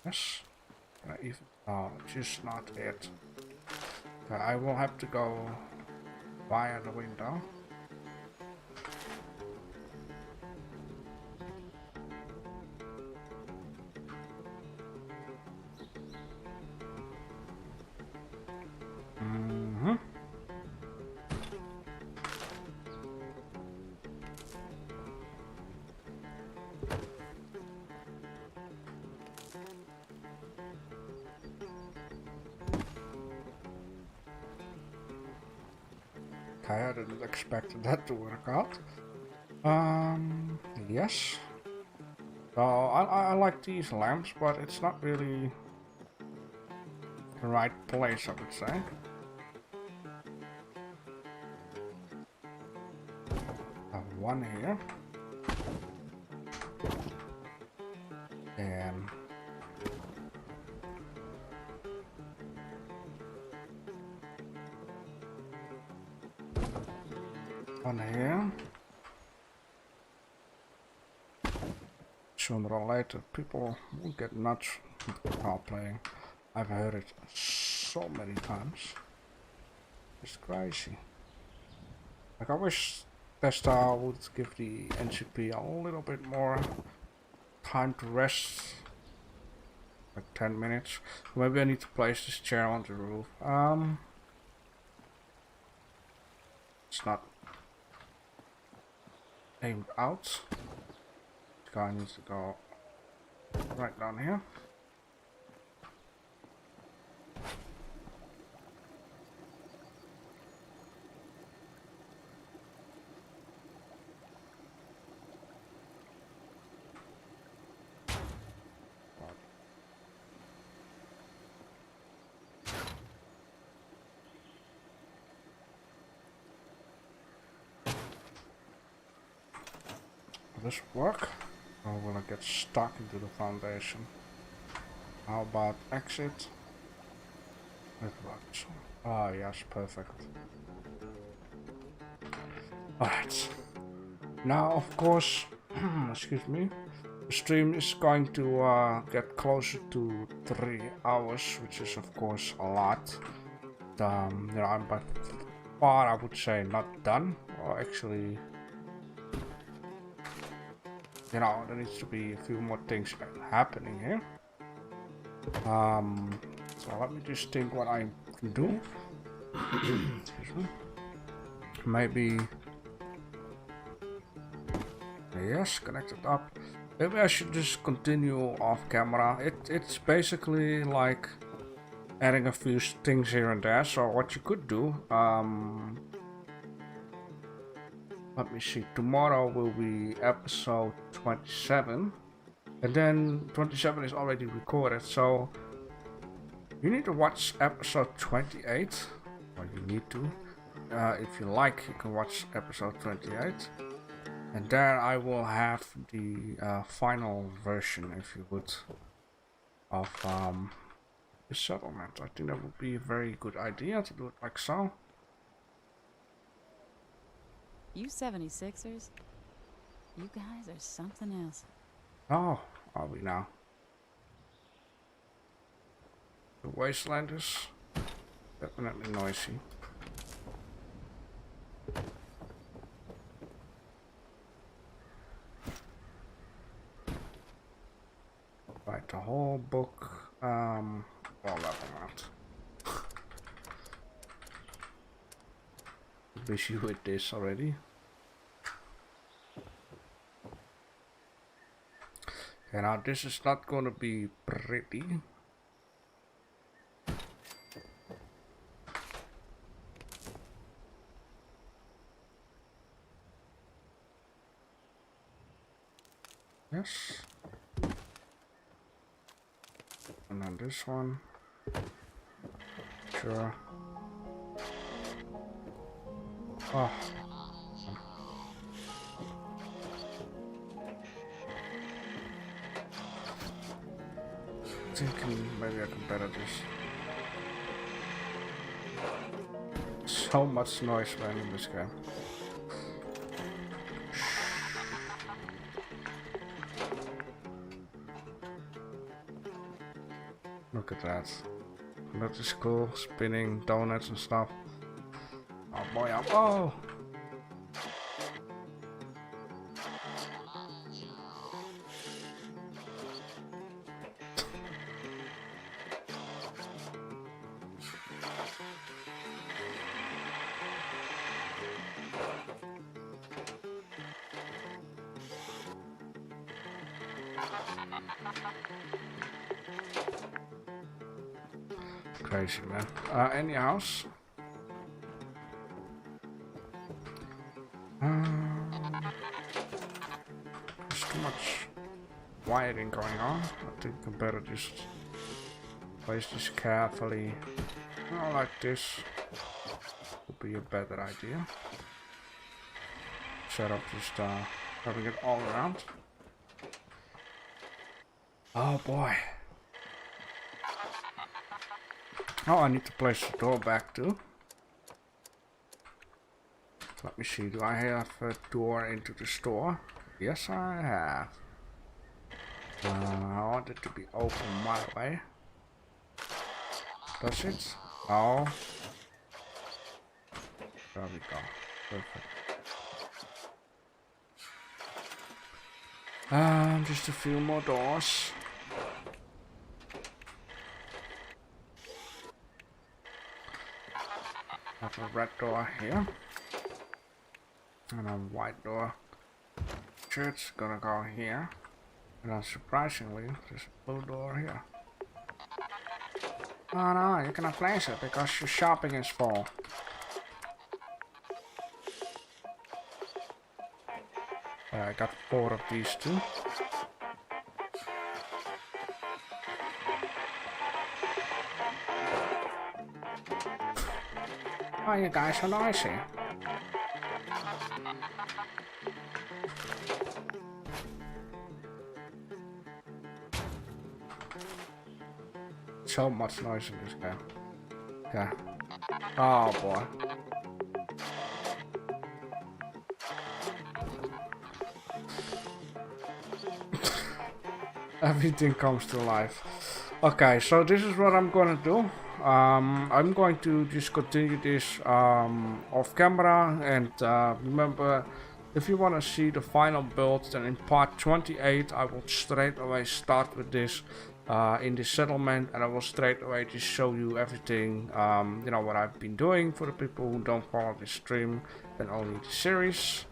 S1: Yes. Even just not it. Okay, I will have to go via the window. Okay, I didn't expect that to work out. Yes. So I like these lamps, but it's not really the right place, I would say. I have one here. And one here. Sooner or later, people will get nuts while playing. I've heard it so many times. It's crazy. Like, I wish Tesla would give the NCP a little bit more time to rest. Like 10 minutes. Maybe I need to place this chair on the roof. It's not aimed out. This guy needs to go right down here. Will this work? Or will I get stuck into the foundation? How about exit? It works. Ah, yes, perfect. Alright. Now, of course, excuse me, the stream is going to get closer to 3 hours, which is, of course, a lot. You know, I'm by far, I would say, not done. Or actually, you know, there needs to be a few more things happening here. So let me just think what I can do. Excuse me. Maybe, yes, connect it up. Maybe I should just continue off camera. It's basically like adding a few things here and there. So what you could do, let me see, tomorrow will be episode 27. And then 27 is already recorded, so you need to watch episode 28. Or you need to. If you like, you can watch episode 28. And there I will have the final version, if you would, of the settlement. I think that would be a very good idea to do it like so.
S3: You 76ers? You guys are something else.
S1: Oh, are we now? The Wastelanders. Definitely noisy. Write the whole book. Well, never mind. Busy with this already. Okay, now this is not gonna be pretty. Yes. And then this one. Sure. Oh. Thinking maybe I can better this. So much noise, man, in this game. Look at that. That is cool. Spinning donuts and stuff. Oh boy, oh! Crazy, man. Any house? There's too much wiring going on. I think I better just place this carefully. Like this would be a better idea. Instead of just having it all around. Oh boy. Oh, I need to place the door back too. Let me see, do I have a door into the store? Yes, I have. I want it to be open my way. Does it? Oh. There we go. Perfect. Just a few more doors. Have a red door here. And a white door. Church gonna go here. And then surprisingly, there's a blue door here. Oh no, you cannot place it because your shopping is full. I got 4 of these too. Oh, you guys are noisy. So much noise in this game. Yeah. Oh boy. Everything comes to life. Okay, so this is what I'm gonna do. I'm going to just continue this off camera, and remember, if you want to see the final build, then in part 28 I will straight away start with this in the settlement, and I will straight away just show you everything, you know, what I've been doing for the people who don't follow the stream and only the series.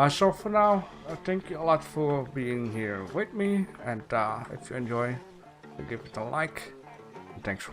S1: So for now, thank you a lot for being here with me, and if you enjoy, give it a like, and thanks for watching.